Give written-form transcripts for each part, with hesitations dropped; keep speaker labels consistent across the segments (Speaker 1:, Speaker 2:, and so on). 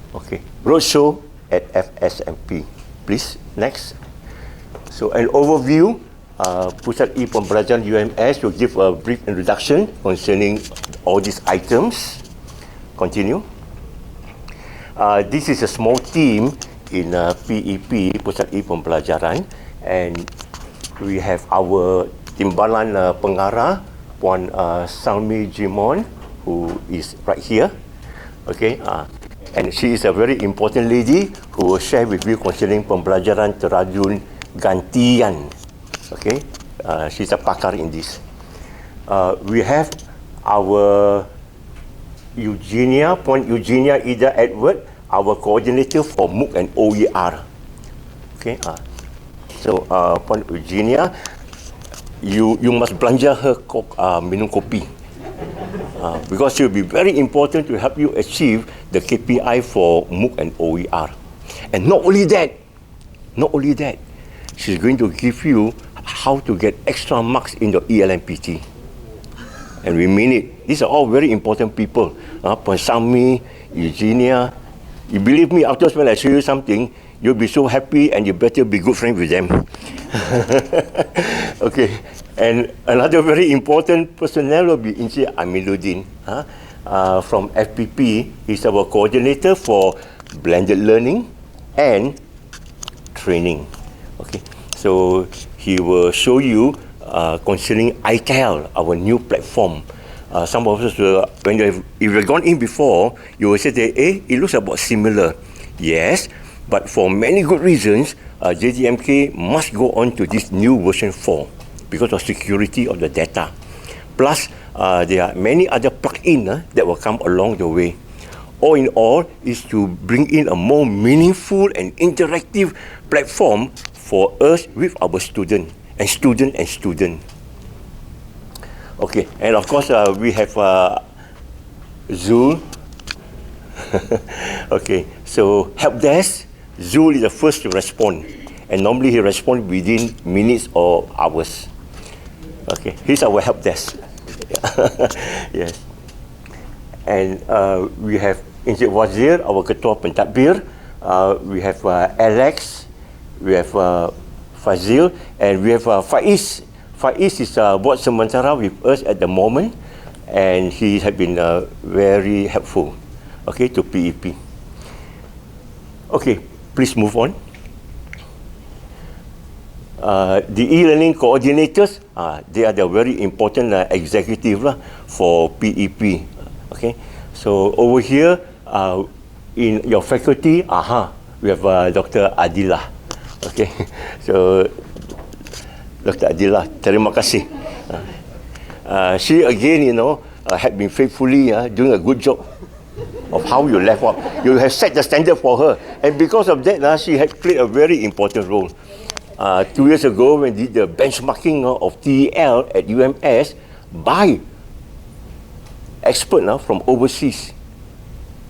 Speaker 1: Okay, Roadshow at FSMP. Please, next. So an overview, Pusat e-PEMBELAJARAN UMS will give a brief introduction concerning all these items. Continue. This is a small team in PEP, Pusat e-PEMBELAJARAN, and we have our Timbalan Pengarah, Puan Salmi Jimon, who is right here. Okay, and she is a very important lady who will share with you concerning pembelajaran terajun gantian. Okay, she's a pakar in this. We have our Eugenia, Puan Eugenia Ida Edward, our coordinator for MOOC and OER. Okay, so Puan Eugenia, you must belanja her minum kopi. Because it will be very important to help you achieve the KPI for MOOC and OER. And not only that, she's going to give you how to get extra marks in your ELMPT. And we mean it. These are all very important people. Puan Sami, Eugenia. You believe me, afterwards when I show you something, you'll be so happy and you better be good friends with them. Okay. And another very important personnel will be Encik Amiluddin from FPP. He's our coordinator for blended learning and training. Okay, so he will show you concerning ITEL, our new platform. Some of us will, if you've gone in before, you will say that, it looks about similar. Yes, but for many good reasons, JDMK must go on to this new version 4. Because of security of the data. Plus, there are many other plug-ins that will come along the way. All in all, is to bring in a more meaningful and interactive platform for us with our student. Okay, and of course, we have Zul. Okay, so help desk, Zul is the first to respond. And normally he responds within minutes or hours. Okay, here's our help desk. Yes. And we have Encik Wazir, our Ketua Pentadbir. We have Alex. We have Fazil. And we have Faiz. Faiz is Board Sementara with us at the moment. And he has been very helpful, okay, to PEP. Okay, please move on. The e-learning coordinators, they are the very important executive for PEP. Okay, so over here in your faculty, we have Dr. Adila. Okay, so Dr. Adila, terima kasih. She again, had been faithfully doing a good job of how you left off. You have set the standard for her, and because of that, she had played a very important role. 2 years ago, when we did the benchmarking of TEL at UMS by experts from overseas.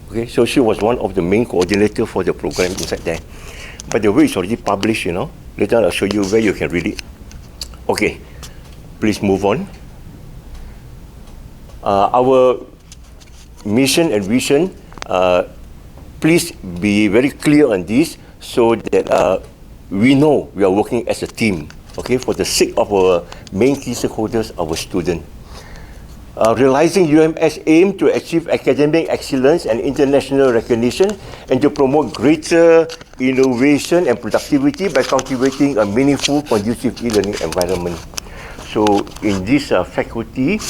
Speaker 1: Okay, so she was one of the main coordinators for the program inside there. By the way, it's already published, Later I'll show you where you can read it. Okay, please move on. Our mission and vision, please be very clear on this so that we know we are working as a team, okay, for the sake of our main key stakeholders, our students. Realizing UMS aim to achieve academic excellence and international recognition and to promote greater innovation and productivity by cultivating a meaningful, conducive e-learning environment. So in this faculty,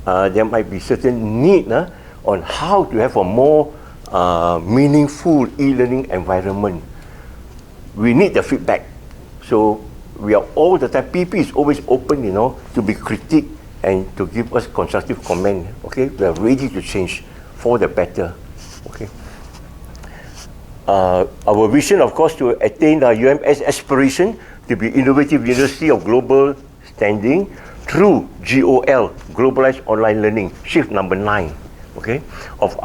Speaker 1: there might be certain need on how to have a more meaningful e-learning environment. We need the feedback. So we are all the time, PP is always open, to be critiqued and to give us constructive comment. Okay, we are ready to change for the better. Okay. Our vision, of course, to attain the UMS aspiration to be innovative university of global standing through GOL, Globalized Online Learning, shift number 9, okay, of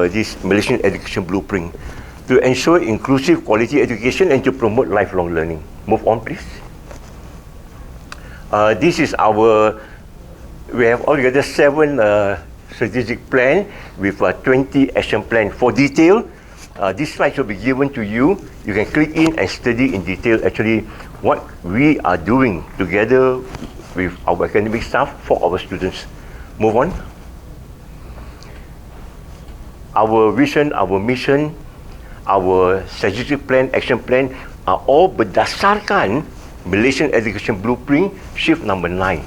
Speaker 1: this Malaysian Education Blueprint, to ensure inclusive quality education and to promote lifelong learning. Move on, please. This is we have altogether 7 strategic plan with 20 action plan. For detail, This slide will be given to you. You can click in and study in detail actually what we are doing together with our academic staff for our students. Move on. Our vision, our mission, our strategic plan, action plan are all berdasarkan Malaysian Education Blueprint Shift number 9.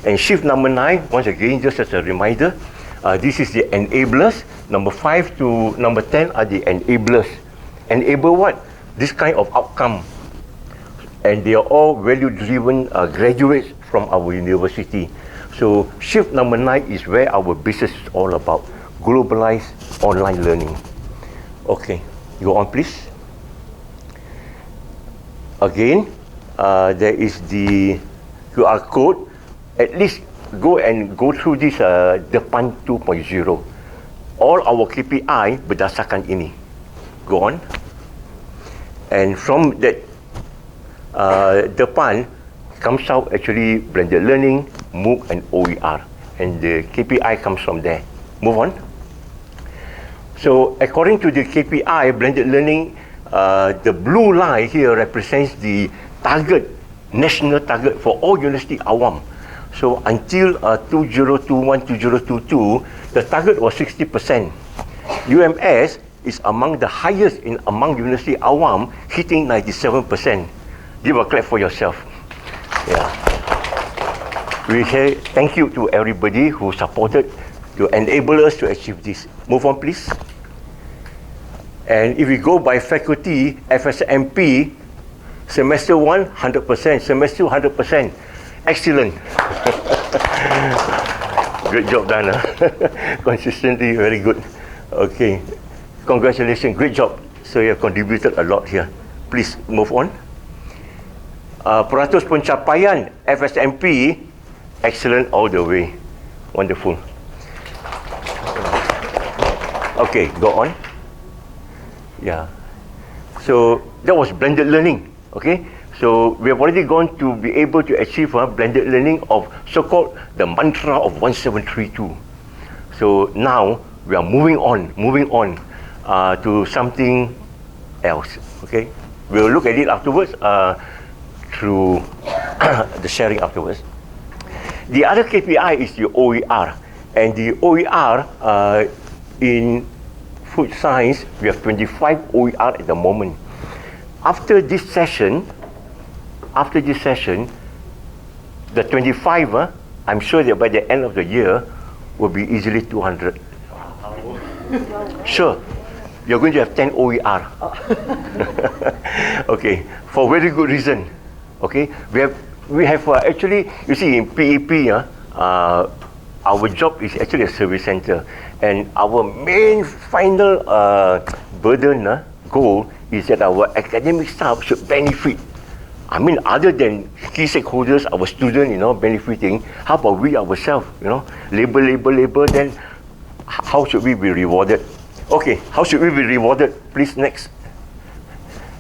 Speaker 1: And shift number 9, once again, just as a reminder, this is the enablers. Number 5 to number 10 are the enablers. Enable what? This kind of outcome. And they are all value-driven graduates from our university. So shift number 9 is where our business is all about. Globalized online learning. Okay, go on please. Again, there is the QR code. At least go through this Depan 2.0. All our KPI berdasarkan ini. Go on. And from that Depan comes out actually blended learning, MOOC and OER. And the KPI comes from there. Move on. So according to the KPI, blended learning, the blue line here represents the target, national target for all university awam. So until 2021-2022, the target was 60%. UMS is among the highest among university awam, hitting 97%. Give a clap for yourself. Yeah. We say thank you to everybody who supported to enable us to achieve this. Move on, please. And if we go by faculty, FSMP, semester 1, 100%, semester 2, 100%. Excellent. Great job done. Consistently, very good. Okay. Congratulations, great job. So you have contributed a lot here. Please move on. Peratus pencapaian FSMP, excellent all the way. Wonderful. Okay, go on. Yeah. So that was blended learning. Okay. So we have already gone to be able to achieve blended learning of so-called the mantra of 1732. So now we are moving on to something else. Okay, we'll look at it afterwards through the sharing afterwards. The other KPI is the OER, and the OER in food science we have 25 OER at the moment. After this session, the 25, I'm sure that by the end of the year, will be easily 200. Sure, you're going to have 10 OER. Okay, for very good reason. Okay, we have actually, you see, in PEP, our job is actually a service center, and our main final goal is that our academic staff should benefit. I mean, other than key stakeholders, our students, benefiting, how about we ourselves, labor, then how should we be rewarded? Okay, how should we be rewarded? Please, next.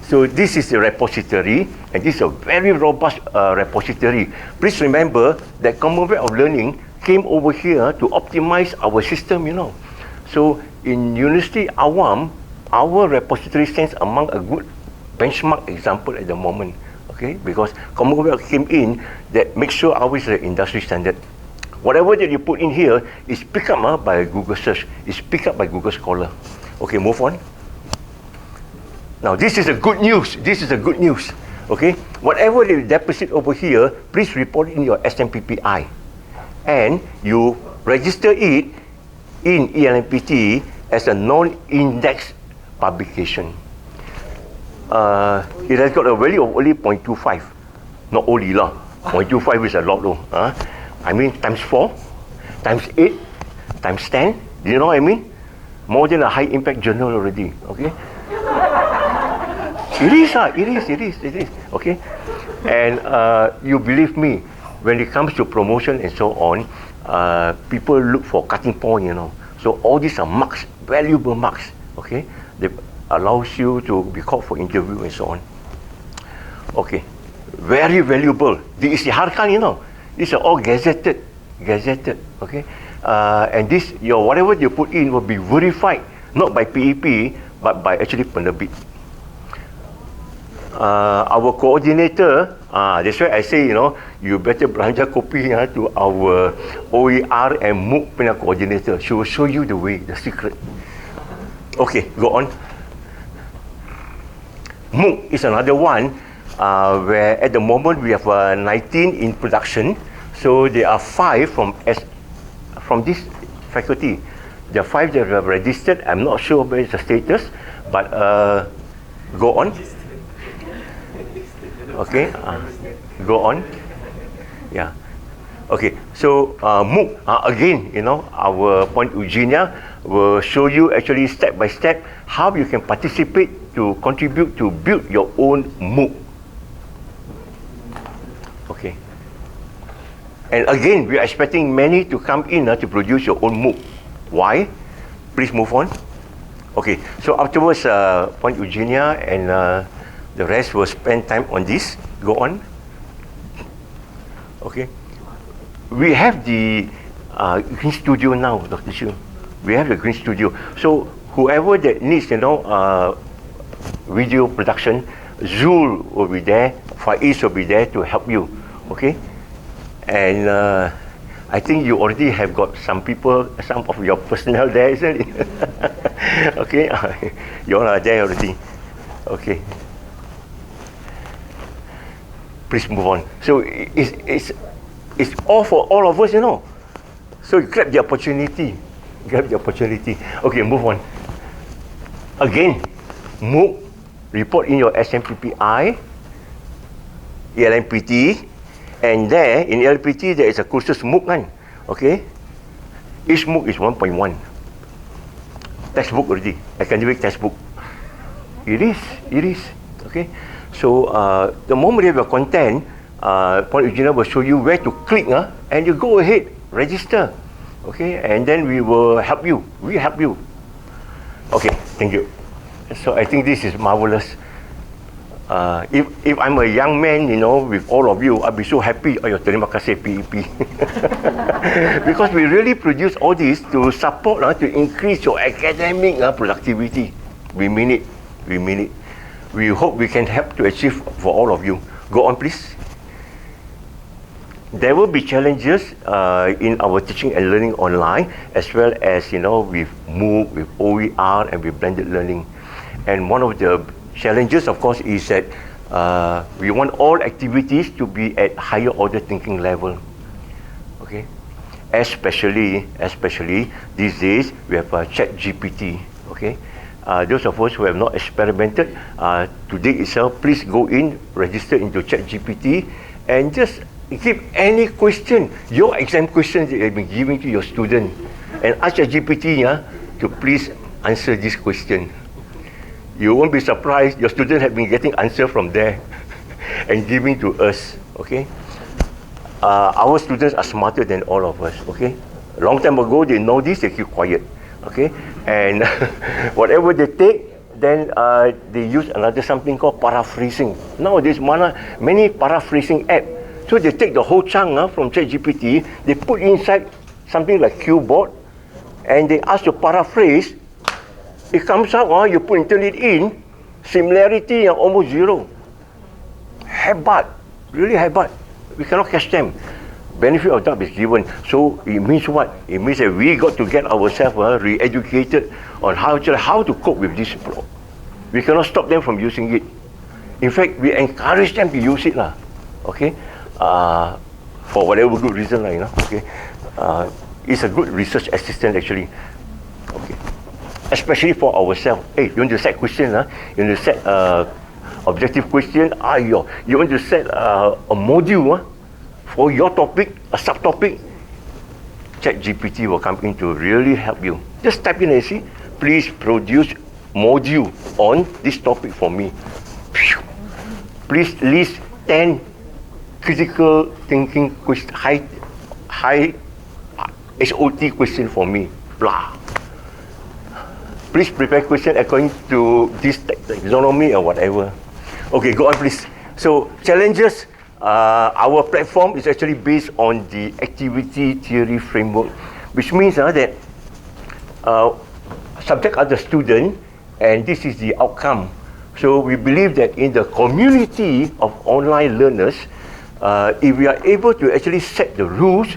Speaker 1: So this is a repository, and this is a very robust repository. Please remember that Commonwealth of Learning came over here to optimize our system, So in University Awam, our repository stands among a good benchmark example at the moment. Okay, because Commonwealth came in that makes sure ours is the industry standard. Whatever that you put in here is picked up by Google search, is picked up by Google Scholar. Okay, move on. Now this is a good news. Okay, whatever you deposit over here, please report in your SMPPI, and you register it in ELMPT as a non-indexed publication. It has got a value of only 0.25. Not only lah. 0.25 is a lot though. I mean times 4, times 8, times 10. Do you know what I mean? More than a high impact journal already. Okay. It is. Okay. And you believe me, when it comes to promotion and so on, people look for cutting point, So all these are marks, valuable marks. Okay. They allows you to be called for interview and so on. Okay, very valuable. Diisytiharkan, These are all gazetted. Okay, and this whatever you put in will be verified not by PEP but by actually penerbit. Our coordinator, that's why I say, you better belanja kopi to our OER and MOOC punya coordinator. She will show you the way, the secret. Okay, go on. MOOC is another one where at the moment we have 19 in production. So there are 5 from this faculty. There are 5 that have registered. I'm not sure about the status, but go on. Okay, go on. Yeah. Okay, so MOOC, again, our point Eugenia will show you actually step by step how you can participate to contribute to build your own MOOC. Okay. And again, we are expecting many to come in to produce your own MOOC. Why? Please move on. Okay, so afterwards, point Eugenia and the rest will spend time on this. Go on. Okay. We have the green studio now, Dr. Shu. We have the green studio. So whoever that needs, video production, Zul will be there, Faiz will be there to help you. Okay. And I think you already have got some people, some of your personnel there, isn't it? Okay. You all are there already. Okay. Please move on. So it's all for all of us, So grab the opportunity. Grab the opportunity. Okay, move on. Again, MOOC, report in your SMPPI, ELMPT, and there, in ELMPT, there is a cursus MOOC, kan? Okay? Each MOOC is 1.1. Textbook already, academic textbook. It is. Okay? So, the moment you have your content, Point Eugenia will show you where to click, and you go ahead, register. Okay? And then we will help you. We help you. Okay, thank you. So, I think this is marvelous. If I'm a young man, with all of you, I'll be so happy. Terima kasih PEP. Because we really produce all this to support, to increase your academic productivity. We mean it. We mean it. We hope we can help to achieve for all of you. Go on, please. There will be challenges in our teaching and learning online, as well as, with MOOC, with OER, and with blended learning. And one of the challenges, of course, is that we want all activities to be at higher order thinking level. Okay? Especially these days, we have ChatGPT. Okay? Those of us who have not experimented, today itself, please go in, register into ChatGPT, and just give any question, your exam questions that you have been giving to your student, and ask ChatGPT to please answer this question. You won't be surprised, your students have been getting answer from there and giving to us. Okay? Our students are smarter than all of us. Okay? A long time ago, they know this, they keep quiet. Okay, and whatever they take, then they use another something called paraphrasing. Nowadays, many paraphrasing apps. So they take the whole chunk from ChatGPT, they put inside something like keyboard, and they ask to paraphrase. It comes out, you put it in, similarity almost zero. Hebat, really hebat. We cannot catch them. Benefit of doubt is given. So it means what? It means that we got to get ourselves re-educated on how to cope with this problem. We cannot stop them from using it. In fact, we encourage them to use it. Okay? For whatever good reason. Okay? It's a good research assistant actually. Okay. Especially for ourselves. Hey, you want to set question? You want to set objective question? You want to set a module? For your topic, a subtopic, ChatGPT will come in to really help you. Just type in and see, please produce module on this topic for me. Please list 10 critical thinking question, high SOT question for me. Blah. Please prepare question according to this taxonomy or whatever. Okay, go on please. So, challenges. Our platform is actually based on the activity theory framework, which means that subject are the student, and this is the outcome. So we believe that in the community of online learners, if we are able to actually set the rules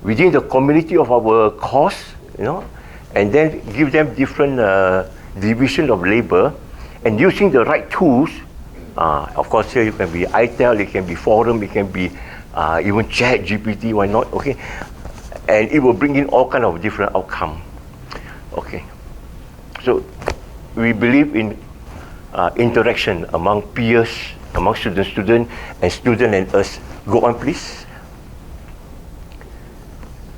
Speaker 1: within the community of our course, and then give them different division of labor, and using the right tools, of course here it can be ITEL, it can be forum, it can be even chat GPT, why not, okay? And it will bring in all kind of different outcome. Okay, so we believe in interaction among peers, among student and us. Go on, please.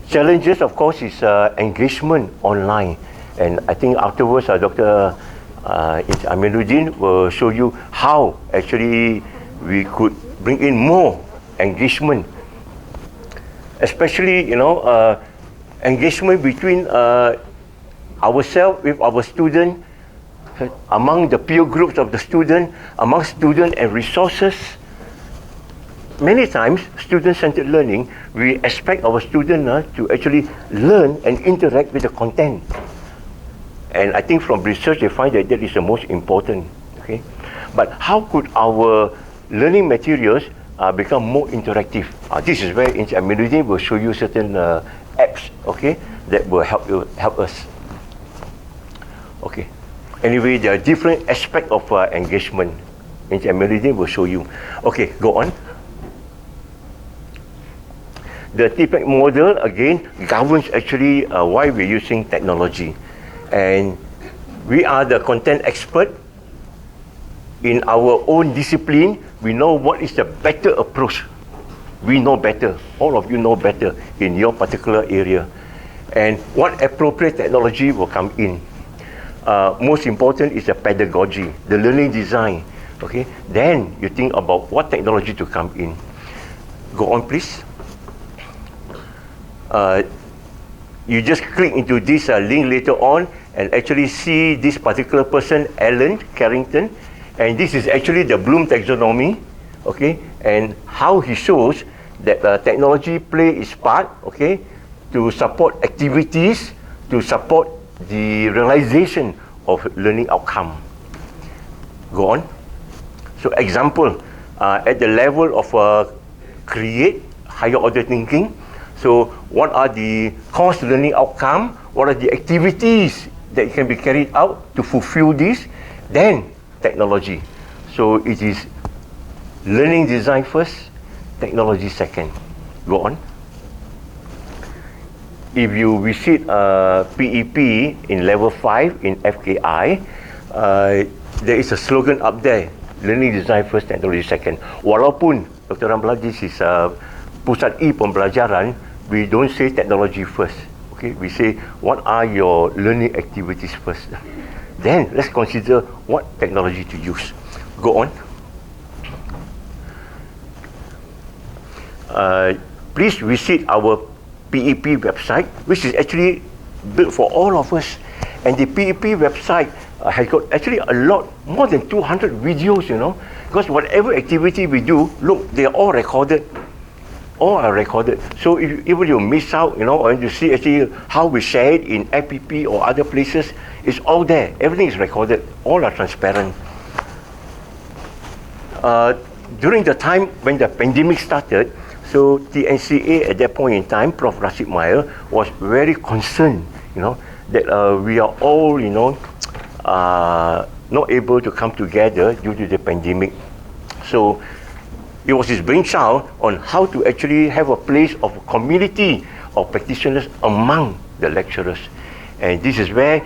Speaker 1: Challenges, of course, is engagement online, and I think afterwards Dr. Aminuddin will show you how actually we could bring in more engagement, especially engagement between ourselves with our student, among the peer groups of the student, among student and resources. Many times, student-centered learning, we expect our student to actually learn and interact with the content. And I think from research, they find that that is the most important. Okay, but how could our learning materials become more interactive? This is where Aminuddin will show you certain apps, okay, that will help us. Okay. Anyway, there are different aspects of engagement. Aminuddin will show you. Okay, go on. The TPEC model, again, governs actually why we're using technology. And we are the content expert in our own discipline. We know what is the better approach. We know better. All of you know better in your particular area. And what appropriate technology will come in. Most important is the pedagogy, the learning design. Okay, then you think about what technology to come in. Go on, please. You just click into this link later on and actually see this particular person, Alan Carrington, and this is actually the Bloom taxonomy, okay, and how he shows that technology play its part, okay, to support activities, to support the realization of learning outcome. Go on. So example, at the level of create, higher order thinking, so what are the course learning outcome, what are the activities that can be carried out to fulfill this, then technology. So it is learning design first, technology second. Go on. If you visit PEP in level 5 in FKI, there is a slogan up there, learning design first, technology second. Walaupun, Dr. Ramla, this is pusat e-PEMBELAJARAN, we don't say technology first. Okay, we say what are your learning activities first. Then let's consider what technology to use. Go on. Please visit our PEP website, which is actually built for all of us. And the PEP website has got actually a lot, more than 200 videos, because whatever activity we do, look, they are all recorded. All are recorded. So if even you miss out, or you see actually how we share it in FPP or other places, it's all there. Everything is recorded. All are transparent. During the time when the pandemic started, so TNCA at that point in time, Prof. Rashid Mail was very concerned, that we are all, not able to come together due to the pandemic. So it was his brainchild on how to actually have a place of community of practitioners among the lecturers. And this is where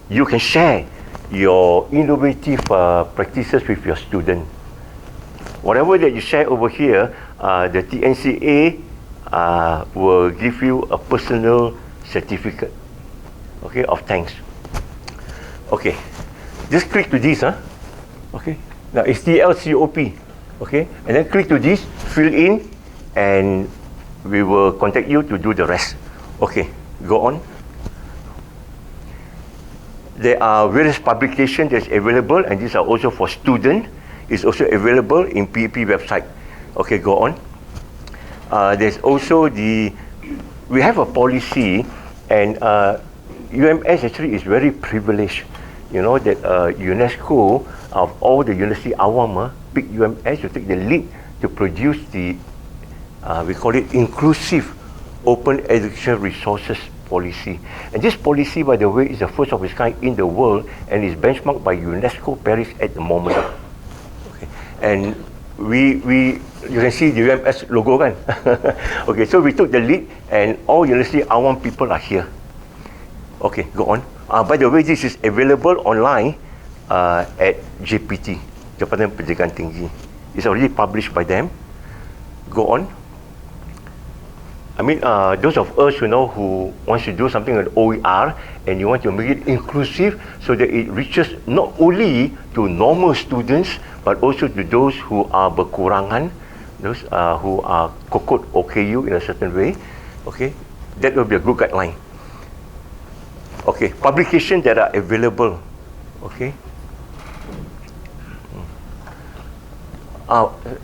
Speaker 1: you can share your innovative practices with your student. Whatever that you share over here, the TNCA will give you a personal certificate, okay, of thanks. Okay, just click to this, okay. Now it's TLCOP. Okay, and then click to this, fill in, and we will contact you to do the rest. Okay, go on. There are various publications that's available, and these are also for students. It's also available in PEP website. Okay, go on. There's also we have a policy, and UMS actually is very privileged you know, that UNESCO, of all the university awam, pick UMS to take the lead to produce the, we call it inclusive open education resources policy. And this policy, by the way, is the first of its kind in the world and is benchmarked by UNESCO Paris at the moment. Okay. And you can see the UMS logo, kan? Okay, so we took the lead and all university awam people are here. Okay, go on. By the way, this is available online at JPT, Jabatan Pendidikan Tinggi. It's already published by them. Go on. I mean, those of us, you know, who wants to do something with OER and you want to make it inclusive so that it reaches not only to normal students but also to those who are berkurangan, those who are kokot OKU in a certain way. Okay, that will be a good guideline. Okay, publications that are available. Okay.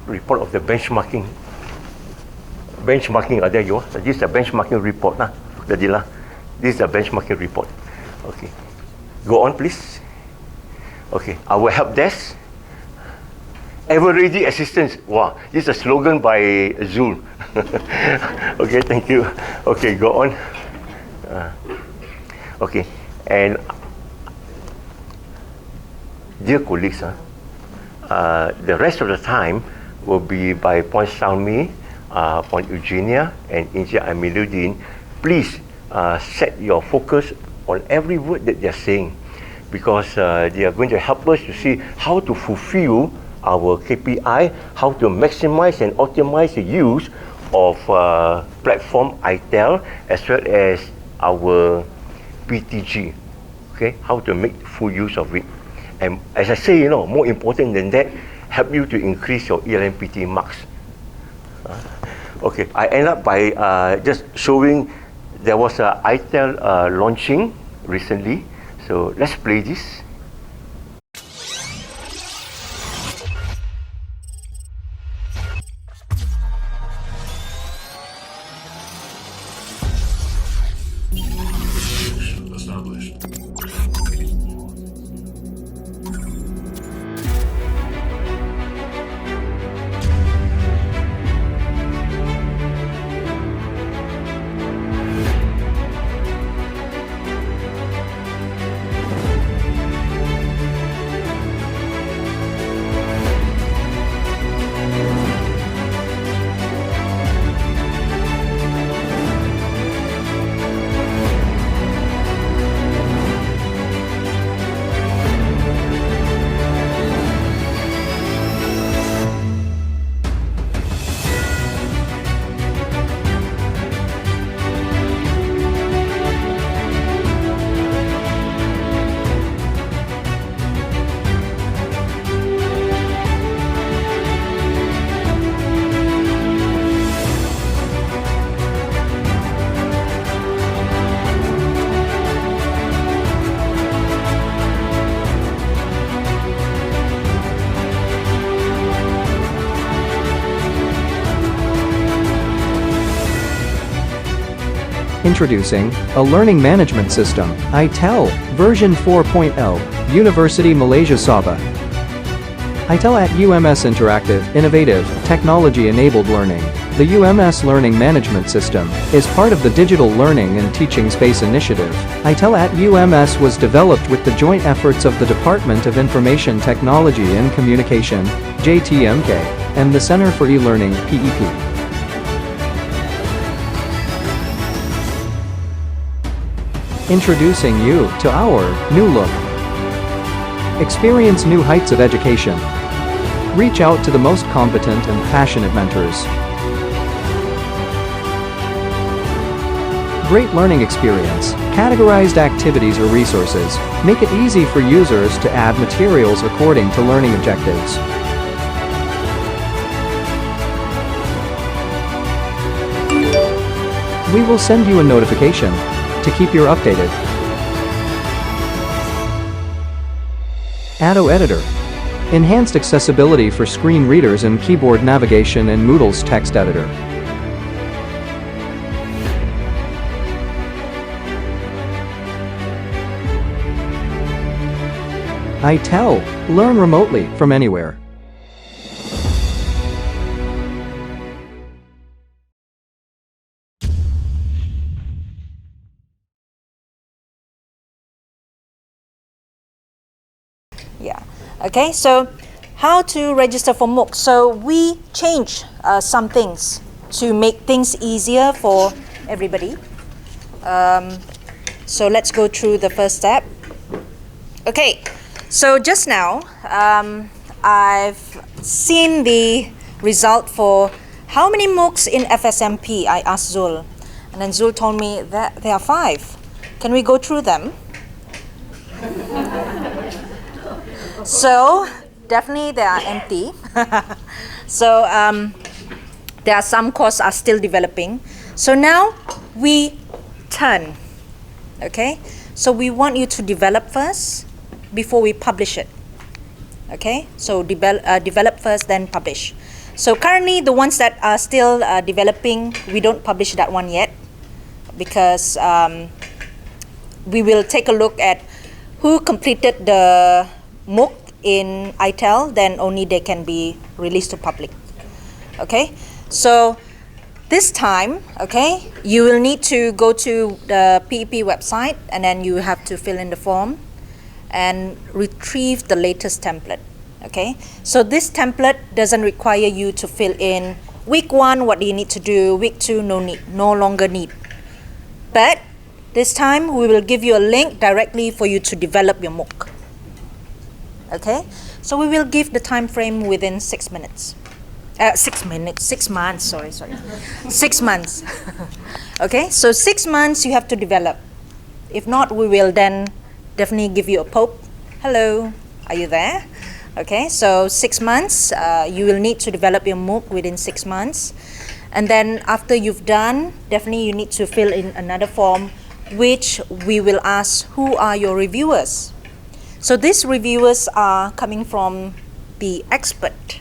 Speaker 1: Report of the benchmarking. Benchmarking, there you are. This is a benchmarking report. This is a benchmarking report. Okay. Go on, please. Okay. Our help desk. Ever ready assistance. Wow. This is a slogan by Zul. Okay, thank you. Okay, go on. Okay. And dear colleagues, the rest of the time will be by Puan Salmi, Puan Eugenia and Encik Amiluddin. Please set your focus on every word that they're saying, because they are going to help us to see how to fulfill our KPI, how to maximize and optimize the use of platform ITEL as well as our PTG. Okay, how to make full use of it. And as I say, you know, more important than that, help you to increase your ELMPT marks. Okay, I end up by just showing there was a ITEL launching recently. So let's play this.
Speaker 2: Introducing a learning management system, ITEL, version 4.0, University Malaysia Sabah. ITEL at UMS Interactive, Innovative, Technology-Enabled Learning. The UMS Learning Management System is part of the Digital Learning and Teaching Space Initiative. ITEL at UMS was developed with the joint efforts of the Department of Information Technology and Communication, JTMK, and the Center for E-Learning, PEP. Introducing you to our new look. Experience new heights of education. Reach out to the most competent and passionate mentors. Great learning experience. Categorized activities or resources. Make it easy for users to add materials according to learning objectives. We will send you a notification to keep you updated. Addo Editor. Enhanced accessibility for screen readers and keyboard navigation in Moodle's text editor. ITEL, learn remotely from anywhere.
Speaker 3: Yeah. Okay, so how to register for MOOC? So we change some things to make things easier for everybody. So let's go through the first step. Okay, so just now I've seen the result for how many MOOCs in FSMP. I asked Zul, and then Zul told me that there are 5. Can we go through them? So definitely they are empty. So there are some courses are still developing. So now we turn. Okay, so we want you to develop first before we publish it. Okay, so develop first, then publish. So currently the ones that are still developing, we don't publish that one yet, because we will take a look at who completed the MOOC in ITEL, then only they can be released to public. Okay, so this time, okay, you will need to go to the PEP website, and then you have to fill in the form and retrieve the latest template. Okay, so this template doesn't require you to fill in week 1 what do you need to do, week 2 no longer need. But this time we will give you a link directly for you to develop your MOOC. Okay, so we will give the time frame within 6 minutes. 6 months, sorry. 6 months. Okay, so 6 months you have to develop. If not, we will then definitely give you a poke. Hello, are you there? Okay, so 6 months, you will need to develop your MOOC within 6 months. And then after you've done, definitely you need to fill in another form, which we will ask who are your reviewers. So these reviewers are coming from the expert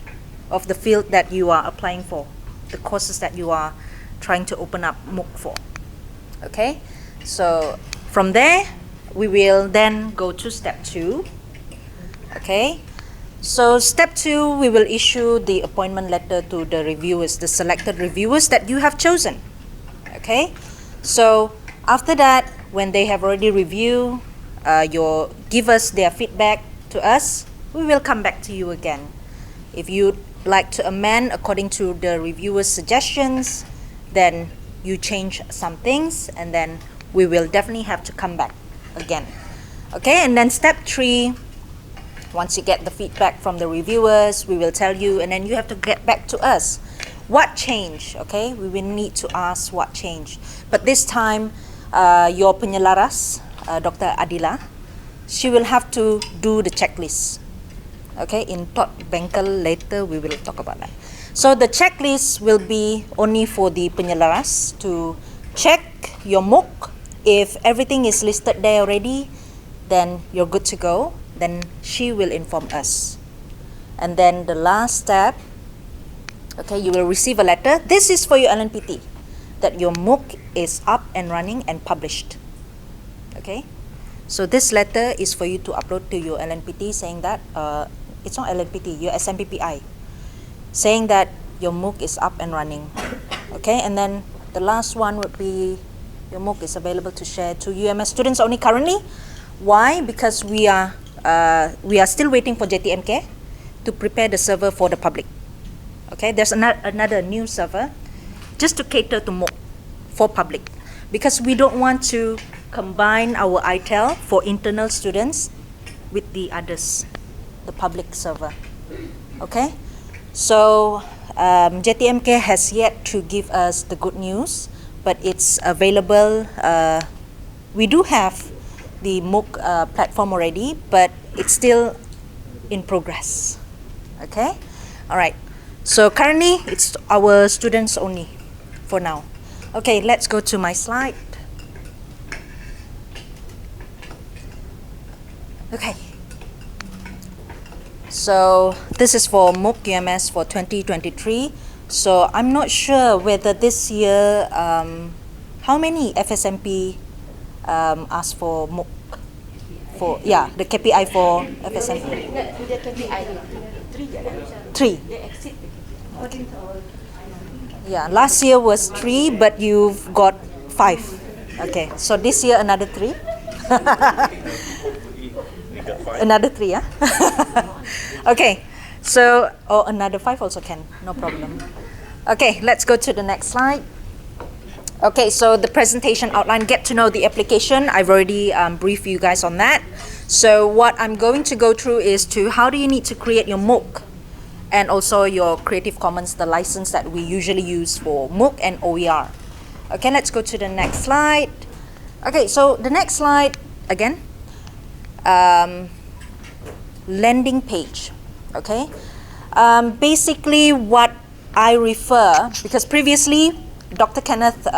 Speaker 3: of the field that you are applying for, the courses that you are trying to open up MOOC for. Okay, so from there, we will then go to step 2. Okay, so step 2, we will issue the appointment letter to the reviewers, the selected reviewers that you have chosen. Okay, so after that, when they have already reviewed, give us their feedback to us, we will come back to you again. If you'd like to amend according to the reviewer's suggestions, then you change some things, and then we will definitely have to come back again. Okay, and then step 3, once you get the feedback from the reviewers, we will tell you, and then you have to get back to us. What changed? Okay, we will need to ask what changed. But this time, your penyelaras, Dr. Adila, she will have to do the checklist. Okay, in Tot Bengkel later we will talk about that. So the checklist will be only for the penyelaras to check your MOOC. If everything is listed there already, then you're good to go. Then she will inform us. And then the last step, okay, you will receive a letter. This is for your LNPT, that your MOOC is up and running and published. Okay, so this letter is for you to upload to your LNPT saying that, it's not LNPT, your SMPPI, saying that your MOOC is up and running. Okay, and then the last one would be your MOOC is available to share to UMS students only currently. Why? Because we are still waiting for JTMK to prepare the server for the public. Okay, there's another new server just to cater to MOOC for public, because we don't want to combine our ITEL for internal students with the others, the public server. Okay, so JTMK has yet to give us the good news, but it's available. We do have the MOOC platform already, but it's still in progress. Okay, all right, so currently it's our students only for now. Okay, let's go to my slide. Okay, so this is for MOOC UMS for 2023. So I'm not sure whether this year, how many FSMP asked for MOOC? for, yeah, the KPI for FSMP?
Speaker 4: The KPI 3.
Speaker 3: 3.
Speaker 4: They exceed according to our.
Speaker 3: Yeah, last year was 3, but you've got 5. Okay, so this year another 3. Another 3, yeah? Okay, so, another 5 also can, no problem. Okay, let's go to the next slide. Okay, so the presentation outline, get to know the application. I've already briefed you guys on that. So what I'm going to go through is to how do you need to create your MOOC and also your Creative Commons, the license that we usually use for MOOC and OER. Okay, let's go to the next slide. Okay, so the next slide, again, landing page, okay? Basically what I refer, because previously, Dr. Kenneth,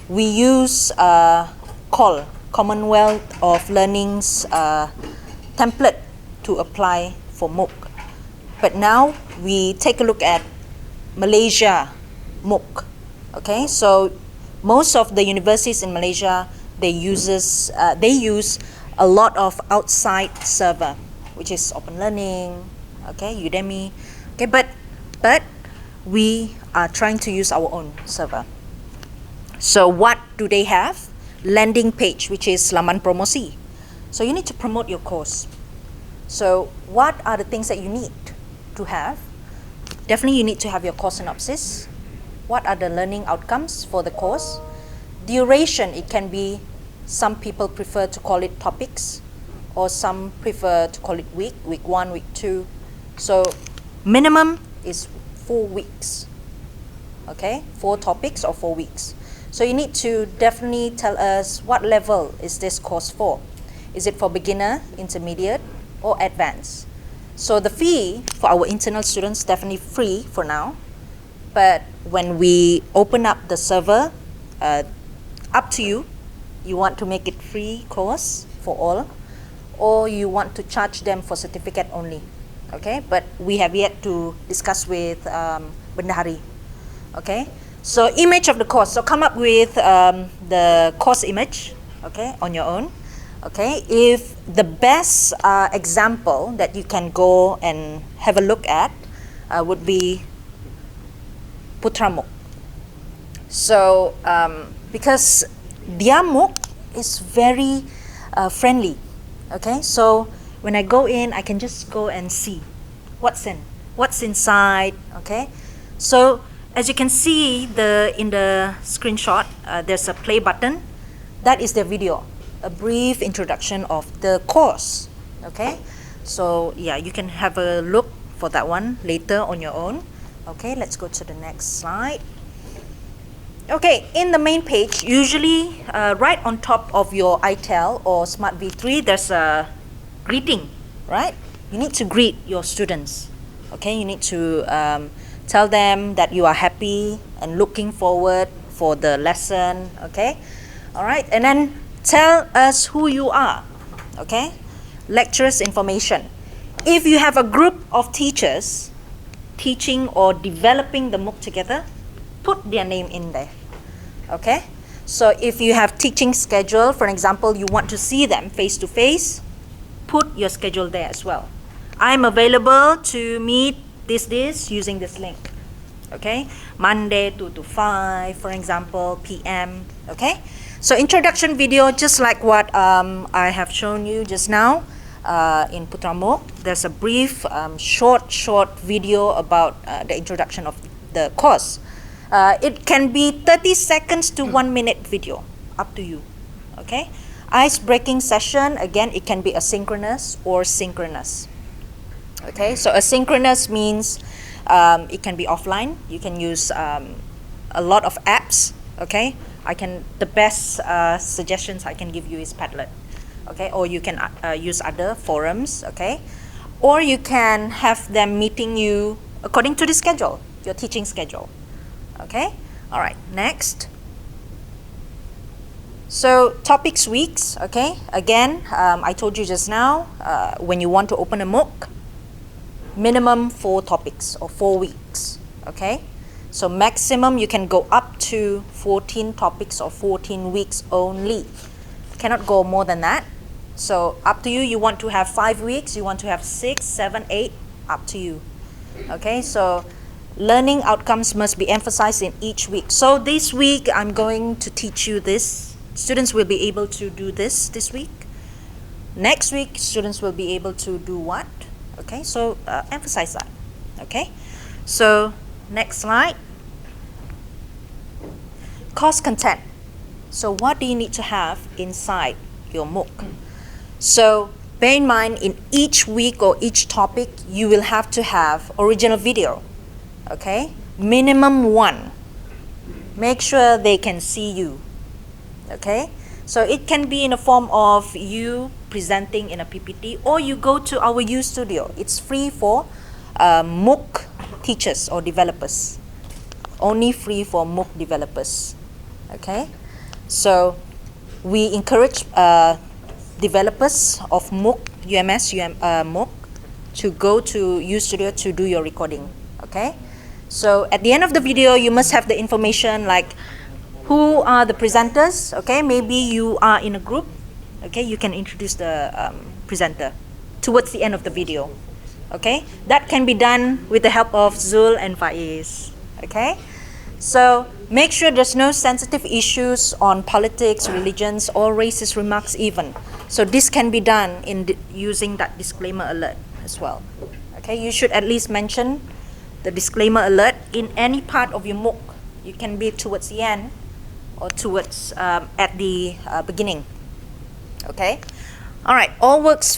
Speaker 3: we use COL, Commonwealth of Learning's template to apply for MOOC. But now we take a look at Malaysia MOOC. Okay, so most of the universities in Malaysia, they use a lot of outside server, which is Open Learning, okay, Udemy, okay, but we are trying to use our own server. So what do they have? Landing page, which is laman promosi. So you need to promote your course. So what are the things that you need to have? Definitely you need to have your course synopsis. What are the learning outcomes for the course? Duration, it can be, some people prefer to call it topics, or some prefer to call it week 1, week 2. So minimum is 4 weeks, okay? 4 topics or 4 weeks. So you need to definitely tell us what level is this course for. Is it for beginner, intermediate, or advanced? So the fee for our internal students, definitely free for now. But when we open up the server, up to you. You want to make it free course for all, or you want to charge them for certificate only. Okay, but we have yet to discuss with Bendahari. Okay, so image of the course. So come up with the course image, okay, on your own. Okay, if the best example that you can go and have a look at would be Putra MOOC. So because their MOOC is very friendly. Okay, so when I go in, I can just go and see what's inside. Okay, so as you can see in the screenshot, there's a play button. That is the video, a brief introduction of the course. Okay, so yeah, you can have a look for that one later on your own. Okay, let's go to the next slide. Okay, in the main page, usually right on top of your ITEL or Smart V3, there's a greeting, right? You need to greet your students. Okay, you need to tell them that you are happy and looking forward for the lesson. Okay, all right, and then tell us who you are. Okay, lecturers information. If you have a group of teachers teaching or developing the MOOC together, put their name in there. Okay, so if you have teaching schedule, for example, you want to see them face to face, put your schedule there as well. I'm available to meet this using this link. Okay, Monday 2 to 5, for example, PM. Okay, so introduction video, just like what I have shown you just now in Putra MOOC. There's a brief short video about the introduction of the course. It can be 30 seconds to 1 minute video, up to you. Okay, ice-breaking session, again, it can be asynchronous or synchronous. Okay, so asynchronous means it can be offline. You can use a lot of apps. Okay, the best suggestions I can give you is Padlet. Okay, or you can use other forums. Okay, or you can have them meeting you according to the schedule, your teaching schedule. Okay, all right, next. So topics weeks, okay, again, I told you just now, when you want to open a MOOC, minimum 4 topics or 4 weeks, okay? So maximum you can go up to 14 topics or 14 weeks only. Cannot go more than that, So up to you. You want to have 5 weeks, you want to have 6, 7, 8, up to you. Okay, so learning outcomes must be emphasized in each week. So this week I'm going to teach you this. Students will be able to do this week. Next week students will be able to do what? Okay, so emphasize that. Okay, so next slide. Course content. So what do you need to have inside your MOOC? So bear in mind, in each week or each topic you will have to have original video. Okay, minimum 1. Make sure they can see you. Okay, so it can be in the form of you presenting in a PPT, or you go to our U Studio. It's free for MOOC teachers or developers. Only free for MOOC developers. Okay, so we encourage developers of MOOC, MOOC, to go to U Studio to do your recording. Okay, so at the end of the video you must have the information like who are the presenters. Okay, maybe you are in a group. Okay, you can introduce the presenter towards the end of the video. Okay, that can be done with the help of Zul and Faiz. Okay, so make sure there's no sensitive issues on politics, religions, or racist remarks even. So this can be done in using that disclaimer alert as well. Okay, you should at least mention the disclaimer alert in any part of your MOOC. You can be towards the end or towards at the beginning. Okay, all right. All works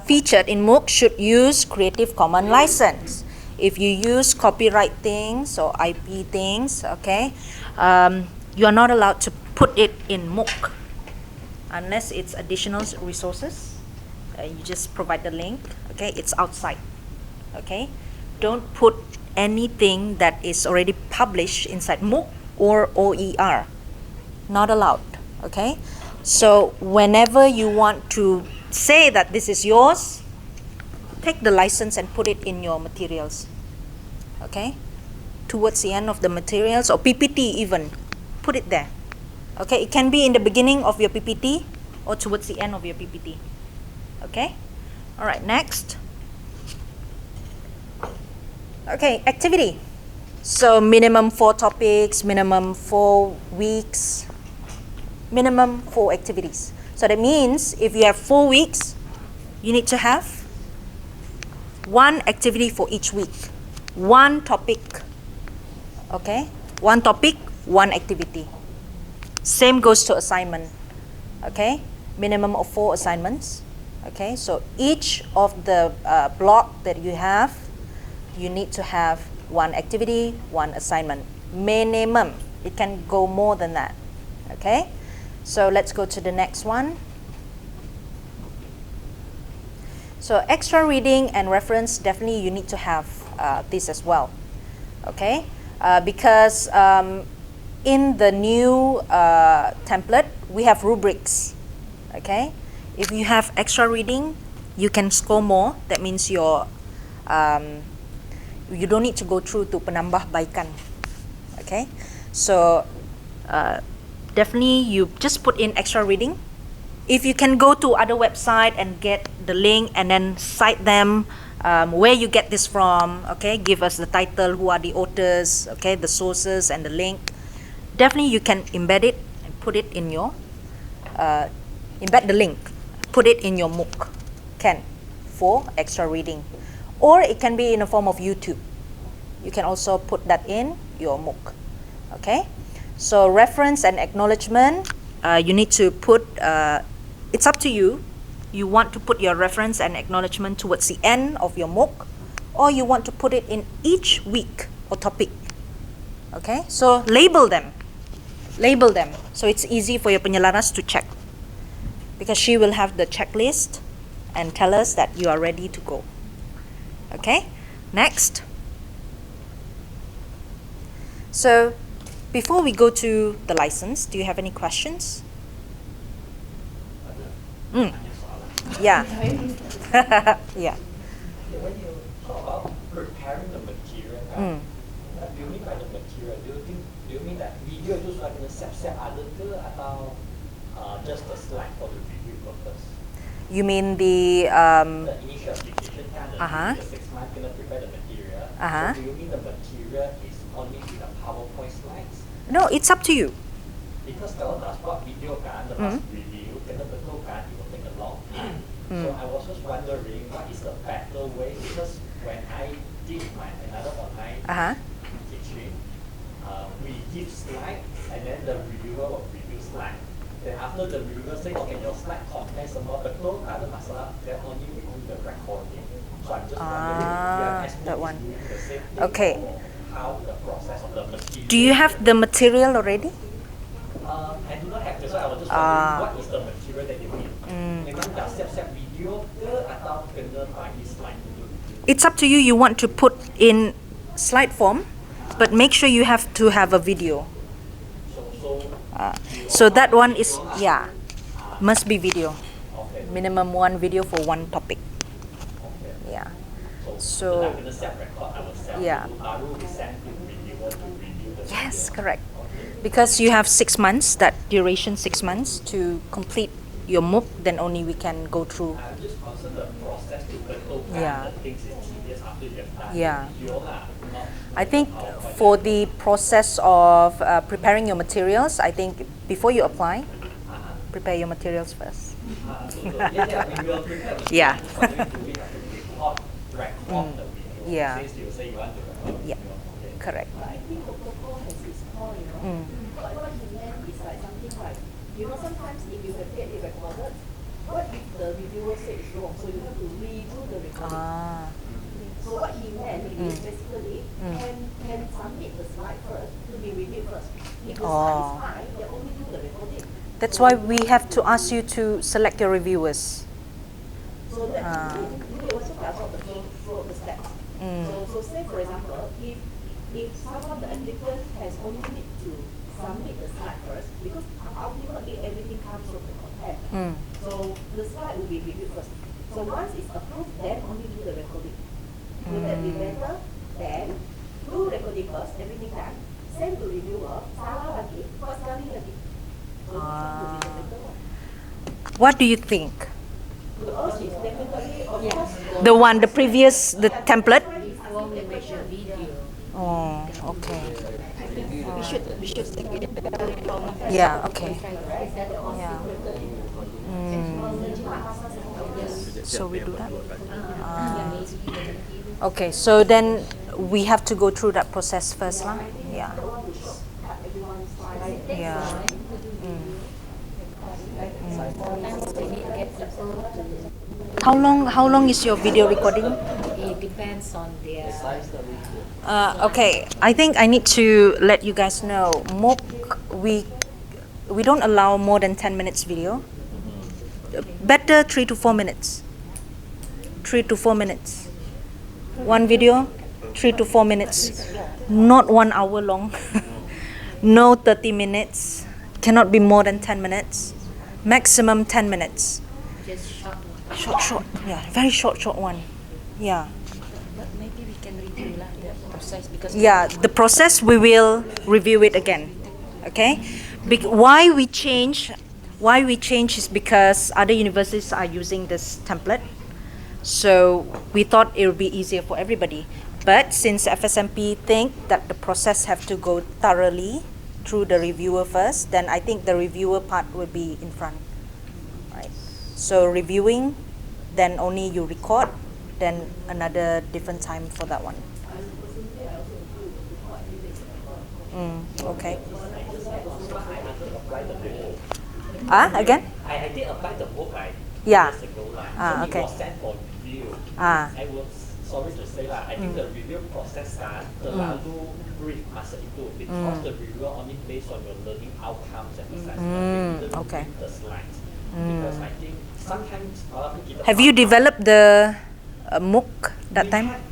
Speaker 3: featured in MOOC should use Creative Commons license. If you use copyright things or IP things, okay, you are not allowed to put it in MOOC unless it's additional resources. You just provide the link. Okay, it's outside. Okay, don't put anything that is already published inside MOOC or OER. Not allowed. Okay, so whenever you want to say that this is yours, take the license and put it in your materials. Okay, towards the end of the materials or PPT even, put it there. Okay, it can be in the beginning of your PPT or towards the end of your PPT. Okay, all right, next. Okay, activity. So minimum 4 topics, minimum 4 weeks, minimum 4 activities. So that means if you have 4 weeks, you need to have 1 activity for each week, 1 topic. Okay, 1 topic, 1 activity. Same goes to assignment. Okay, minimum of 4 assignments. Okay, so each of the block that you have, you need to have 1 activity, 1 assignment. Minimum. It can go more than that. Okay, so let's go to the next one. So extra reading and reference, definitely you need to have this as well. Okay, because in the new template we have rubrics. Okay, if you have extra reading, you can score more. That means your you don't need to go through to penambahbaikan. Okay, so definitely you just put in extra reading. If you can go to other website and get the link and then cite them, where you get this from. Okay, give us the title, who are the authors, okay, the sources and the link. Definitely you can embed it and put it in your embed the link, put it in your MOOC, can, for extra reading. Or it can be in the form of YouTube. You can also put that in your MOOC. Okay, so reference and acknowledgement, you need to put, it's up to you. You want to put your reference and acknowledgement towards the end of your MOOC, or you want to put it in each week or topic. Okay, so label them. Label them so it's easy for your penyelaras to check, because she will have the checklist and tell us that you are ready to go. Okay, next. So before we go to the license, do you have any questions? Yeah. Yeah.
Speaker 5: When you talk about preparing the material, do you mean by the material? Do you mean that video itu sudah kena siap-siap ada ke, atau just the slide for the review purpose?
Speaker 3: You mean the
Speaker 5: The initial application kan,
Speaker 3: Uh-huh.
Speaker 5: the 6 months gonna prepare the material.
Speaker 3: Uh-huh.
Speaker 5: So do you mean the material is only with the PowerPoint slides?
Speaker 3: No, it's up to you.
Speaker 5: Because kalau dah buat video kan, lepas review, kena betul kan, it will take a long time. So I was just wondering what is the better way, because when I did my another online
Speaker 3: Uh-huh.
Speaker 5: teaching, we give slide and then the reviewer will review slide. Then after the reviewer say, okay, your slide contains semua betul, tak ada masalah, then only we do the recording. So I'm just wondering if you have
Speaker 3: that one.
Speaker 5: doing the same thing,
Speaker 3: Okay.
Speaker 5: or how the process of the material.
Speaker 3: Do you have the material already?
Speaker 5: I do not have, that's why I was just wondering what is the material that you need. Memang dah siap-siap video ke atau kena bagi slide dulu?
Speaker 3: It's up to you. You want to put in slide form, but make sure you have to have a video. So that one is, yeah, must be video. Minimum one video for one topic. Yeah. So,
Speaker 5: Kena siap record ourselves
Speaker 3: yeah.
Speaker 5: dulu, baru we send to reviewer to review the
Speaker 3: Yes,
Speaker 5: video.
Speaker 3: correct. Because you have 6 months, that duration 6 months to complete your MOOC, then only we can go through.
Speaker 5: I'm just concerned the process to betulkan
Speaker 3: Yeah.
Speaker 5: the things is tedious after you have done
Speaker 3: Yeah.
Speaker 5: the video lah, not
Speaker 3: I think for the process of preparing your materials, I think before you apply, prepare your materials first.
Speaker 5: yeah, we will prepare the
Speaker 3: Yeah.
Speaker 5: but we do it have to record the video.
Speaker 3: Yeah.
Speaker 5: Since you say you want to record
Speaker 3: Yeah.
Speaker 5: video. Okay.
Speaker 3: Correct.
Speaker 4: I think protocol has its point, what he meant is like something like, sometimes if you have get it recorded, what if the reviewer said it's wrong, so you have to redo the recording.
Speaker 3: Ah.
Speaker 4: So what he meant is basically can submit the slide first to be reviewed first. If the slide is fine, they only do the recording.
Speaker 3: That's why we have to ask you to select your reviewers.
Speaker 4: So that we also does out the flow of the steps. So say for example, if someone the applicant has only need to submit the slide first, because ultimately everything comes from the content. So the slide will be reviewed first. So once it's approved, then only do the recording. Would that be better? Then do recording first, everything done, send to reviewer, salah lagi, first kali lagi. So which one would be the better one?
Speaker 3: What do you think?
Speaker 4: To us, it's definitely, of course,
Speaker 3: The previous, the template?
Speaker 4: before we make a video.
Speaker 3: Oh, okay.
Speaker 4: We should take it from
Speaker 3: Yeah, okay. Yeah. So we do that? Okay, so then we have to go through that process first, lah. Yeah. Yeah. How long is your video recording?
Speaker 6: It depends on their
Speaker 3: Okay, I think I need to let you guys know. MOOC, we don't allow more than 10 minutes video. Better 3 to 4 minutes. 3 to 4 minutes. One video, 3 to 4 minutes. Not 1 hour long. No 30 minutes. Cannot be more than 10 minutes. Maximum 10 minutes.
Speaker 6: just short one.
Speaker 3: Short. Yeah, very short one. Yeah.
Speaker 6: But maybe we can review lah the process because
Speaker 3: Yeah, the process we will review it again. Okay? Why we change is because other universities are using this template. So we thought it would be easier for everybody. But since FSMP think that the process have to go thoroughly through the reviewer first, then I think the reviewer part will be in front. Right? So reviewing, then only you record, then another different time for that one. Okay. Again?
Speaker 5: I did apply the book like
Speaker 3: Yeah.
Speaker 5: years ago lah.
Speaker 3: Ah,
Speaker 5: So
Speaker 3: okay.
Speaker 5: it was sent for review.
Speaker 3: Ah.
Speaker 5: I was sorry to say lah, I think the review process kan terlalu brief masa itu because the reviewer only based on your learning outcomes and assessment. They didn't
Speaker 3: okay.
Speaker 5: read the slides. Because I think sometimes walaupun kita
Speaker 3: Have you developed the MOOC that
Speaker 5: we
Speaker 3: time?
Speaker 5: had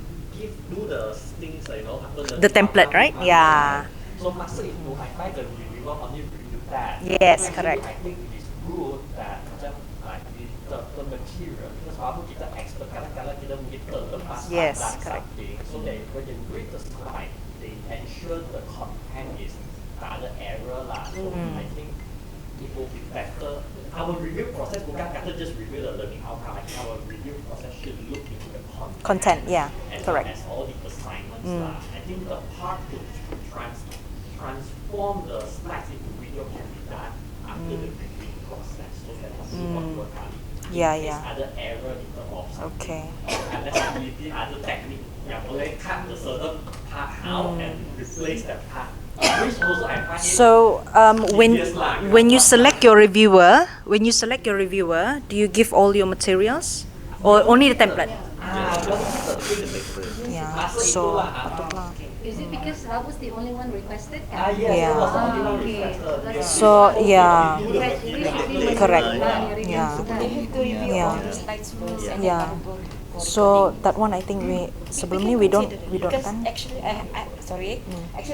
Speaker 5: do the things after
Speaker 3: The template, right? Yeah.
Speaker 5: So masa itu I find the reviewer only review that.
Speaker 3: Yes,
Speaker 5: So
Speaker 3: correct.
Speaker 5: I think it is good that macam like the material because walaupun kita expert kadang-kadang kita mungkin terlepas
Speaker 3: Yes,
Speaker 5: pandang
Speaker 3: correct.
Speaker 5: something. So that when you read the slide, they ensure the content is tak ada error lah. So I think it will be better our review process bukan kata just review the learning outcome. I think our review process should look into the content.
Speaker 3: Content, yeah,
Speaker 5: As
Speaker 3: correct.
Speaker 5: well as all the assignments. I think the part to transform the slides into video can be done after the reviewing process, so that it's not dua kali.
Speaker 3: Yeah,
Speaker 5: In case
Speaker 3: yeah.
Speaker 5: ada error in terms of something.
Speaker 3: Okay.
Speaker 5: Accessibility ada technique yang boleh cut the certain part out and replace that part. Which also I find it
Speaker 3: So
Speaker 5: tedious lah.
Speaker 3: when you select your reviewer, do you give all your materials or only the template? Yeah. So
Speaker 6: Is it because I was the only one requested?
Speaker 5: Yes,
Speaker 3: Yeah.
Speaker 5: that was the only one
Speaker 6: Okay.
Speaker 5: requested.
Speaker 3: so yeah. Correct.
Speaker 6: Yeah.
Speaker 3: Yeah. Yeah.
Speaker 6: Slides first and
Speaker 3: Yeah.
Speaker 6: then baru go for
Speaker 3: So that one I think sebelum ni we don't
Speaker 7: Because
Speaker 3: kan.
Speaker 7: actually, actually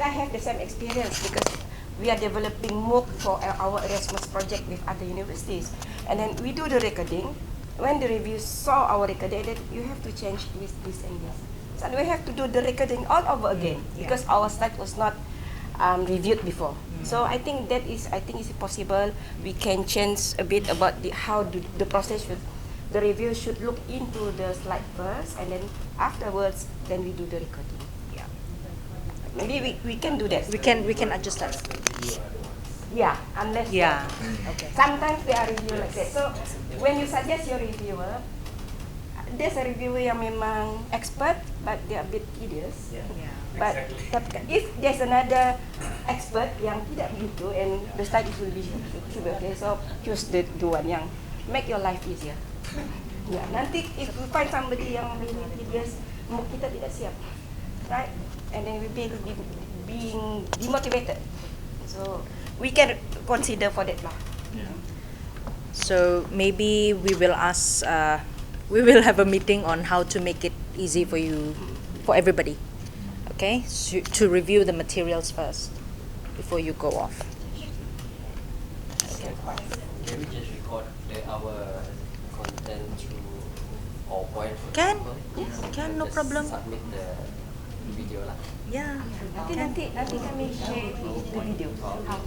Speaker 7: I have the same experience because we are developing MOOC for our Erasmus project with other universities, and then we do the recording. When the reviewers saw our recording, then you have to change this, and this. So we have to do the recording all over again because our slide was not reviewed before. So I think is possible. We can change a bit about how the process should. The review should look into the slide first, and then afterwards, then we do the recording. Yeah. Maybe we can do that.
Speaker 3: We can adjust that.
Speaker 7: Yeah, unless
Speaker 3: Yeah.
Speaker 7: Okay. Sometimes they are review like that. So when you suggest your reviewer, there's a reviewer yang memang expert, but they are a bit tedious. But if there's another expert yang tidak begitu, and the slide will be should be okay, so choose the one yang make your life easier. Yeah. Nanti if we find somebody yang really tedious, kita tidak siap, right? And then we be being demotivated. So we can consider for that lah.
Speaker 3: So maybe we will ask. We will have a meeting on how to make it easy for you, for everybody. Okay, so, to review the materials first before you go off.
Speaker 8: Can we just record our content through PowerPoint? for
Speaker 3: Can.
Speaker 8: example?
Speaker 3: Yes, can,
Speaker 8: And
Speaker 3: no
Speaker 8: just
Speaker 3: problem.
Speaker 8: Submit the video lah.
Speaker 3: Yeah.
Speaker 7: Nanti kami share the video. How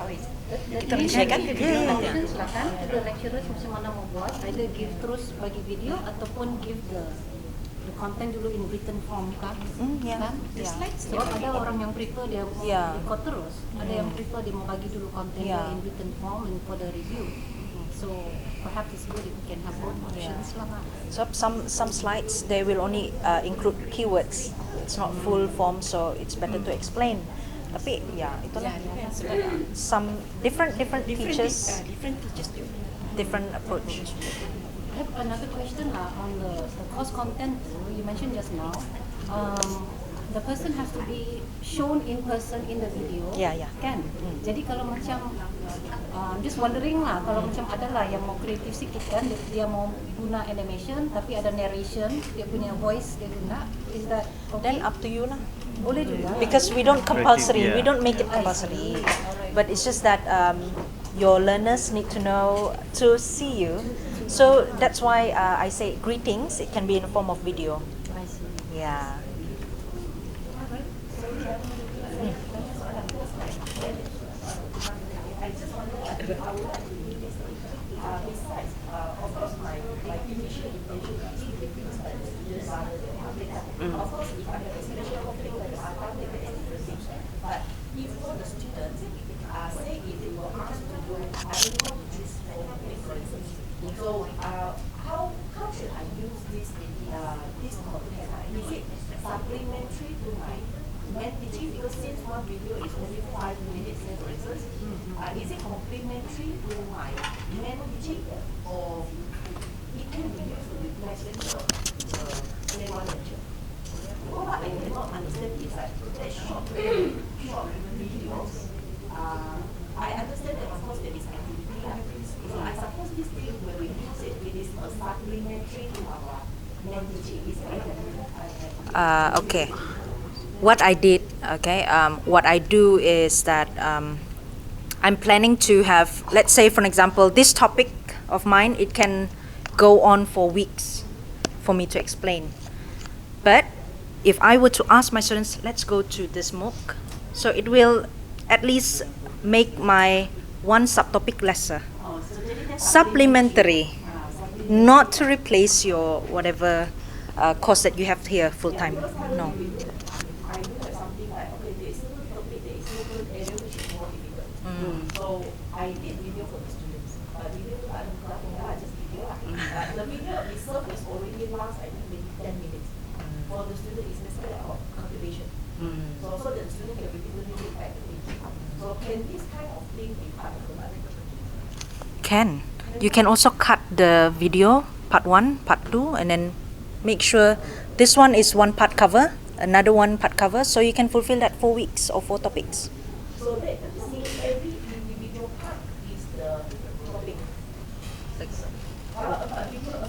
Speaker 7: is
Speaker 6: Kita
Speaker 7: sharekan ke video nanti?
Speaker 6: Silakan to the lecturers macam mana mau buat, either give terus bagi video ataupun give the content dulu in written form kan?
Speaker 3: Yeah.
Speaker 6: Kan? So ada orang yang prefer dia mau
Speaker 3: Yeah.
Speaker 6: record terus, ada yang prefer dia mau bagi dulu content dia
Speaker 3: Yeah.
Speaker 6: in written form and for the review. So perhaps it's good if we can have both options lah.
Speaker 3: So some slides they will only include keywords. It's not full form, so it's better to explain. Tapi ya itulah some different features, different approach.
Speaker 6: I have another question on the course content you mentioned just now. The person has to be shown in person in the video.
Speaker 3: Yeah.
Speaker 6: Kan? Jadi kalau macam just wondering lah, kalau macam ada lah yang mau kreatif sikit kan, dia mau guna animation tapi ada narration, dia punya voice dia guna, is that okay?
Speaker 3: Then up to you lah.
Speaker 6: Boleh juga.
Speaker 3: Because we don't compulsory, we don't make it compulsory. But it's just that your learners need to know to see you. So that's why I say greetings. It can be in the form of video.
Speaker 6: I see.
Speaker 3: Yeah.
Speaker 4: Besides, of course, my initial intention is to make this public. Of course, if I have a special conflict, I can't take it as but if for the students, say if they were asked to do, I don't want to choose for instance. So, how should I use this content? Is it supplementary to my math teaching? Because since one video is only 5 minutes, for instance, is it complementary to my math teaching, or it can be used to replace the one lecture? What I cannot understand is that short videos. I understand that of course there is activity like this. So I suppose this thing when we use it, it is a supplementary to our math teaching. Is that
Speaker 3: Okay. What I did, what I do is that I'm planning to have, let's say for an example, this topic of mine, it can go on for weeks for me to explain. But if I were to ask my students, let's go to this MOOC, so it will at least make my one subtopic lesser. supplementary, not to replace your whatever course that you have here full time. No.
Speaker 4: I look at something like, okay, there is certain topic, there is certain area which is more difficult. So I did video for the students. Video tu tak ada muka lah, just video lah. The video itself is already last, I think, maybe 10 minutes. For the student, it's basically about cultivation. So that the student can repeatedly read back the page. So can this kind of thing be part of the curriculum?
Speaker 3: Can. You can also cut the video, part 1, part 2, and then make sure this one is one part cover, another one part cover, so you can fulfill that 4 weeks or 4 topics.
Speaker 4: So that see every individual part is the topic.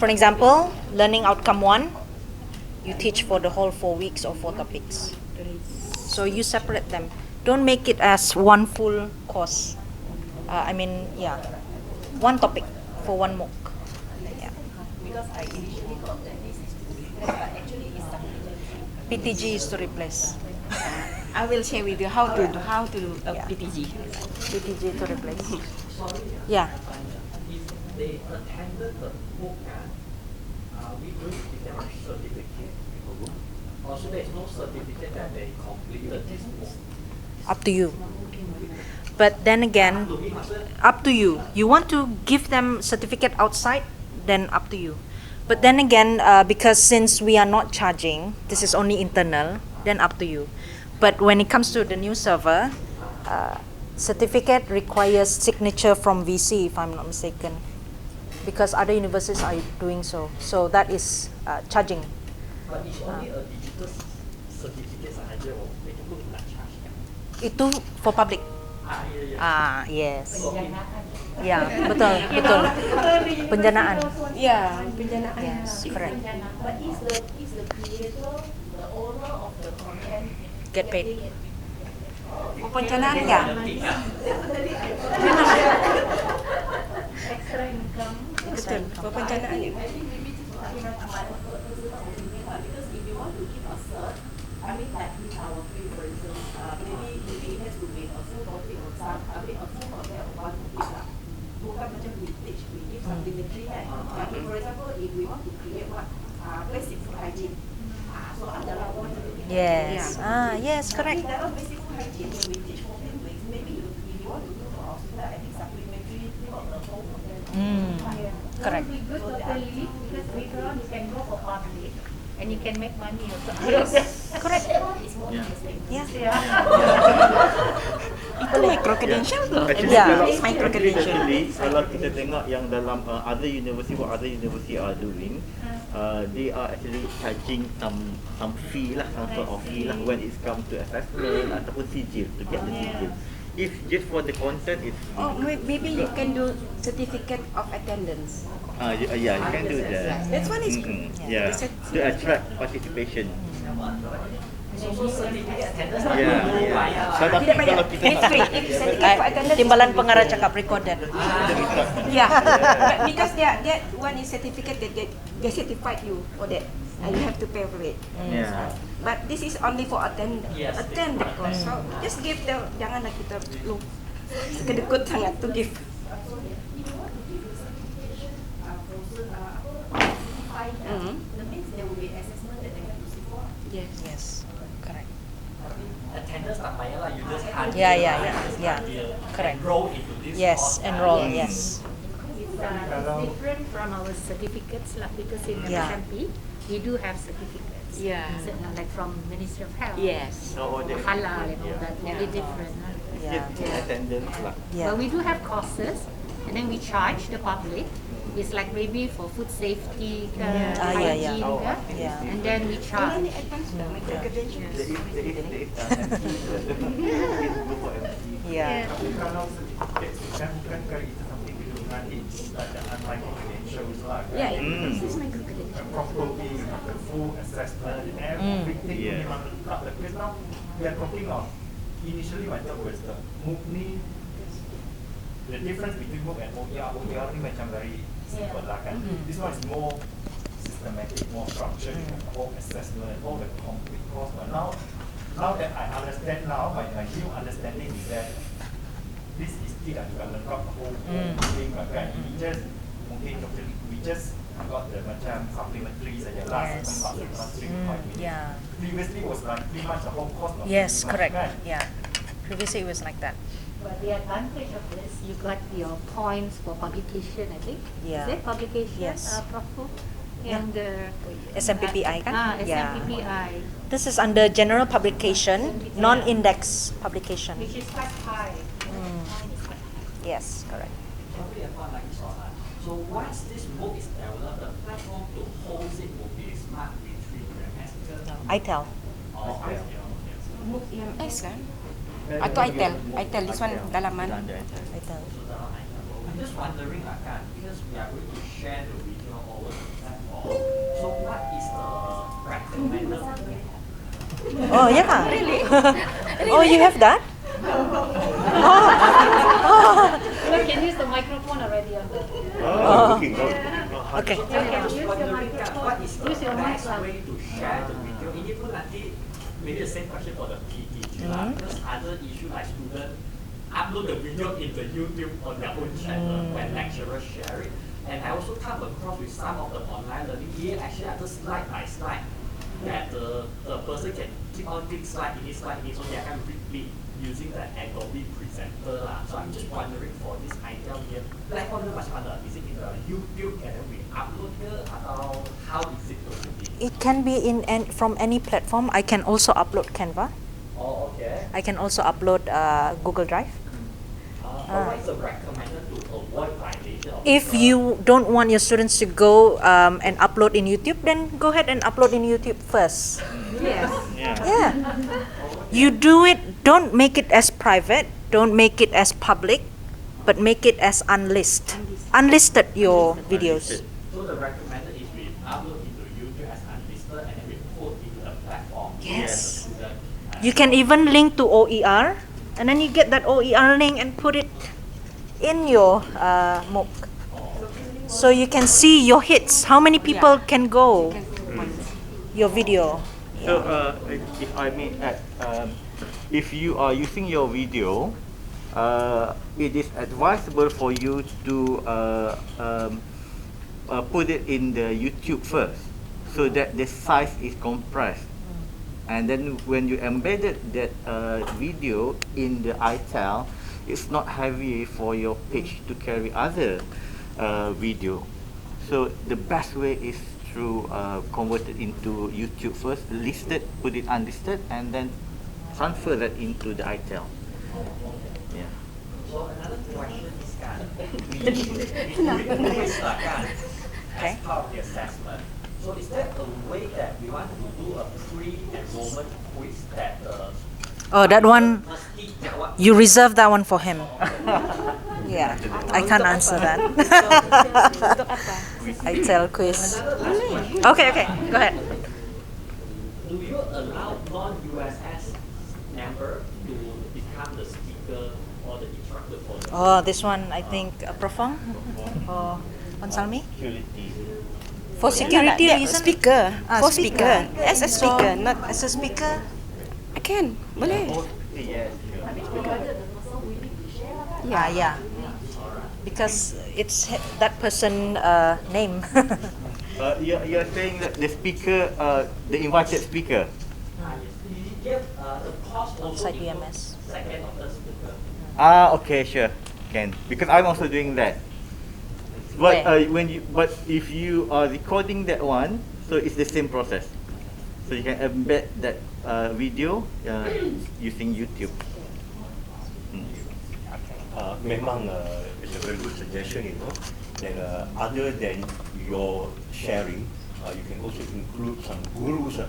Speaker 3: For example, learning outcome 1, you teach for the whole 4 weeks or 4 topics. So you separate them. Don't make it as one full course. One topic for one MOOC. Yeah.
Speaker 4: Because I initially thought that this is to replace, but actually it's supplementary.
Speaker 3: PTG is to replace.
Speaker 7: I will share with you how to do
Speaker 3: Yeah.
Speaker 7: PTG.
Speaker 3: PTG to replace. Yeah.
Speaker 5: If they attended the MOOC, we going to give them a certificate. Also, there is no certificate that they completed this MOOC.
Speaker 3: Up to you. But then again, up to you. You want to give them certificate outside, then up to you. But then again, because since we are not charging, this is only internal, then up to you. But when it comes to the new server, certificate requires signature from VC, if I'm not mistaken, because other universities are doing so. So that is charging.
Speaker 5: But it's only a digital certificate sahaja, itu pun nak charge kan?
Speaker 3: Itu for public. Yes. Ya, betul. Penjanaan.
Speaker 7: Yeah, penjanaan.
Speaker 3: Yes, correct.
Speaker 4: But is the creator, the owner of the content
Speaker 3: Get paid.
Speaker 7: Penjanaan ya.
Speaker 6: Extra income.
Speaker 7: Betul. Penjanaan ya.
Speaker 4: because if you want to give a cert, I mean like with our field for instance, maybe it has to be a full topic on some, a full topic on one topic lah. Bukan macam we teach, we give supplementary kan. Like for example, if we want to create what, basic food hygiene. So adalah one topic.
Speaker 3: Yes. Yes, correct.
Speaker 4: Dalam basic food hygiene, when we teach 14 weeks, maybe if you want to do for our student, I think supplementary, not the whole content.
Speaker 3: Correct.
Speaker 6: It would be good totally because later on you can go for public and you can make money also.
Speaker 3: Correct.
Speaker 4: It's more interesting.
Speaker 3: Yeah.
Speaker 7: Itu micro credential tu.
Speaker 9: Actually,
Speaker 3: Yeah.
Speaker 7: Micro credential.
Speaker 9: kalau kita tengok yang dalam other university, what other university are doing, they are actually charging some fee lah, some sort of fee lah when it comes to assessment ataupun sijil to get the sijil. If just for the content, it's
Speaker 7: Oh, maybe you can do certificate of attendance.
Speaker 9: yeah, you can do that.
Speaker 7: That's one is
Speaker 9: Yeah, to attract participation.
Speaker 5: Yeah.
Speaker 9: Tapi kalau kita
Speaker 7: It's free. If certificate for attendance.
Speaker 3: Timbalan pengarah cakap recorded.
Speaker 7: Yeah, but because that one is certificate that they certified you for that, and you have to pay for it.
Speaker 9: Yeah.
Speaker 7: But this is only for attend the course. So just give the, janganlah kita lu kedekut sangat to give.
Speaker 4: That means there will be assessment that they have to see for.
Speaker 3: Yes. Correct.
Speaker 5: Attendance tak payah lah, you just hand
Speaker 3: Yeah. Correct.
Speaker 5: enroll into this
Speaker 3: Yes,
Speaker 5: course.
Speaker 3: enroll. Yes.
Speaker 6: It's different from our certificates lah because in
Speaker 3: Yeah.
Speaker 6: FSMP we do have certificates.
Speaker 7: Yeah.
Speaker 6: Like from Ministry of Health.
Speaker 7: Yes.
Speaker 9: Oh, they-
Speaker 6: Halal and all that, very different. Huh?
Speaker 3: Yeah.
Speaker 9: Just attendance lah.
Speaker 3: Yeah.
Speaker 6: But we do have courses and then we charge the public. It's like maybe for food safety, hygiene,
Speaker 3: Yeah.
Speaker 6: and then we charge.
Speaker 7: Micro credential.
Speaker 9: There is MC.
Speaker 3: Yeah.
Speaker 10: Kalau certificate kan itu something to do dengan bacaan micro-credentials lah kan.
Speaker 7: Yeah,
Speaker 6: This is micro credential.
Speaker 10: Properly, the full assessment, everything
Speaker 3: Yeah.
Speaker 10: memang lengkap. Because now we are talking of, initially my thought was the MOOC ni, the difference between MOOC and OER ni macam very simple lah kan. This one is more systematic, more structured, all assessment, all the complete course. But now that I understand now, my new understanding is that this is tidak juga lengkap the whole thing kan. We just mungkin we just got the macam supplementary saja lah, tempat previously was like pretty much the whole course.
Speaker 3: Yes, correct. Yeah. Previously it was like that.
Speaker 6: But the advantage of this, you got your points for publication, I think.
Speaker 3: Yeah.
Speaker 6: Is it publication?
Speaker 3: Yes.
Speaker 6: Prof. And
Speaker 3: SMPPI kan?
Speaker 6: SMPPI.
Speaker 3: This is under general publication, non-index publication.
Speaker 6: Which is quite high.
Speaker 3: Yes, correct.
Speaker 5: So once this book is developed, the platform to host it will be smart retreat UMS.
Speaker 3: ITEL.
Speaker 7: MOOC EMS kan? Atau ITEL, this one dalaman.
Speaker 3: ITEL.
Speaker 5: I'm just wondering kan, because we are going to share the video over the platform. So what is the recommended?
Speaker 3: Oh yeah. Really? Oh, you have that?
Speaker 6: You can use the microphone already on the.
Speaker 3: Okay.
Speaker 6: You can use your microphone.
Speaker 5: What is the
Speaker 6: Use your mic
Speaker 5: best way to share the video? Ini pun nanti maybe the same question for the PE lah. Because other issue like student upload the video into YouTube on their own channel when lecturers share it. And I also come across with some of the online learning here actually are just slide by slide that the person can keep on click slide in this, so they can repeat using the Adobe presenter lah. So I'm just wondering for this ITEL here, platform dia macam mana? Is it in the YouTube and then we upload ke atau how is it going to be?
Speaker 3: It can be from any platform. I can also upload Canva.
Speaker 5: Oh, okay.
Speaker 3: I can also upload Google Drive.
Speaker 5: What is the recommended to avoid violation of
Speaker 3: If you don't want your students to go and upload in YouTube, then go ahead and upload in YouTube first.
Speaker 6: Yes.
Speaker 3: Yeah. You do it, don't make it as private, don't make it as public, but make it as unlisted your videos.
Speaker 5: So the recommended is we upload into YouTube as unlisted and then we put into the platform.
Speaker 3: Yes. You can even link to OER, and then you get that OER link and put it in your MOOC. So you can see your hits, how many people can go your video.
Speaker 9: So, if I may add, if you are using your video, it is advisable for you to put it in the YouTube first, so that the size is compressed. And then when you embedded that video in the ITEL, it's not heavy for your page to carry other video. So the best way is to convert it into YouTube first, listed, put it unlisted, and then transfer that into the ITEL. Yeah.
Speaker 5: So another question is we do this as part of the assessment. So is there a way that we want to do a pre-enrollment quiz that
Speaker 3: Oh, that one, you reserve that one for him. Yeah, I can't answer that. ITEL quiz. Okay, go ahead.
Speaker 5: Do you allow non-USS member to become the speaker or the instructor for the
Speaker 3: Oh, this one, I think, Prof. Ong or Salmi? For security reason?
Speaker 7: Speaker. For
Speaker 3: speaker.
Speaker 7: speaker. As a speaker, not
Speaker 3: As a speaker?
Speaker 7: I can. Boleh.
Speaker 3: Yeah. Because it's that person name.
Speaker 9: You're saying that the speaker, the invited speaker.
Speaker 3: Outside UMS.
Speaker 5: second or third speaker?
Speaker 9: Okay, sure, can. Because I'm also doing that. But if you are recording that one, so it's the same process. So you can embed that video using YouTube.
Speaker 1: Memang it's a very good suggestion, that other than your sharing, you can also include some gurus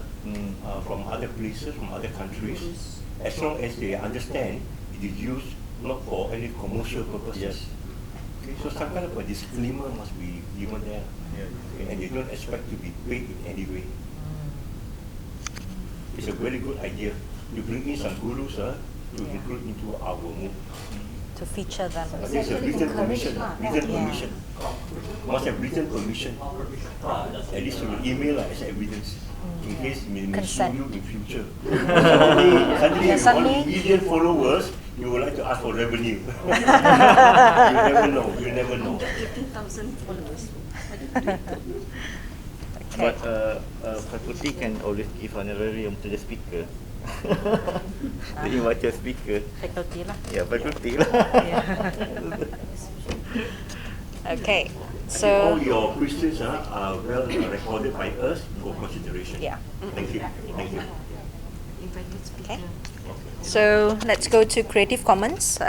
Speaker 1: from other places, from other countries, as long as they understand it is used not for any commercial purposes. Okay, so some kind of a disclaimer must be given there, okay, and you don't expect to be paid in any way. It's a very good idea to bring in some gurus to include into our MOOC.
Speaker 3: To feature them.
Speaker 1: There's a written permission. Must have written permission. At least through email as evidence, in case we may sue you in future. Suddenly, 1 million followers, you would like to ask for revenue. You never know. You never know.
Speaker 6: 15,000 followers.
Speaker 9: But faculty can always give honorarium to the speaker. The invited speaker.
Speaker 3: Faculty lah.
Speaker 9: Yeah, faculty lah.
Speaker 3: Okay.
Speaker 1: All
Speaker 3: So
Speaker 1: your questions are well recorded by us for consideration.
Speaker 3: yeah.
Speaker 1: Thank you. Thank you.
Speaker 3: Okay. So let's go to Creative Commons.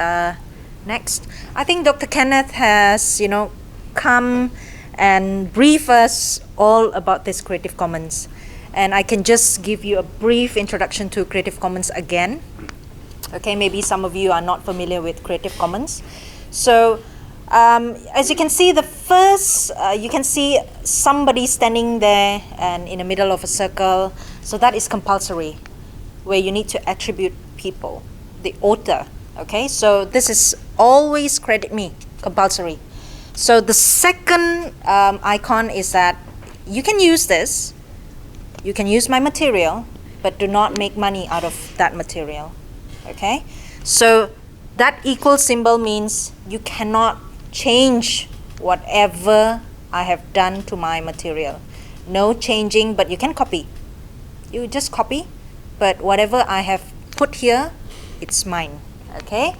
Speaker 3: Next, I think Dr. Kenneth has, come and brief us all about this Creative Commons. And I can just give you a brief introduction to Creative Commons again. Okay, maybe some of you are not familiar with Creative Commons. So, as you can see, the first, you can see somebody standing there and in the middle of a circle. So that is compulsory, where you need to attribute people, the author. Okay, so this is always credit me, compulsory. So the second icon is that you can use this, you can use my material, but do not make money out of that material. Okay, so that equal symbol means you cannot change whatever I have done to my material. No changing, but you can copy. You just copy, but whatever I have put here, it's mine. Okay,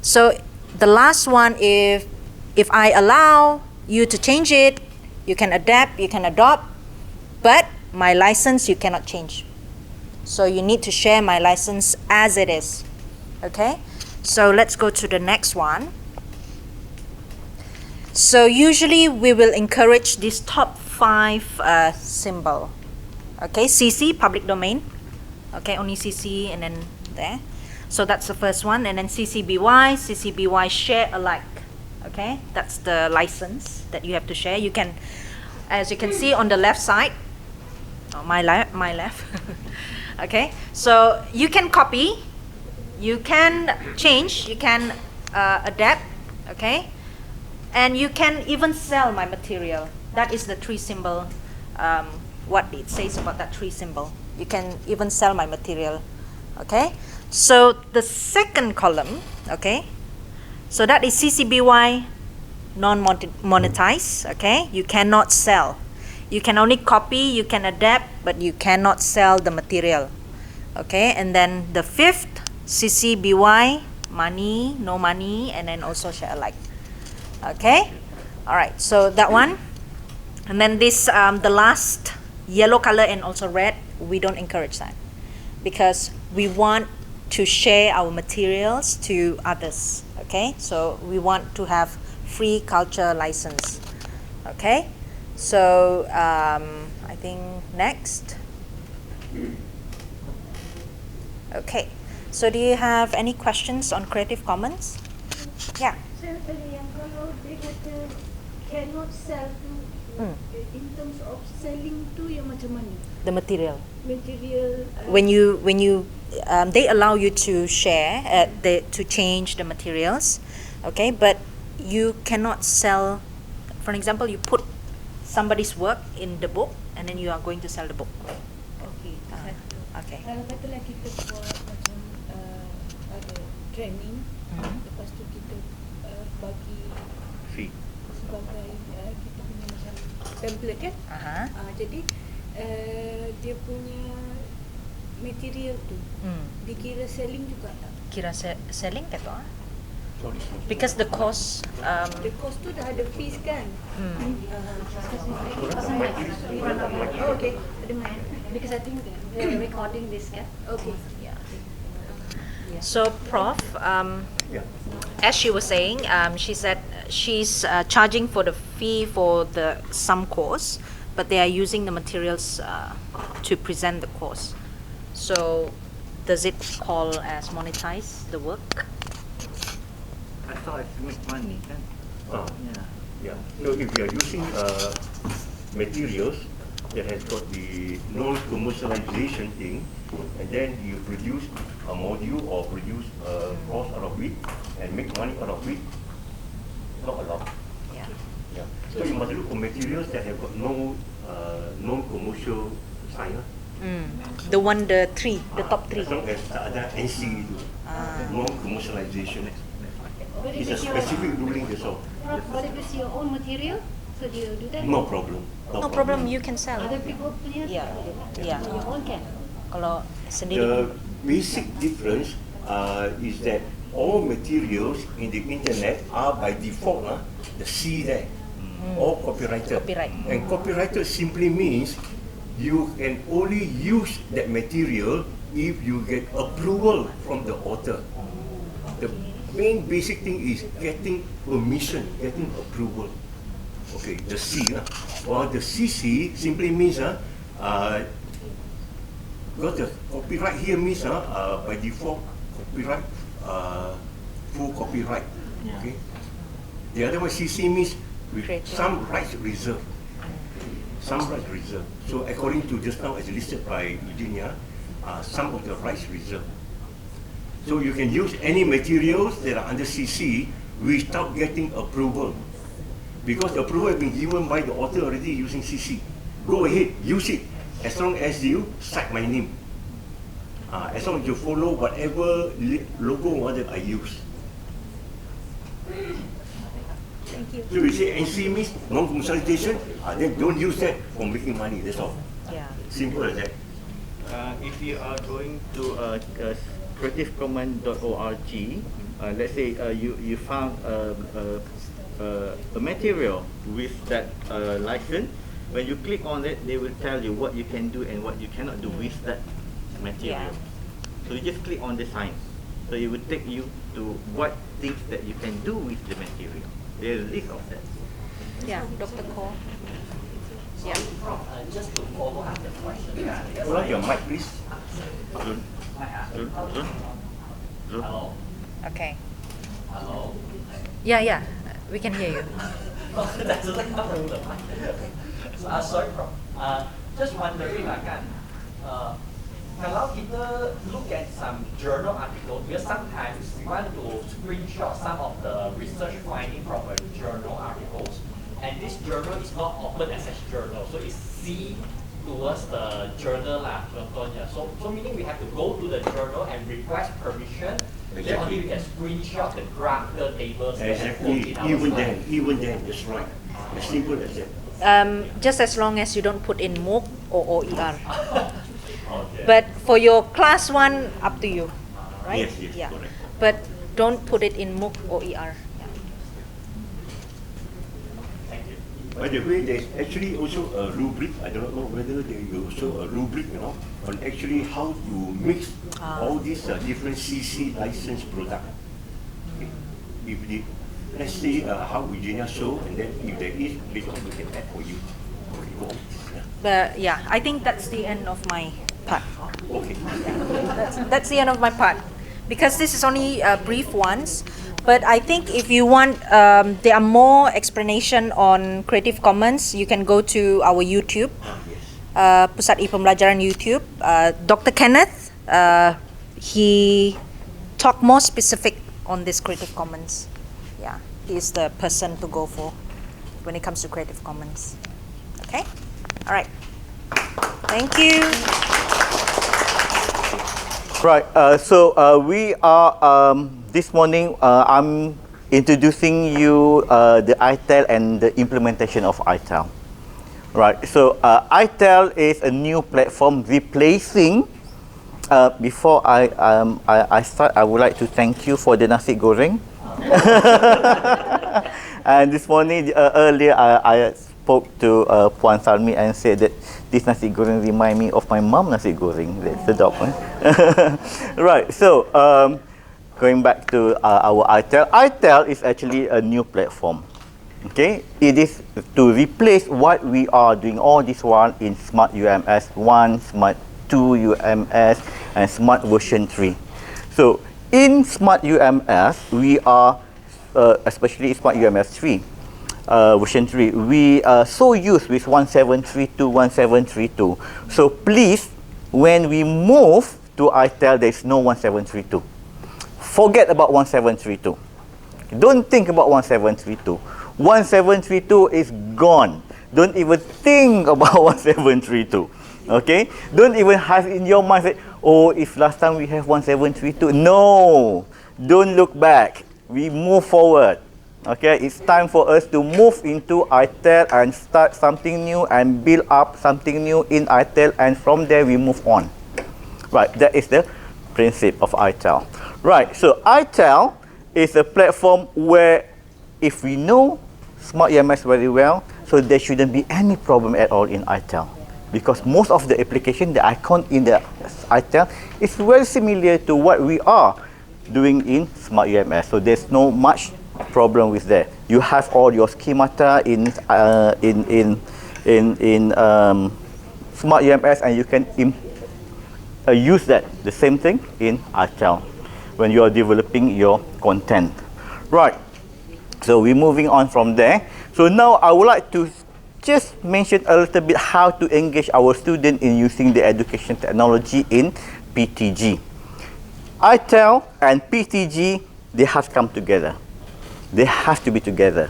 Speaker 3: so the last one, if I allow you to change it, you can adapt, you can adopt, but my license you cannot change. So you need to share my license as it is. Okay, so let's go to the next one. So usually we will encourage this top 5 symbol. Okay, CC, public domain. Okay, only CC and then there. So that's the first one. And then CC BY share alike. Okay, that's the license that you have to share. You can, as you can see on the left side, my left. Okay, so you can copy, you can change, you can adapt. Okay, and you can even sell my material. That is the 3 symbol. What it says about that 3 symbol. You can even sell my material. Okay, so the second column, okay, so that is CCBY non-monetized. Okay, you cannot sell. You can only copy, you can adapt, but you cannot sell the material. Okay, and then the 5th, CCBY, money, no money, and then also share alike. Okay, all right, so that one. And then this, the last, yellow color and also red, we don't encourage that because we want to share our materials to others. Okay, so we want to have free culture license. Okay, so I think next. Okay, so do you have any questions on Creative Commons? Yeah.
Speaker 11: Saya tadi yang kalau dia kata cannot sell tu, in terms of selling tu yang macam mana?
Speaker 3: The material.
Speaker 11: Material.
Speaker 3: When you they allow you to share, to change the materials, okay, but you cannot sell. For example, you put somebody's work in the book, and then you are going to sell the book.
Speaker 11: Okay, satu.
Speaker 3: Okay.
Speaker 11: Kalau katalah kita buat macam ada training, lepas tu kita bagi
Speaker 9: Fee.
Speaker 11: sebagai kita punya macam template kan? Jadi dia punya material tu dikira selling juga tak?
Speaker 3: Kira selling ke tu? Because the cost.
Speaker 11: The cost tu dah ada fees kan?
Speaker 6: Oh, okay. Because I think they're recording this, kan?
Speaker 11: Okay.
Speaker 6: Yeah.
Speaker 3: So, Prof, as she was saying, she said she's charging for the fee for the some course, but they are using the materials to present the course. So, does it call as monetize the work?
Speaker 9: I thought it's make money kan?
Speaker 1: Yeah. So if you are using materials that has got the non-commercialization thing, and then you produce a module or produce a course out of it and make money out of it, not allowed. Yeah. So you must look for materials that have got no non-commercial sign.
Speaker 3: The one, the top 3.
Speaker 1: As long as tak ada NC itu. Non-commercialization.
Speaker 11: But
Speaker 1: It's
Speaker 11: if
Speaker 1: a
Speaker 11: it's your,
Speaker 1: specific ruling, that's all.
Speaker 11: but if it's your own material, so do you do that?
Speaker 1: No problem.
Speaker 3: No problem, you can sell.
Speaker 11: Other people punya?
Speaker 3: Yeah. Yeah.
Speaker 11: Your own can.
Speaker 3: Kalau sendiri.
Speaker 1: The basic difference is that all materials in the internet are by default the C there, all copyrighted.
Speaker 3: Copyright.
Speaker 1: And copyrighted simply means you can only use that material if you get approval from the author. The main basic thing is getting permission, getting approval. Okay, the C. While the CC simply means because the copyright here means by default copyright, full copyright. Okay. The other one CC means with some rights reserved. Some rights reserved. So according to just now as listed by Eugenia, some of the rights reserved. So you can use any materials that are under CC without getting approval. Because the approval has been given by the author already using CC. Go ahead, use it. As long as you cite my name. As long as you follow whatever logo that I use.
Speaker 11: Thank you.
Speaker 1: So we say NC means non-commercialization, then don't use that for making money, that's all.
Speaker 3: Yeah.
Speaker 1: Simple as that.
Speaker 9: If you are going to creativecommons.org, let's say you found a material with that license. When you click on it, they will tell you what you can do and what you cannot do with that material. So you just click on the sign. So it will take you to what things that you can do with the material. There's a list of that.
Speaker 3: Yeah, Dr. Ko.
Speaker 5: Yeah. Just to follow up the question.
Speaker 1: Hold on your mic, please.
Speaker 5: Hello.
Speaker 3: Okay.
Speaker 5: Hello.
Speaker 3: Yeah, we can hear you.
Speaker 5: That's like sorry, Prof. Just wondering kan, kalau kita look at some journal articles, because sometimes we want to screenshot some of the research finding from a journal articles, and this journal is not open access journal, so it's C towards the journal lah, contohnya. So meaning we have to go to the journal and request permission. Then only we can screenshot the graph, the tables.
Speaker 1: Exactly. Even then, that's right. As simple as that.
Speaker 3: Just as long as you don't put in MOOC or OER.
Speaker 5: Okay.
Speaker 3: But for your class 1, up to you, right?
Speaker 1: Yes,
Speaker 3: Yeah.
Speaker 1: correct.
Speaker 3: But don't put it in MOOC or OER.
Speaker 5: Thank you.
Speaker 1: By the way, there's actually also a rubric. I don't know whether there is also a rubric, on actually how to mix all these different CC license product. Okay. If the, let's see how Eugenia show, and then if there is, later on we can add for you. Okay, go on.
Speaker 3: But yeah, I think that's the end of my part.
Speaker 1: Okay.
Speaker 3: That's the end of my part. Because this is only brief ones. But I think if you want, there are more explanation on Creative Commons, you can go to our YouTube, Pusat e-Pembelajaran YouTube. Dr. Kenneth, he talked more specific on this Creative Commons. Yeah, he is the person to go for when it comes to Creative Commons. Okay? All right. Thank you.
Speaker 9: Right, so we are, this morning, I'm introducing you the ITEL and the implementation of ITEL. Right, so ITEL is a new platform replacing, before I start, I would like to thank you for the nasi goreng. And this morning, earlier, I spoke to Puan Salmi and said that this nasi goreng remind me of my mum nasi goreng. That's the dog one. Right, so going back to our ITEL. ITEL is actually a new platform. Okay, it is to replace what we are doing all this while in Smart UMS 1, Smart 2 UMS, and Smart version 3. So in Smart UMS, we are, especially Smart UMS 3, version 3, we are so used with 1732, 1732. So please, when we move to ITEL, there is no 1732. Forget about 1732. Don't think about 1732. 1732 is gone. Don't even think about 1732. Okay? Don't even have in your mind say, oh, if last time we have 1732. No, don't look back. We move forward. Okay, it's time for us to move into ITEL and start something new and build up something new in ITEL, and from there we move on. Right, that is the principle of ITEL. Right, so ITEL is a platform where if we know Smart EMS very well, so there shouldn't be any problem at all in ITEL. Because most of the application, the icon in the ITEL is very similar to what we are doing in Smart EMS. So there's no much problem with that. You have all your schemata in Smart EMS, and you can use that, the same thing in ITEL when you are developing your content. Right, so we're moving on from there. So now I would like to just mention a little bit how to engage our student in using the education technology in PTG. ITEL and PTG, they have to come together. They have to be together.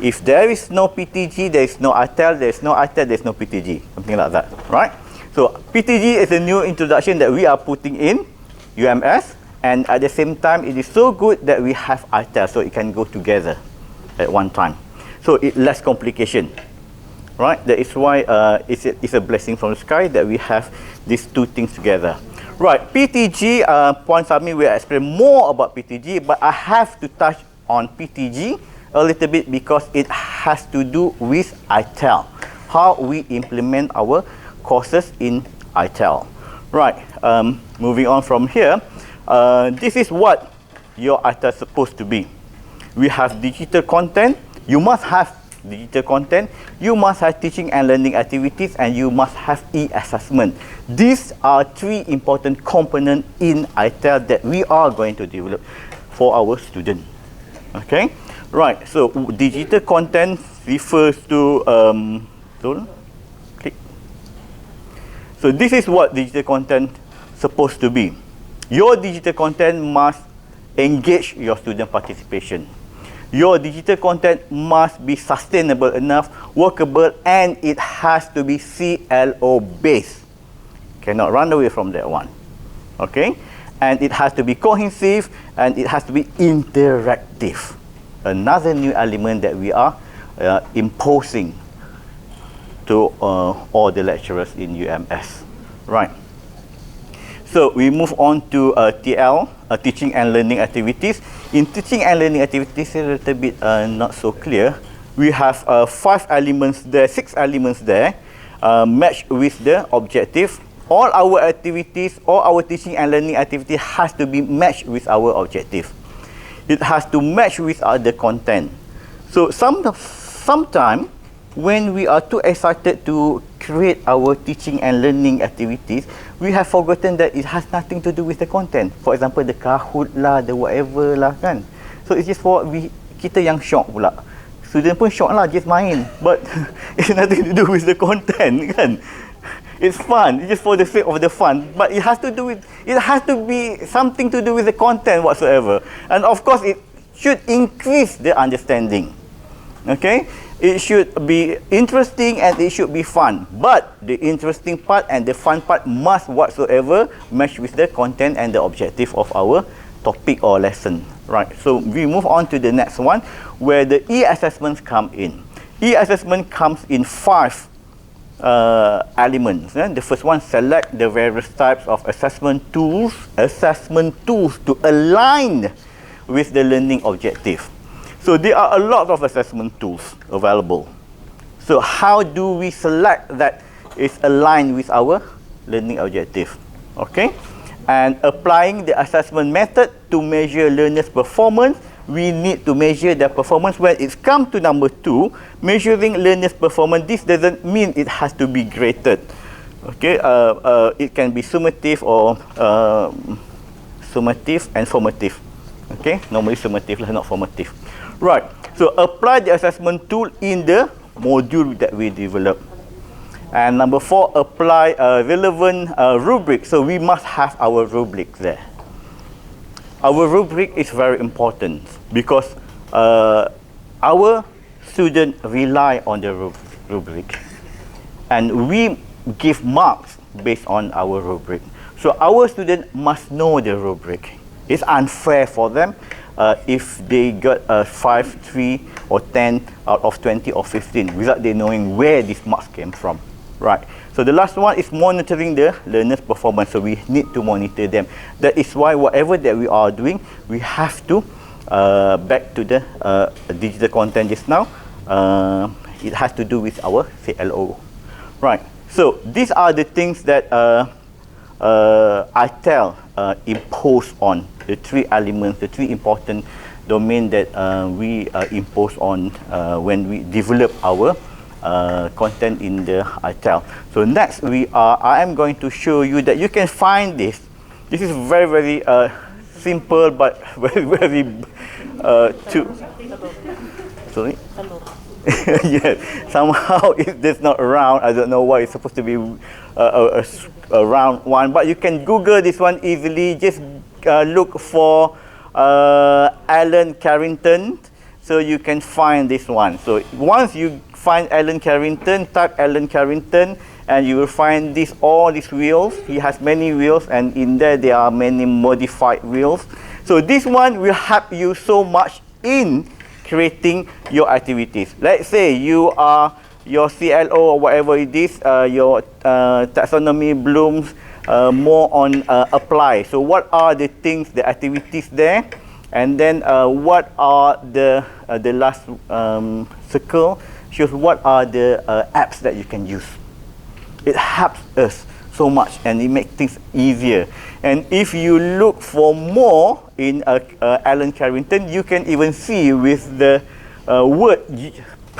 Speaker 9: If there is no PTG, there is no ITEL, there is no ITEL, there is no PTG. Something like that, right? So PTG is a new introduction that we are putting in UMS, and at the same time, it is so good that we have ITEL, so it can go together at one time. So it less complication, right? That is why it's a blessing from the sky that we have these two things together. Right, PTG, Puan Sami will explain more about PTG, but I have to touch on PTG a little bit because it has to do with ITEL, how we implement our courses in ITEL. Right, moving on from here, this is what your ITEL is supposed to be. We have digital content. You must have digital content. You must have teaching and learning activities, and you must have e-assessment. These are three important components in ITEL that we are going to develop for our students. Okay, right. So digital content refers to click. So this is what digital content supposed to be. Your digital content must engage your student participation. Your digital content must be sustainable enough, workable, and it has to be CLO based. Cannot run away from that one. Okay? And it has to be cohesive, and it has to be interactive. Another new element that we are imposing to all the lecturers in UMS. Right. So we move on to TL, teaching and learning activities. In teaching and learning activities, a little bit not so clear. We have 5 elements there, 6 elements there, matched with the objective. All our activities, all our teaching and learning activity has to be matched with our objective. It has to match with the content. So sometimes when we are too excited to create our teaching and learning activities, we have forgotten that it has nothing to do with the content. For example, the Kahoot lah, the whatever lah kan. So it's just for kita yang shock pula. Student pun shock lah, just main. But it's nothing to do with the content kan. It's fun. It's just for the sake of the fun. But it has to be something to do with the content whatsoever. And of course, it should increase the understanding. Okay? It should be interesting and it should be fun. But the interesting part and the fun part must whatsoever match with the content and the objective of our topic or lesson. Right. So we move on to the next one where the e-assessments come in. E-assessment comes in 5 elements. The first one, select the various types of assessment tools to align with the learning objective. So there are a lot of assessment tools available. So how do we select that is aligned with our learning objective? Okay, and applying the assessment method to measure learners' performance. We need to measure their performance. When it's come to number 2, measuring learners' performance, this doesn't mean it has to be graded. Okay, it can be summative or summative and formative. Okay, normally summative lah, not formative. Right, so apply the assessment tool in the module that we develop. And number 4, apply a relevant rubric. So we must have our rubric there. Our rubric is very important because our students rely on the rubric, and we give marks based on our rubric. So our student must know the rubric. It's unfair for them if they got a 5, 3 or 10 out of 20 or 15 without they knowing where these marks came from. Right. So the last one is monitoring the learner's performance. So we need to monitor them. That is why whatever that we are doing, we have to, back to the digital content just now, it has to do with our CLO. Right. So these are the things that ITEL impose on the 3 elements, the 3 important domain that we impose on when we develop our content in the ITEL. So next I am going to show you that you can find this. This is very, very simple but very, very sorry? Yes, somehow it's just not round. I don't know why it's supposed to be a round one, but you can Google this one easily. Just look for Alan Carrington, so you can find this one. So once you find Alan Carrington, type Alan Carrington, and you will find all these wheels. He has many wheels, and in there are many modified wheels. So this one will help you so much in creating your activities. Let's say you are your CLO or whatever it is, your taxonomy blooms more on apply. So what are the things, the activities there, and then what are the last circle shows what are the apps that you can use. It helps us so much and it makes things easier. And if you look for more in Alan Carrington, you can even see with the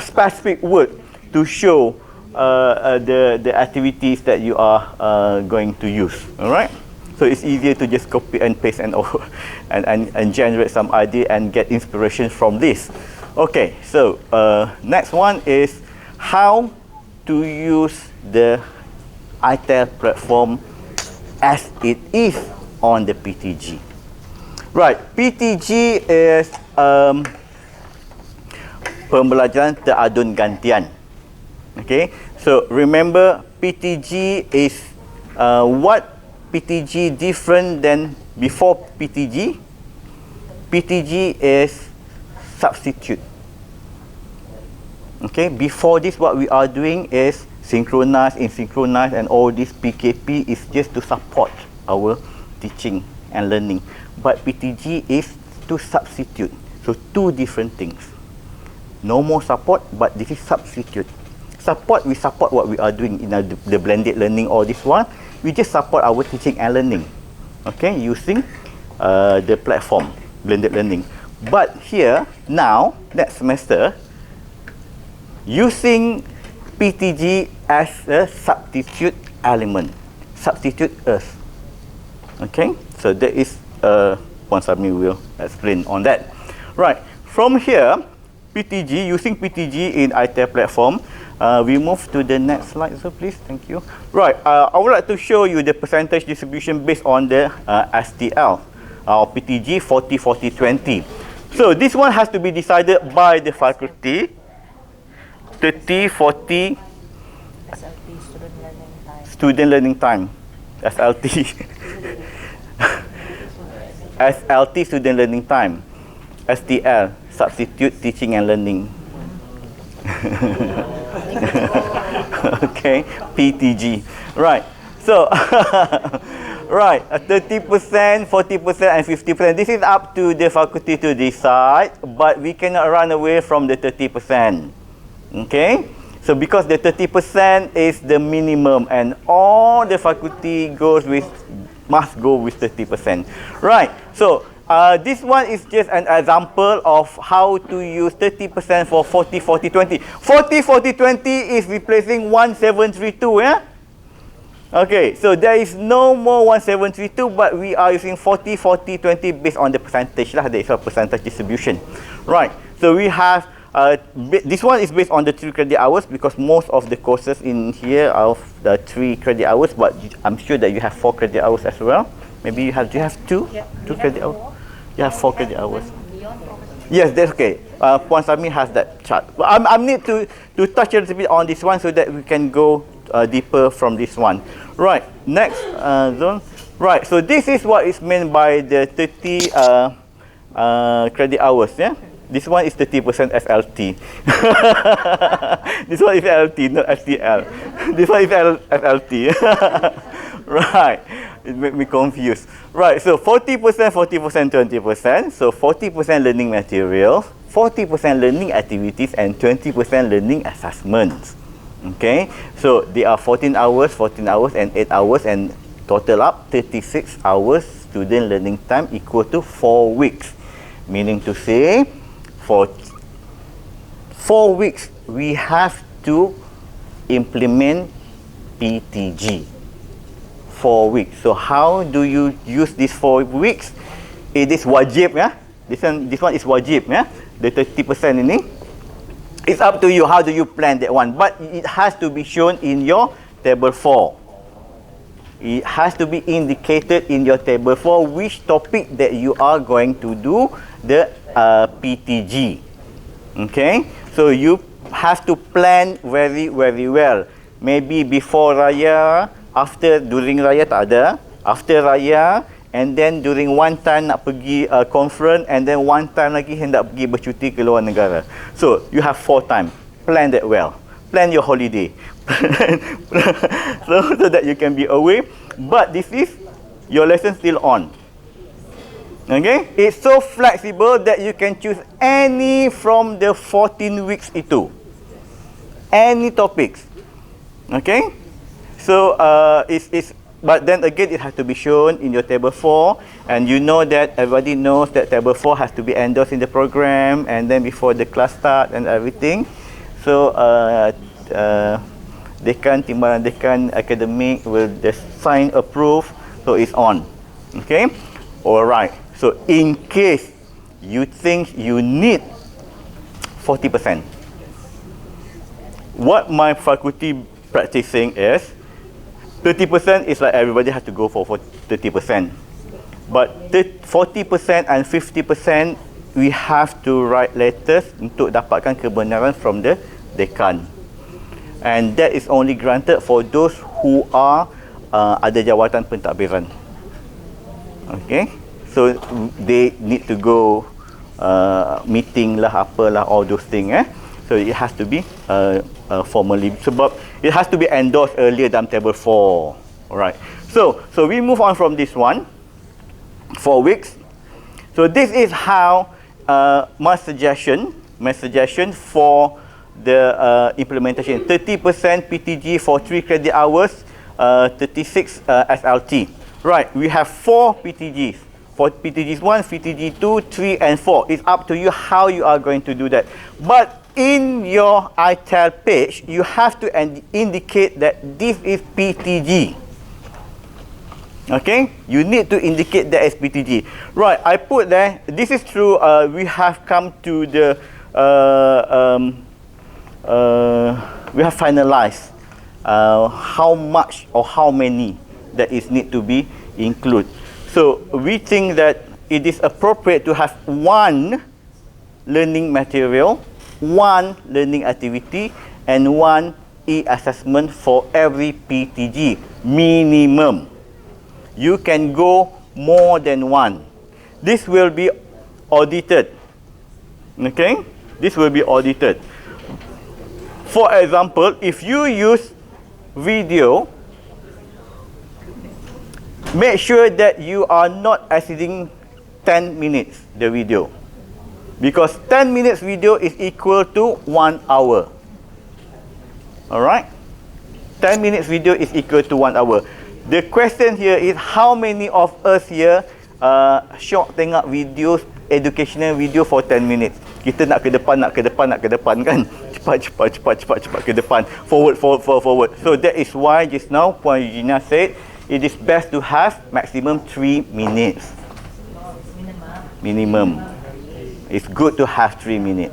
Speaker 9: specific word to show the activities that you are going to use. All right. So it's easier to just copy and paste and generate some idea and get inspiration from this. Okay. So next one is how to use the ITEL platform as it is on the PTG. Right, PTG is pembelajaran teradun gantian. Okay, so remember PTG is what PTG different than before PTG? PTG is substitute. Okay, before this what we are doing is synchronize, asynchronize, and all this PKP is just to support our teaching and learning. But PTG is to substitute. So 2 different things. No more support, but this is substitute. Support, we support what we are doing in the blended learning or this one. We just support our teaching and learning. Okay, using the platform, blended learning. But here, now, next semester, using PTG as a substitute element. Substitute us. Okay, so that is Puan Sami will explain on that. Right, from here, PTG, using PTG in ITEL platform, we move to the next slide, so please, thank you. Right, I would like to show you the percentage distribution based on the STL, or PTG 40-40-20. So this one has to be decided by the faculty. 30-40
Speaker 3: SLT, student learning time.
Speaker 9: Student learning time. SLT. SLT, student learning time. STL, substitute teaching and learning. Okay, PTG. Right. So, right, 30%, 40%, and 50%. This is up to the faculty to decide, but we cannot run away from the 30%. Okay, so because the 30% is the minimum, and all the faculty must go with 30%. Right. So this one is just an example of how to use 30% for 40-40-20. 40-40-20 is replacing 1732. Yeah. Okay. So there is no more 1732, but we are using 40-40-20 based on the percentage lah. There is a percentage distribution. Right. So we have. This one is based on the 3 credit hours because most of the courses in here are of the 3 credit hours, but I'm sure that you have 4 credit hours as well. Maybe you have 2? Yeah, 2 credit hours? You have 4 credit hours. Yes, that's okay. Puan Sami has that chart. I need to touch a little bit on this one so that we can go deeper from this one. Right, next zone. Right, so this is what is meant by the 30 credit hours. Yeah, this one is 30% FLT. This one is FLT, not FTL. This one is FLT. Right, it made me confused. Right, so 40%, 40%, 20%. So 40% learning materials, 40% learning activities, and 20% learning assessments. Okay, so they are 14 hours, 14 hours, and 8 hours, and total up 36 hours student learning time equal to 4 weeks. Meaning to say, for 4 weeks, we have to implement PTG. 4 weeks. So how do you use these 4 weeks? It is wajib, yeah. This one is wajib, yeah. The 30% ini. It's up to you. How do you plan that one? But it has to be shown in your table 4. It has to be indicated in your table 4 which topic that you are going to do the PTG. Okay. So you have to plan very well. Maybe before Raya, during Raya tak ada, after Raya, and then during one time nak pergi conference, and then one time lagi hendak pergi bercuti ke luar negara. So you have 4 times. Plan that well. Plan your holiday. so that you can be away. But this is your lesson still on. Okay? It's so flexible that you can choose any from the 14 weeks itu. Any topics. Okay? So but then again, it has to be shown in your table 4, and you know that everybody knows that table 4 has to be endorsed in the program, and then before the class start and everything. So timbalan dekan academic will just sign approve, so it's on. Okay, all right. So in case you think you need 40%, what my faculty practicing is 30% is like everybody has to go for 30%. But 40% and 50% we have to write letters untuk dapatkan kebenaran from the dekan. And that is only granted for those who are ada jawatan pentadbiran. Okay, so they need to go meeting lah, apalah, all those things. So it has to be formally, sebab it has to be endorsed earlier dalam table 4. Alright. So we move on from this one. 4 weeks. So this is how my suggestion for the implementation. 30% PTG for 3 credit hours, 36 SLT. Right, we have 4 PTGs. For PTGs 1, PTG 2, 3 and 4. It's up to you how you are going to do that. But in your ITEL page, you have to indicate that this is PTG. Okay, you need to indicate that as PTG. Right, I put there, this is true, we have come to the, we have finalized how much or how many that is need to be included. So we think that it is appropriate to have 1 learning material, 1 learning activity, and 1 e-assessment for every PTG minimum. You can go more than 1. This will be audited. Okay? This will be audited. For example, if you use video, make sure that you are not exceeding 10 minutes the video, because 10 minutes video is equal to 1 hour. Alright, 10 minutes video is equal to 1 hour. The question here is, how many of us here syok tengok videos, educational video for 10 minutes? Kita nak ke depan kan? Cepat ke depan. Forward. So that is why just now Puan Eugenia said it is best to have maximum 3 minutes. Minimum. It's good to have 3 minutes.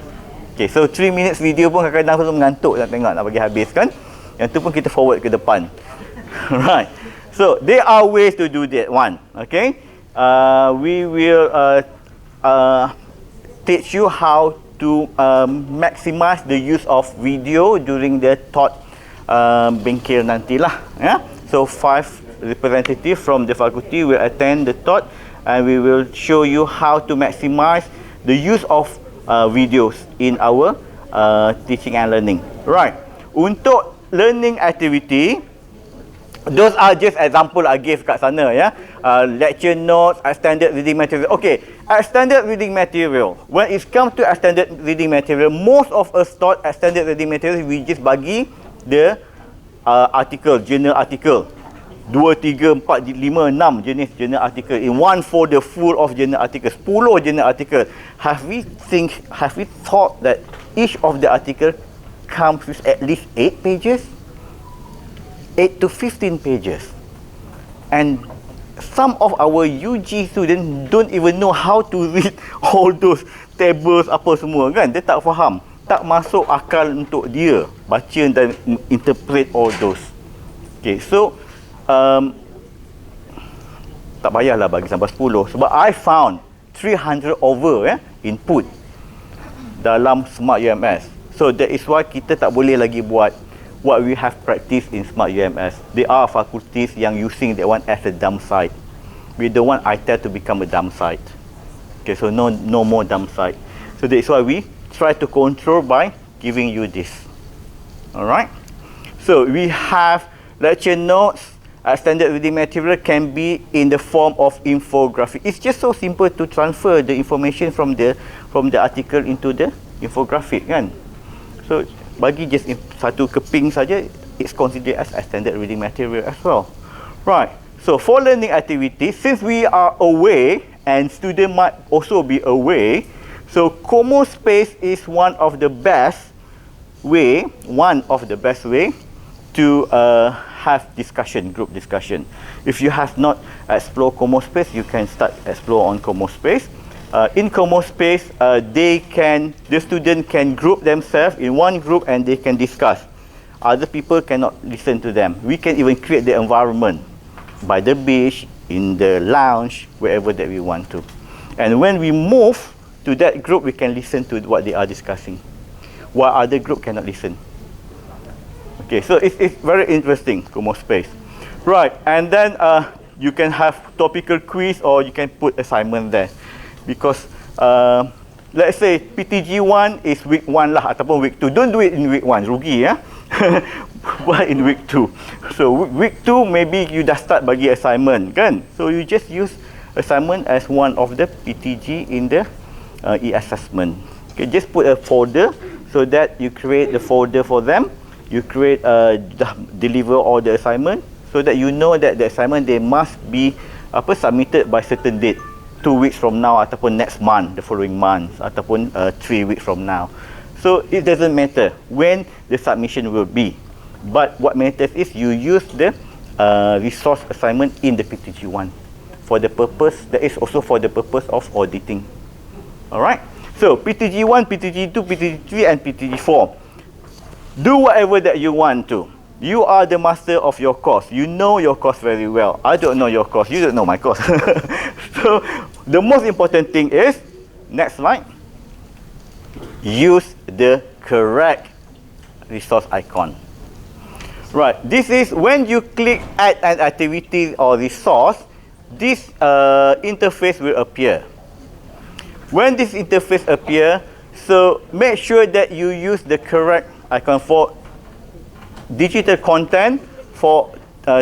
Speaker 9: Okay, so 3 minutes video pun kadang-kadang tu mengantuk nak tengok, nak bagi habis kan. Yang tu pun kita forward ke depan. Right. So there are ways to do that one. Okay. We will teach you how to maximize the use of video during the thought bengkel nantilah. So 5 representatives from the faculty will attend the talk, and we will show you how to maximize the use of videos in our teaching and learning. Right. Untuk learning activity, those are just example I gave kat sana, ya. Lecture notes, extended reading material. Okay, extended reading material. When it comes to extended reading material, most of us thought extended reading material we just bagi the article, journal article. 2, 3, 4, 5, 6 jenis journal article in one folder full of journal article, 10 journal article. Have we thought that each of the article comes with at least 8 pages? 8 to 15 pages. And some of our UG students don't even know how to read all those tables apa semua, kan? Dia tak faham, tak masuk akal untuk dia baca dan interpret all those. Okay, so tak payahlah bagi sampai 10, sebab I found 300 over input dalam Smart UMS. So that is why kita tak boleh lagi buat what we have practiced in Smart UMS. There are faculties yang using that one as a dump site. We don't want ITEL to become a dump site. Okay, so no more dump site. So that is why we try to control by giving you this. Alright. So we have lecture notes. Standard reading material can be in the form of infographic. It's just so simple to transfer the information from the article into the infographic, kan? So bagi just satu keping saja, it's considered as standard reading material as well. Right. So for learning activities, since we are away and student might also be away, so Como Space is one of the best way to have discussion, group discussion. If you have not explored Como Space, you can start explore on Como Space. In Como Space, the student can group themselves in one group and they can discuss. Other people cannot listen to them. We can even create the environment by the beach, in the lounge, wherever that we want to. And when we move to that group, we can listen to what they are discussing, while other group cannot listen. Okay, so it's very interesting, Como Space. Right, and then you can have topical quiz or you can put assignment there. Because let's say PTG1 is week 1 lah ataupun week 2. Don't do it in week 1, rugi ya. But in week 2. So week 2 maybe you dah start bagi assignment, kan? So you just use assignment as one of the PTG in the e-assessment. Okay, just put a folder so that you create the folder for them. You create deliver all the assignment so that you know that the assignment they must be submitted by certain date, 2 weeks from now ataupun next month, the following month ataupun 3 weeks from now. So it doesn't matter when the submission will be, but what matters is you use the resource assignment in the PTG1 for the purpose, that is also for the purpose of auditing. Alright, so PTG1, PTG2, PTG3 and PTG4. Do whatever that you want to. You are the master of your course. You know your course very well. I don't know your course. You don't know my course. So the most important thing is, next slide, use the correct resource icon. Right, this is when you click add an activity or resource, this interface will appear. When this interface appear, so make sure that you use the correct icon for digital content, for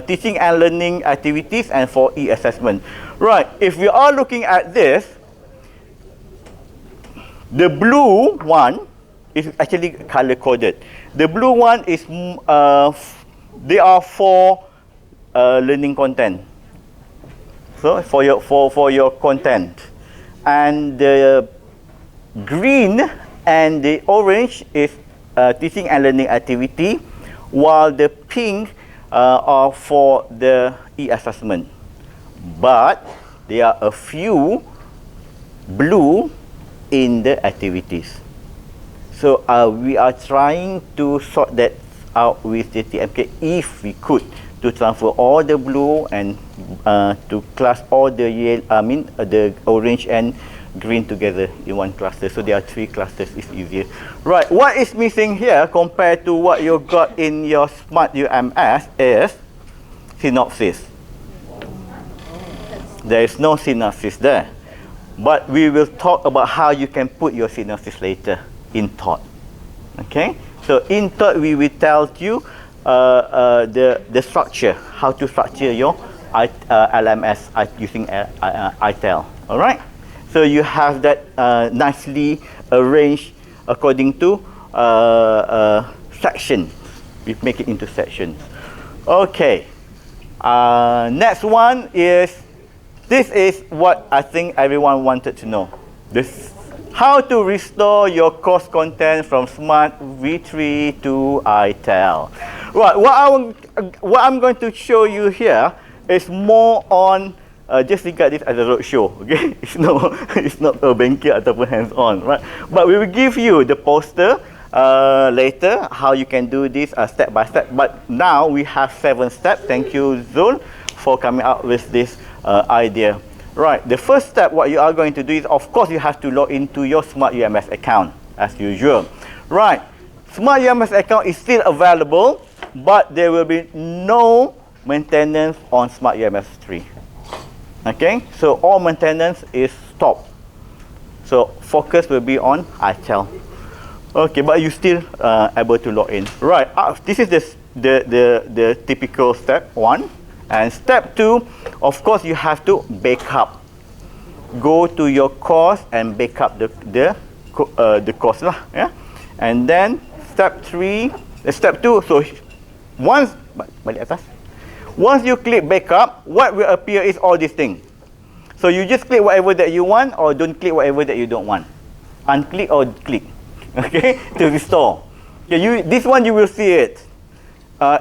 Speaker 9: teaching and learning activities, and for e-assessment. Right, if we are looking at this, the blue one is actually color coded. The blue one is they are for learning content. So for your content, and the green and the orange is teaching and learning activity, while the pink are for the e-assessment. But there are a few blue in the activities. So we are trying to sort that out with the TMK if we could, to transfer all the blue and to class all the yellow, the orange and green together in one cluster. So there are 3 clusters, it's easier. Right, what is missing here compared to what you got in your Smart UMS is synopsis. There is no synopsis there. But we will talk about how you can put your synopsis later in thought. Okay? So in thought, we will tell you the structure, how to structure your LMS using ITEL. All right? So you have that nicely arranged according to section. We make it into sections. Okay. Next one is, this is what I think everyone wanted to know. This, how to restore your course content from Smart V3 to ITEL. Right, what I'm going to show you here is more on, just regard this as a roadshow, okay? It's not a bengkel ataupun hands-on, right? But we will give you the poster later, how you can do this step by step. But now we have 7 steps. Thank you, Zul, for coming up with this idea. Right, the first step, what you are going to do is, of course, you have to log into your Smart UMS account, as usual. Right, Smart UMS account is still available, but there will be no maintenance on Smart UMS 3. Okay, so all maintenance is stopped. So focus will be on ITEL. Okay, but you still able to log in. Right, this is the typical step 1. And step 2, of course, you have to backup. Go to your course and backup the course lah, yeah. And then step 2. So once balik atas. Once you click backup, what will appear is all these things. So you just click whatever that you want, or don't click whatever that you don't want. Unclick or click, okay, to restore. Okay, this one you will see it.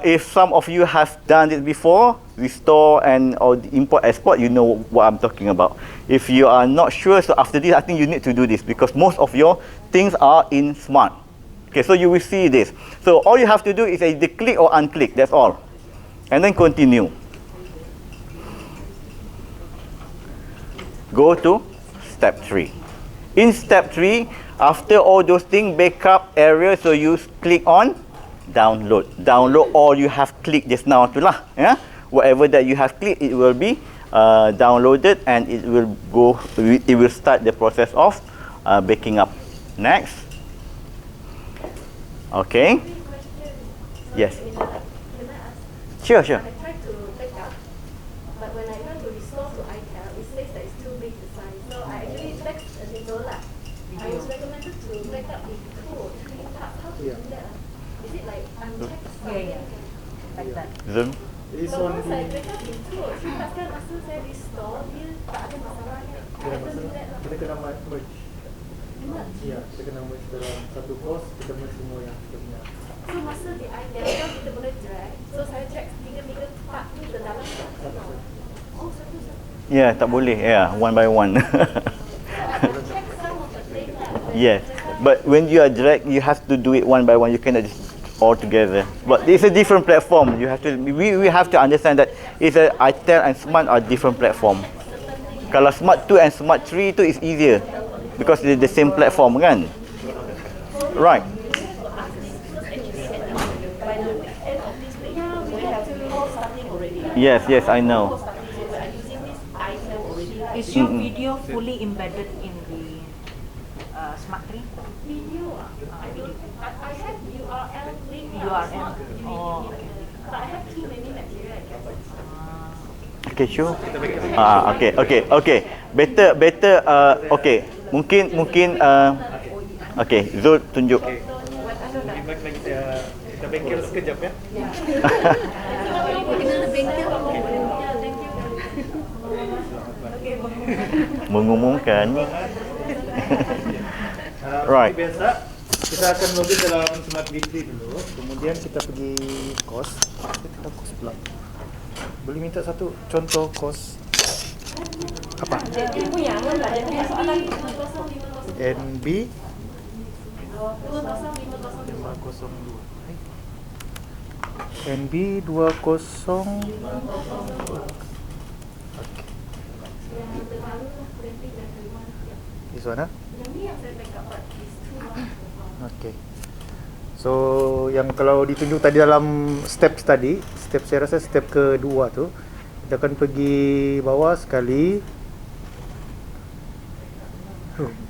Speaker 9: If some of you have done it before, restore and or import export, you know what I'm talking about. If you are not sure, so after this, I think you need to do this, because most of your things are in Smart. Okay, so you will see this. So all you have to do is either click or unclick, that's all. And then continue. Go to step 3. In step 3, after all those things, backup area, so you click on download. Download all you have clicked just now tu lah, yeah. Whatever that you have clicked, it will be downloaded, and it will start the process of backing up. Next. Okay. Yes. Sure.
Speaker 4: I tried to back up, but when I try to restore to ITEL, it says that it's too big the size. So I actually text Zola. I was recommended to back up in 2 or 3 parts. How to do that? Is it like unchecked?
Speaker 3: Yeah. Like that.
Speaker 9: Zoom.
Speaker 4: Once I back up in 2 or 3 parts, kan masa saya restore, dia tak ada masalahnya. I can do that lah.
Speaker 10: Kita kena merge. Ya, kita kena merge dalam satu course, kita merge semua yang kita punya.
Speaker 4: So masa di ITEL kan kita boleh drag. So saya drag 3 part ni ke dalam. Oh, satu.
Speaker 9: Yeah, tak boleh. Yeah, one by one.
Speaker 4: Check some of the things lah.
Speaker 9: Yes, but when you are drag, you have to do it one by one. You cannot just all together. But it's a different platform. You have to. We have to understand that it's a ITEL and Smart are different platform. Kalau Smart 2 and Smart 3 itu is easier because they're the same platform, kan? Right. Yes, I know.
Speaker 3: Is your video fully embedded in the Smart 3?
Speaker 4: Video, I have URL link.
Speaker 3: URL. Oh, okay.
Speaker 4: But I have too many material. I guess.
Speaker 9: Okay, sure. Okay. Better. Okay. Mungkin. Okay, Zul tunjuk.
Speaker 10: Kita bengkel sekejap ya.
Speaker 9: Mengumumkan. Right.
Speaker 10: Biasa kita akan login dalam Smart V3 dulu, kemudian kita pergi course. Kita course pula. Boleh minta satu contoh course apa? NB 502. NB 20.
Speaker 12: This one,
Speaker 11: Yang ni yang saya backup but it's too long.
Speaker 12: Okay. So yang kalau ditunjuk tadi dalam step tadi, step saya rasa step kedua tu, kita akan pergi bawah sekali.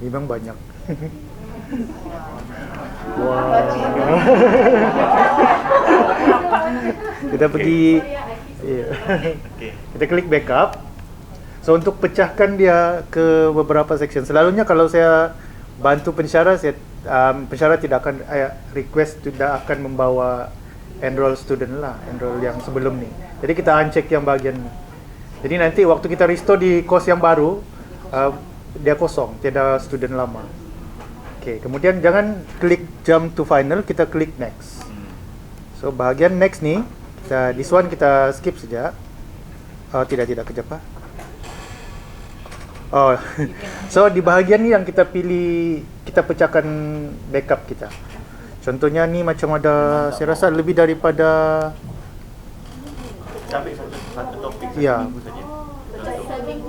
Speaker 12: Memang banyak. Wow. Kita pergi, kita klik backup. So untuk pecahkan dia ke beberapa section. Selalunya kalau saya bantu pensyarah, pensyarah tidak akan request tidak akan membawa enroll student lah, enroll yang sebelum ni. Jadi kita uncheck yang bahagian ni. Jadi nanti waktu kita restore di course yang baru, dia kosong, tiada student lama. Okay, kemudian jangan klik jump to final, kita klik next. So bahagian next ni, this one kita skip saja. Tidak kejap ah. Oh, so di bahagian ni yang kita pilih, kita pecahkan backup kita. Contohnya ni macam ada, saya rasa lebih daripada.
Speaker 9: Ambil satu topik
Speaker 12: ya.
Speaker 7: Minggu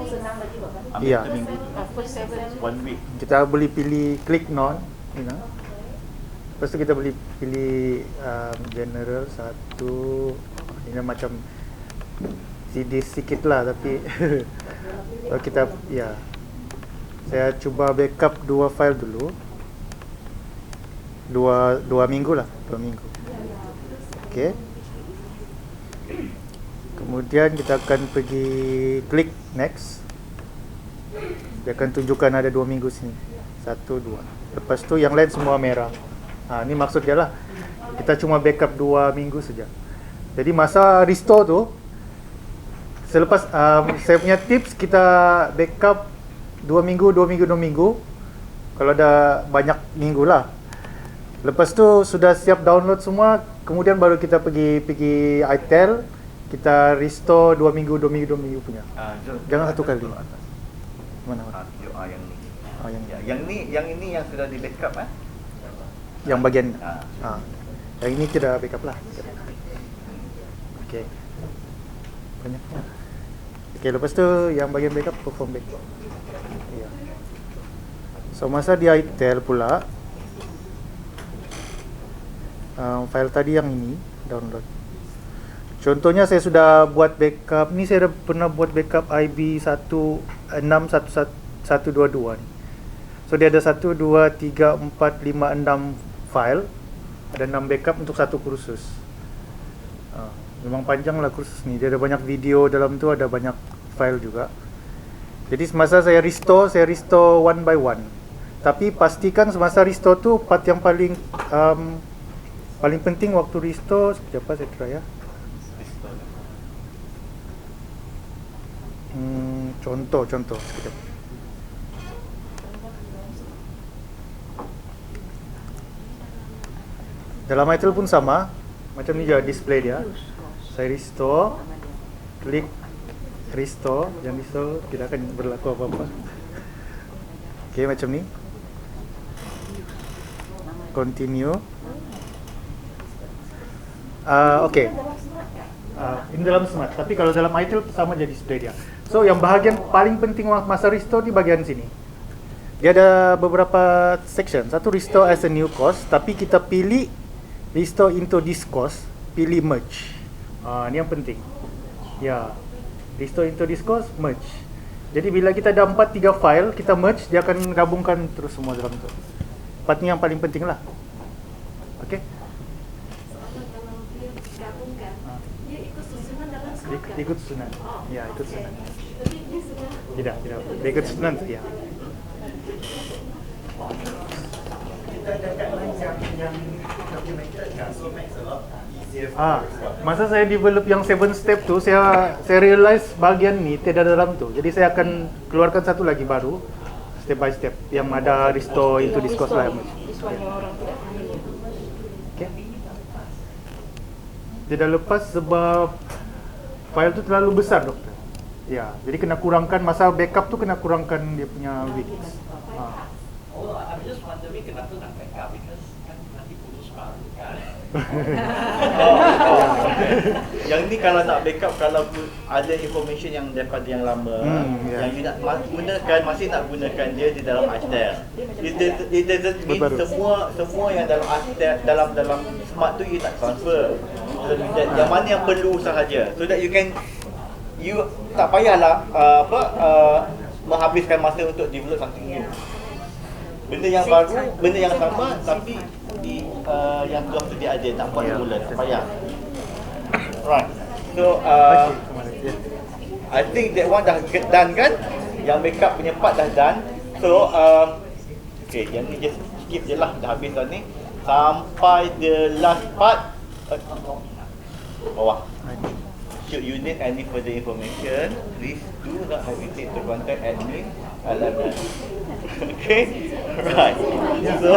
Speaker 7: senang lagi Bapak.
Speaker 9: Ambil
Speaker 12: Ya.
Speaker 9: satu minggu.
Speaker 7: First 7
Speaker 9: One week.
Speaker 12: Kita boleh pilih klik none, lepas tu kita boleh pilih general satu. Ini macam CD sikit lah tapi kalau kita saya cuba backup 2 file dulu. 2 minggu lah, 2 minggu. Okey. Kemudian kita akan pergi klik next. Dia akan tunjukkan ada 2 minggu sini. 1, 2. Lepas tu yang lain semua merah. Ni maksud dia lah. Kita cuma backup 2 minggu saja. Jadi masa restore tu, selepas saya punya tips, kita backup 2 minggu. Kalau ada banyak minggu lah. Lepas tu sudah siap download semua, kemudian baru kita pergi iTel, kita restore 2 minggu punya. Jangan satu kali. Mana?
Speaker 9: Yang ini yang sudah di backup
Speaker 12: Yang bagian yang ini tidak backup lah. Okey. Banyaknya. Okay, lepas tu yang bagian backup perform backup. Ya. So masa di iTel pula, file tadi yang ini download. Contohnya saya sudah buat backup. Ni saya dah pernah buat backup IB 161122 ni. So dia ada 1, 2, 3, 4, 5, 6 file. Ada 6 backup untuk satu kursus. Memang panjang lah kursus ni. Dia ada banyak video dalam tu, ada banyak file juga. Jadi semasa saya restore one by one. Tapi pastikan semasa restore tu part yang paling penting waktu restore. Sekejap saya try ya. Contoh sekejap. Dalam iTel pun sama. Macam ni je display dia. Saya restore, klik restore, yang restore tidak akan berlaku apa-apa. Okay, macam ni. Continue. Okay. Ini dalam smart, tapi kalau dalam iTel sama je display dia. So yang bahagian paling penting masa restore di bahagian sini. Dia ada beberapa section. Satu restore as a new course, tapi kita pilih restore into this course, pilih merge. Ni yang penting. Ya. Restore into this course, merge. Jadi bila kita ada 4-3 file, kita merge, dia akan gabungkan terus semua dalam tu. Part ni yang paling penting lah. Okay.
Speaker 11: Kalau dia gabungkan, dia ikut susunan dalam slide kan?
Speaker 12: Ikut susunan. Ya, ikut susunan.
Speaker 11: Tapi dia sudah
Speaker 12: Tidak. Dia ikut susunan ya. Masa saya develop yang 7 step tu, saya realize bahagian ni tidak dalam tu. Jadi saya akan keluarkan satu lagi baru, step by step, yang ada restore into discourse lah. Okay. Tidak lepas sebab file tu terlalu besar, doktor. Ya, jadi kena kurangkan masa backup tu, kena kurangkan dia punya width.
Speaker 5: I'm just wondering kenapa nak backup, because kan nanti putus baru kan.
Speaker 9: Yang ni kalau nak backup, kalau ada information yang daripada yang lama, yang you nak gunakan, masih nak gunakan dia di dalam ITEL. It doesn't mean semua yang dalam ITEL, dalam smart tu you tak transfer. Yang mana yang perlu sahaja, so that you tak payahlah menghabiskan masa untuk develop something new. Benda yang baru, benda yang sama, tapi yang telah sedia ada, tak buat semula, tak payah. Right. So I think that one dah done kan? Yang backup punya part dah done. So okay, yang ni just skip je lah, dah habis dah ni. Sampai the last part bawah. Should you need any further information, please do not hesitate to contact admin LMS. Okay, right. So,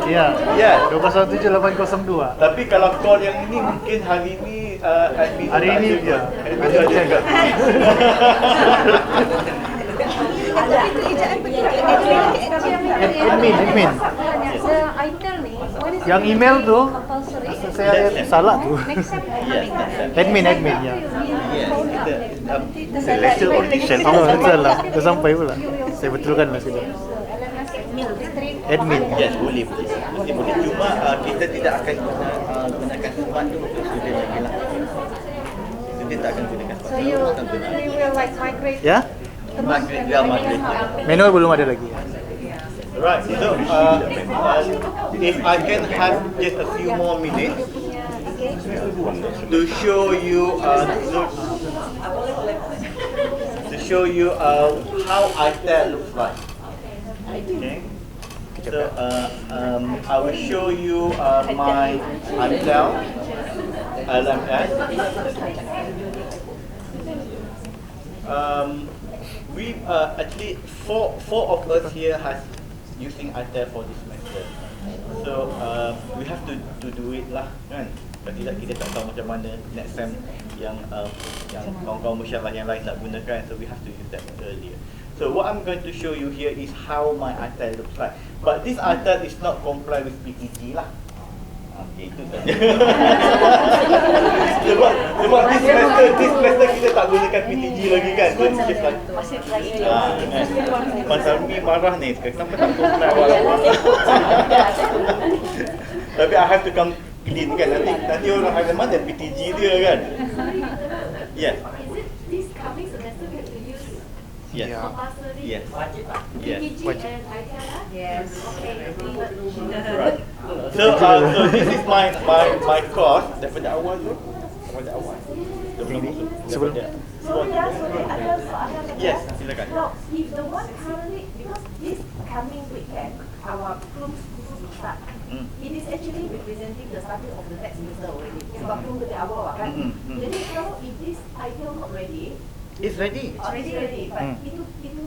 Speaker 12: ya, 217-802.
Speaker 9: Tapi kalau call yang ini mungkin hari ini admin
Speaker 12: hari ini ya. Admin. Yang email tu saya salah tu. Admin ya.
Speaker 1: Lecture audition.
Speaker 12: Salah. Dah sampai pula. Saya betulkan lah sudah. Admin.
Speaker 9: Yes, boleh. Cuma kita tidak akan gunakan smart tu untuk student lagi lah. Student tak akan gunakan smart.
Speaker 6: So you will like migrate.
Speaker 12: Ya?
Speaker 9: Migrate.
Speaker 12: Manual belum ada lagi.
Speaker 9: Right, so if I can have just a few more minutes to show you how ITEL looks like. Okay. So I will show you my ITEL LMS. We actually four of us here has using ITEL for this method. So we have to do it lah, kan? Kalau tidak kita tak tahu macam mana next time yang kawan-kawan musyawarah yang lain nak gunakan. So we have to use that earlier. So what I'm going to show you here is how my ITEL looks like. But this ITEL is not comply with PTG lah. Okay, itu saja. sebab this semester kita tak gunakan PTG lagi kan. So it's just like Puan Salmi marah ni, kenapa tak comply awal-awal. Tapi I have to come clean kan, nanti orang akan mana PTG dia kan. Yes.
Speaker 4: This coming semester we have to use compulsory
Speaker 9: Yes.
Speaker 4: PTG and ITEL.
Speaker 3: Yes.
Speaker 9: Right. So this is my course daripada awal tu. Sebelum.
Speaker 4: So
Speaker 9: Yes, silakan.
Speaker 4: No, if the one currently, because this coming weekend our cruise will start. It is actually representing the starting of the next semester already. Sebab belum dari awal kan. Jadi kalau if this ITEL not ready,
Speaker 9: it's ready.
Speaker 4: Ready. But itu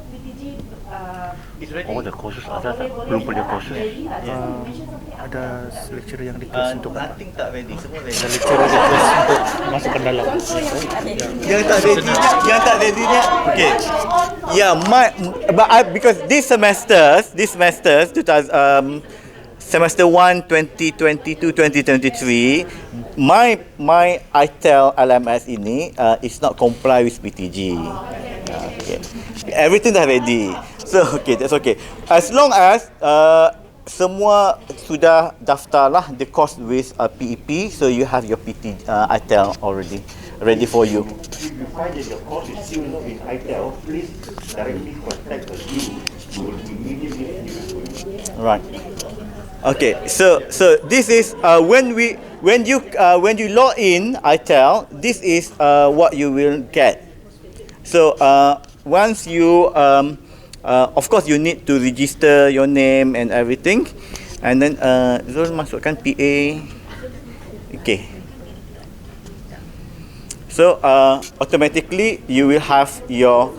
Speaker 4: BTG
Speaker 9: it's ready.
Speaker 1: Oh, the courses ada tak? Belum punya courses.
Speaker 12: Ada lecturer yang request untuk
Speaker 9: nothing tak ready, semua ready.
Speaker 12: Ada lecturer request untuk masukkan dalam.
Speaker 9: Yang tak ready nya. Okay. Yeah, because this semesters semester 1 2022-2023 my ITEL LMS ini is not comply with PTG. Okay. Everything dah ready. So okay, that's okay. As long as semua sudah daftar lah the course with PEP, so you have your ITEL already ready for you.
Speaker 1: If you find that your course is still not in ITEL, please directly contact us. We will immediately use it.
Speaker 9: Right. Okay, so this is when you log in ITEL, this is what you will get. So once you of course you need to register your name and everything, and then Zul masukkan PA. Okay. So automatically you will have your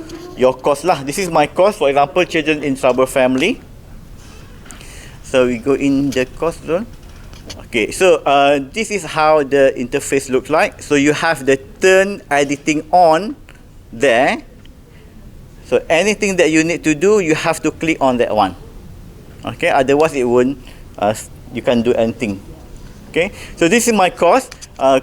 Speaker 9: course lah. This is my course, for example, children in troubled family. So we go in the course zone. Okay, so this is how the interface looks like. So you have the turn editing on there. So anything that you need to do, you have to click on that one. Okay, otherwise it won't you can't do anything. Okay, so this is my course.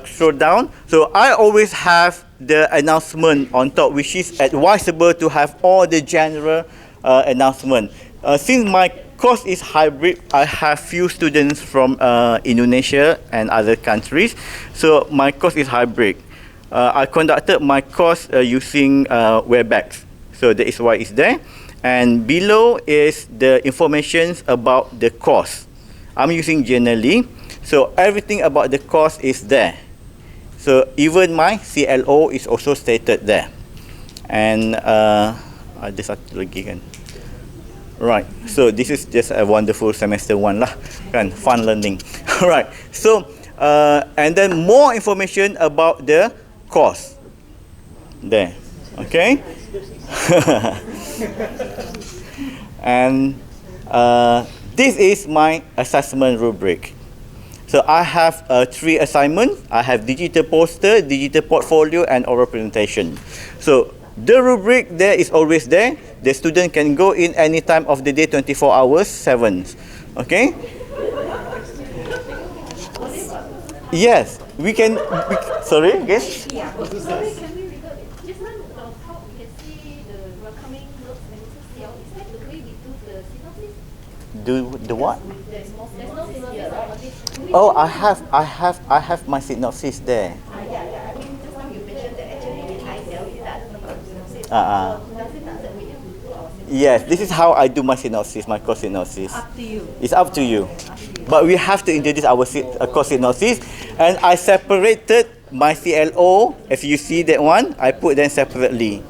Speaker 9: Scroll down. So I always have the announcement on top, which is advisable to have all the general announcement. Since my course is hybrid, I have few students from Indonesia and other countries, so my course is hybrid. I conducted my course using WebEx, so that is why it's there. And below is the information about the course. I'm using Genially, so everything about the course is there. So even my CLO is also stated there. And ada satu lagi kan. Right, so this is just a wonderful semester 1 lah, kan, fun learning. Right, so and then more information about the course there, okay. And this is my assessment rubric. So I have 3 assignments. I have digital poster, digital portfolio, and oral presentation. So the rubric there is always there. The student can go in any time of the day, 24 hours, 7. Okay? Yes, we can. Sorry, yes?
Speaker 11: Sorry, can we record it? Just now on top we can see the welcoming notes and also CL. Is that the way we do the synopsis?
Speaker 9: Do the what?
Speaker 11: There's no synopsis on this.
Speaker 9: Oh, I have my synopsis there.
Speaker 4: Yeah. I mean, just now you mentioned that actually in ICL we tak ada synopsis. Does it not that we have to do our synopsis?
Speaker 9: Yes, this is how I do my synopsis, my course synopsis.
Speaker 6: Up to you.
Speaker 9: It's up to you. But we have to introduce our course synopsis. And I separated my CLO. If you see that one, I put them separately.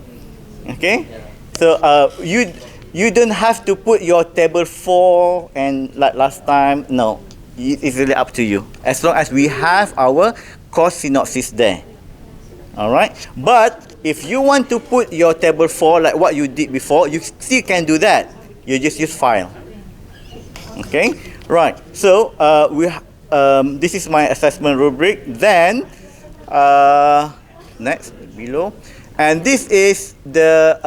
Speaker 9: Okay? So you don't have to put your table 4 and like last time. No. It's really up to you. As long as we have our course synopsis there. Alright? But if you want to put your table 4 like what you did before, you still can do that. You just use file. Okay? Right. So this is my assessment rubric. Then next below, and this is the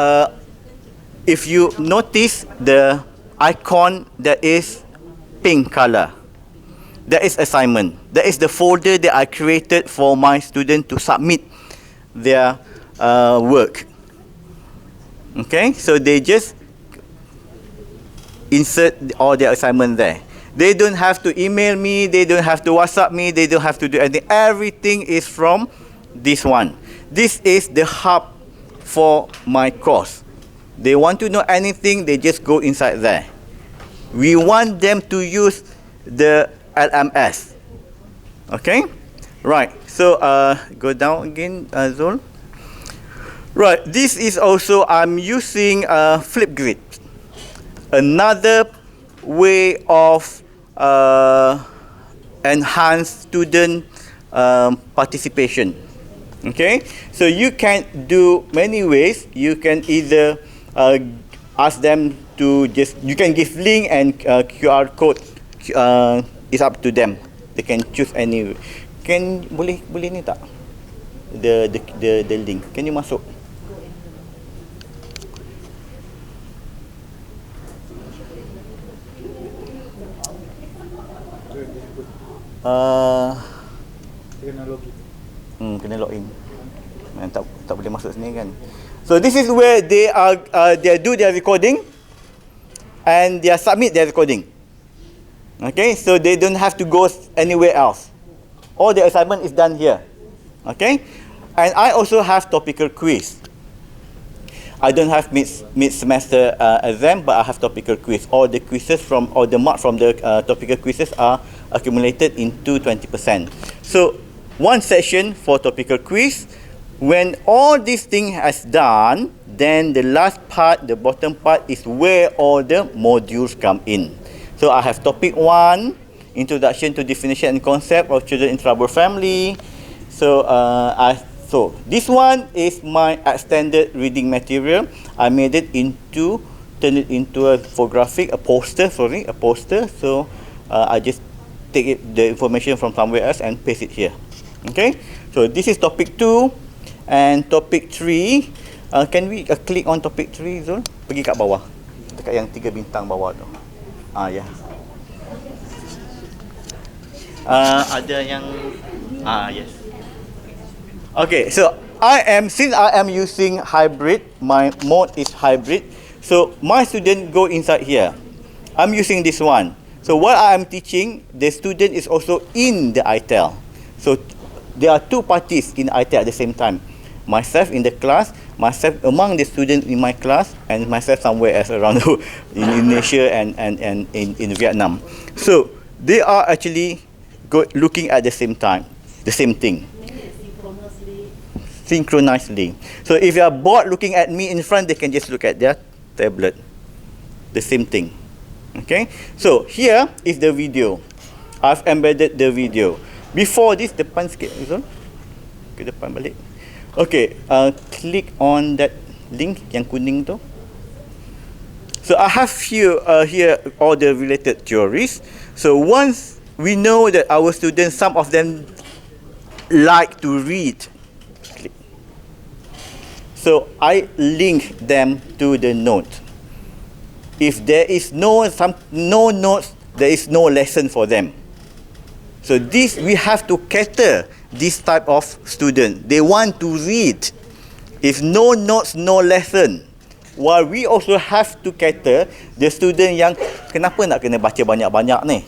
Speaker 9: if you notice the icon that is pink color, that is assignment. That is the folder that I created for my student to submit their work. Okay, so they just insert all their assignment there. They don't have to email me, they don't have to WhatsApp me, they don't have to do anything. Everything is from this one. This is the hub for my course. They want to know anything, they just go inside there. We want them to use the LMS. Okay? Right. So go down again, Zul. Right. This is also, I'm using Flipgrid. Another way of enhance student participation. Okay, so you can do many ways. You can either ask them to you can give link and QR code. It's up to them. They can choose any. Boleh ni tak? The link. Can you masuk? Kena login. Tak boleh masuk sini kan. So this is where they do their recording and they submit their recording. Okay, so they don't have to go anywhere else. All the assignment is done here. Okay, and I also have topical quiz. I don't have mid-semester exam, but I have topical quiz. All the quizzes all the marks from the topical quizzes are accumulated into 20%. So one session for topical quiz. When all this thing has done, then the last part, the bottom part, is where all the modules come in. So I have topic 1, introduction to definition and concept of children in troubled family. So so this one is my extended reading material. I made it turn it into a infographic, a poster. So I just take the information from somewhere else and paste it here. Okay. So this is topic 2 and topic 3. Can we click on topic 3, Zul? Pergi kat bawah, dekat yang 3 bintang bawah tu. Yeah. Ada yang yes. Okay, so since I am using hybrid, my mode is hybrid. So my student go inside here. I'm using this one. So while I am teaching, the student is also in the ITEL. So there are two parties in ITEL at the same time. Myself in the class, myself among the students in my class, and myself somewhere else around in Indonesia and in Vietnam. So they are actually looking at the same time, the same thing. Synchronously. So if you are bored looking at me in front, they can just look at their tablet. The same thing. Okay. So here is the video. I've embedded the video. Before this, depan sikit, Zul. Ke depan balik. Okay, click on that link yang kuning tu. So I have here all the related theories. So once we know that our students, some of them like to read, click. So I link them to the note. If there is no notes, there is no lesson for them. So this, we have to cater this type of student. They want to read. If no notes, no lesson. While we also have to cater the student yang kenapa nak kena baca banyak-banyak ni?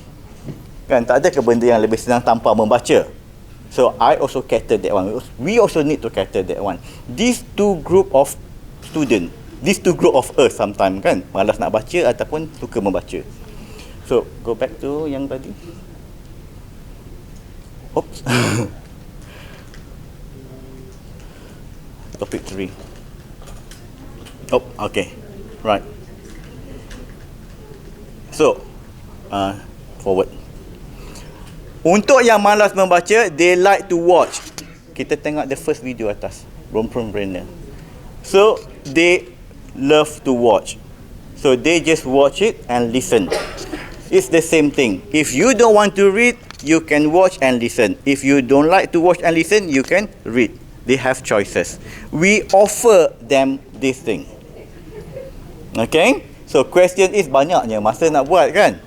Speaker 9: Kan tak ada ke benda yang lebih senang tanpa membaca? So I also cater that one. We also need to cater that one. These two group of student, these two group of us sometimes kan malas nak baca ataupun suka membaca. So go back to yang tadi. Oops. Topic 3. Oh, okay. Right. So, forward. Untuk yang malas membaca, they like to watch. Kita tengok the first video atas. Brainer. So, they love to watch. So, they just watch it and listen. It's the same thing. If you don't want to read, you can watch and listen. If you don't like to watch and listen, you can read. They have choices. We offer them this thing. Okay? So question is, banyaknya masa nak buat kan?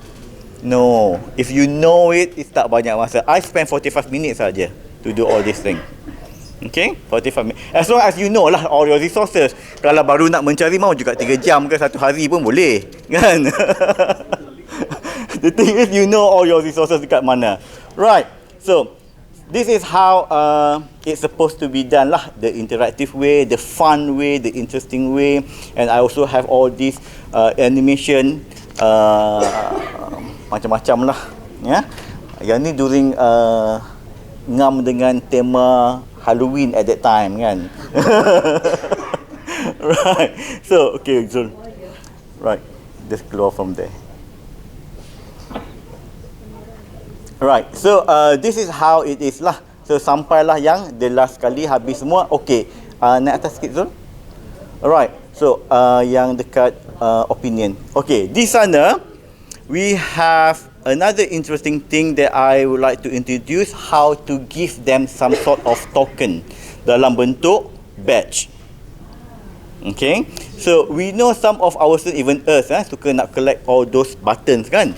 Speaker 9: No. If you know it, it's tak banyak masa. I spend 45 minutes saja to do all this thing. Okay? 45 minutes. As long as you know lah all your resources. Kalau baru nak mencari, mau juga 3 jam ke 1 hari pun boleh. Kan? The thing is, you know all your resources dekat mana. Right. So, this is how it's supposed to be done lah. The interactive way, the fun way, the interesting way. And I also have all this animation macam-macam lah. Ya. Yang ni during ngam dengan tema Halloween at that time kan. Right. So, okay, Zul. Right. Just keluar from there. Right, so this is how it is lah. So sampailah yang the last kali habis semua. Okay, naik atas sikit Zul. Alright, so yang dekat opinion. Okay, di sana we have another interesting thing that I would like to introduce, how to give them some sort of token dalam bentuk badge. Okay, so we know some of our students, even us, suka nak collect all those buttons kan.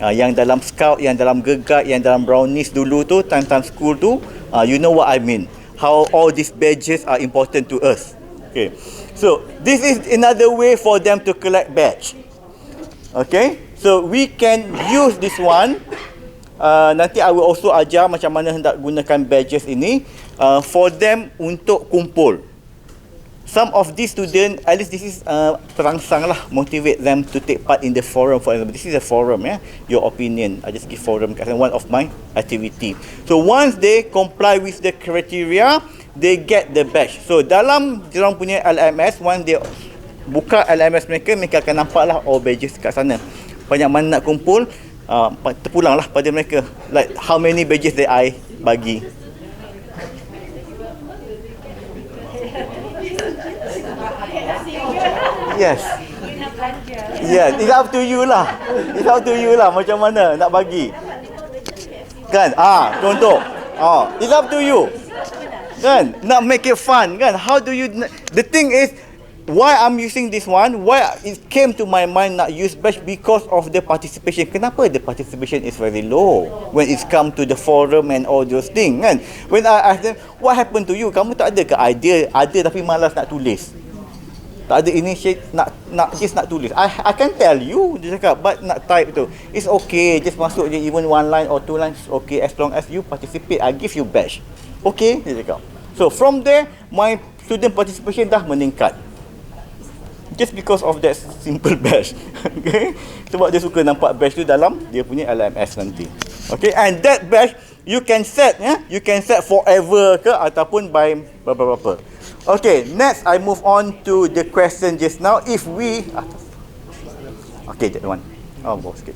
Speaker 9: Yang dalam scout, yang dalam gegat, yang dalam brownies dulu tu, time school tu, you know what I mean. How all these badges are important to us. Okay, so this is another way for them to collect badge. Okay, so we can use this one. Nanti I will also ajar macam mana hendak gunakan badges ini for them untuk kumpul. Some of these students, at least this is terangsang lah, motivate them to take part in the forum. For example, this is a forum, your opinion. I just give forum as one of my activity. So once they comply with the criteria, they get the badge. So dalam diorang punya LMS, once they buka LMS mereka, mereka akan nampak lah all badges kat sana. Banyak mana nak kumpul, terpulang lah pada mereka. Like how many badges that I bagi. Yes. Yeah, it's up to you lah. It's up to you lah macam mana nak bagi. Kan? Contoh. It's up to you. Kan? Nak make it fun kan? How do you... The thing is, why I'm using this one, why it came to my mind not use batch, because of the participation. Kenapa the participation is very low when it's come to the forum and all those things kan. When I ask them, what happened to you? Kamu tak ada ke idea? Ada tapi malas nak tulis. Tak ada initiate, nak tulis. I can tell you, dia cakap, but nak type tu. It's okay, just masuk je even 1 line or 2 lines, okay, as long as you participate, I give you badge. Okay, dia cakap. So from there, my student participation dah meningkat. Just because of that simple badge. Okay, sebab dia suka nampak badge tu dalam dia punya LMS nanti. Okay, and that badge you can set, you can set forever ke ataupun by berapa. Okay, next I move on to the question just now. If we okay, that one. Oh, boss. Okay.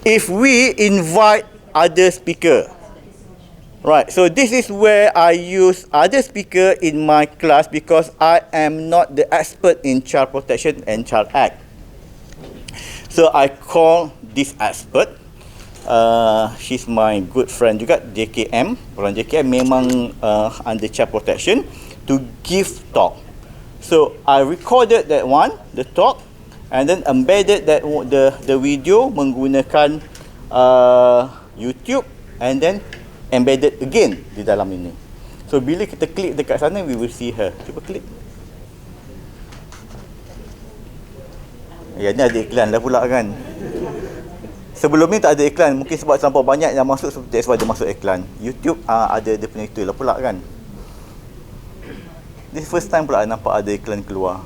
Speaker 9: If we invite other speaker. Right, so this is where I use other speaker in my class because I am not the expert in child protection and child act. So I call this expert. She's my good friend juga, JKM. Orang JKM memang under child protection to give talk. So I recorded that one, the talk, and then embedded that the video menggunakan YouTube and then embedded again di dalam ini. So bila kita klik dekat sana, we will see her. Cuba klik. Ya, ni ada iklan dah pula kan. Sebelum ni tak ada iklan, mungkin sebab terlampau banyak yang masuk, that's why dia masuk iklan. YouTube ada dia punya itu lah pula kan. This first time pula nampak ada iklan keluar.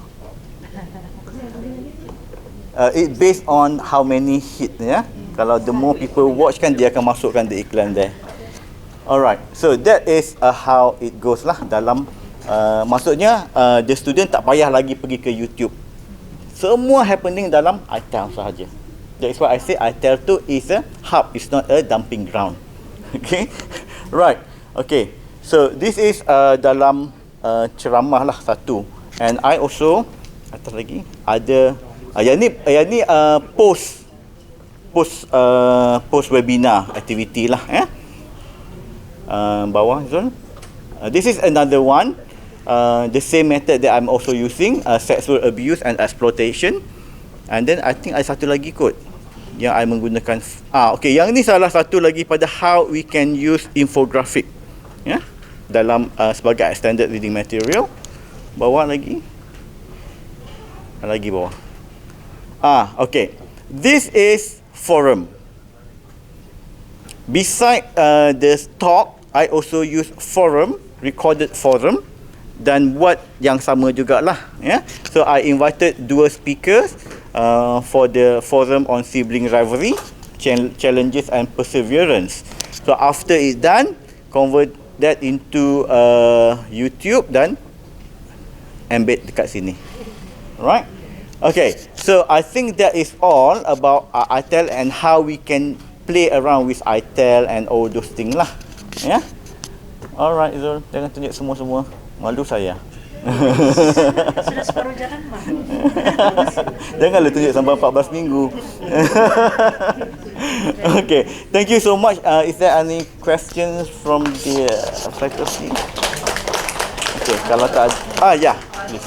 Speaker 9: It based on how many hit ya. Kalau the more people watch kan, dia akan masukkan the iklan there. Alright, so that is how it goes lah dalam maksudnya the student tak payah lagi pergi ke YouTube. Semua happening dalam ITEL sahaja. That's why I say ITEL tu is a hub, it's not a dumping ground. Okay, right. Okay, so this is dalam ceramah lah satu. And I also atas lagi ada yang ni post webinar activity lah bawah Zul. This is another one, the same method that I'm also using, sexual abuse and exploitation. And then I think ada satu lagi kot yang I menggunakan. Okay, yang ni salah satu lagi pada how we can use infographic dalam sebagai extended reading material. Bawah lagi bawah. Okay, this is forum. Beside the talk, I also use forum, recorded forum, dan buat yang sama jugalah. So I invited 2 speakers for the forum on sibling rivalry, challenges and perseverance. So after it done, convert that into YouTube dan embed dekat sini. Right? Okay, so I think that is all about ITEL and how we can play around with ITEL and all those things lah. Ya? Alright Zul, jangan tunjuk semua-semua. Malu saya.
Speaker 3: Sudah separuh jalan mah.
Speaker 1: Janganlah tunjuk sampai 14 minggu. Okay, thank you so much. Is there any questions from the faculty? Okay, kalau tak ada, yeah, please.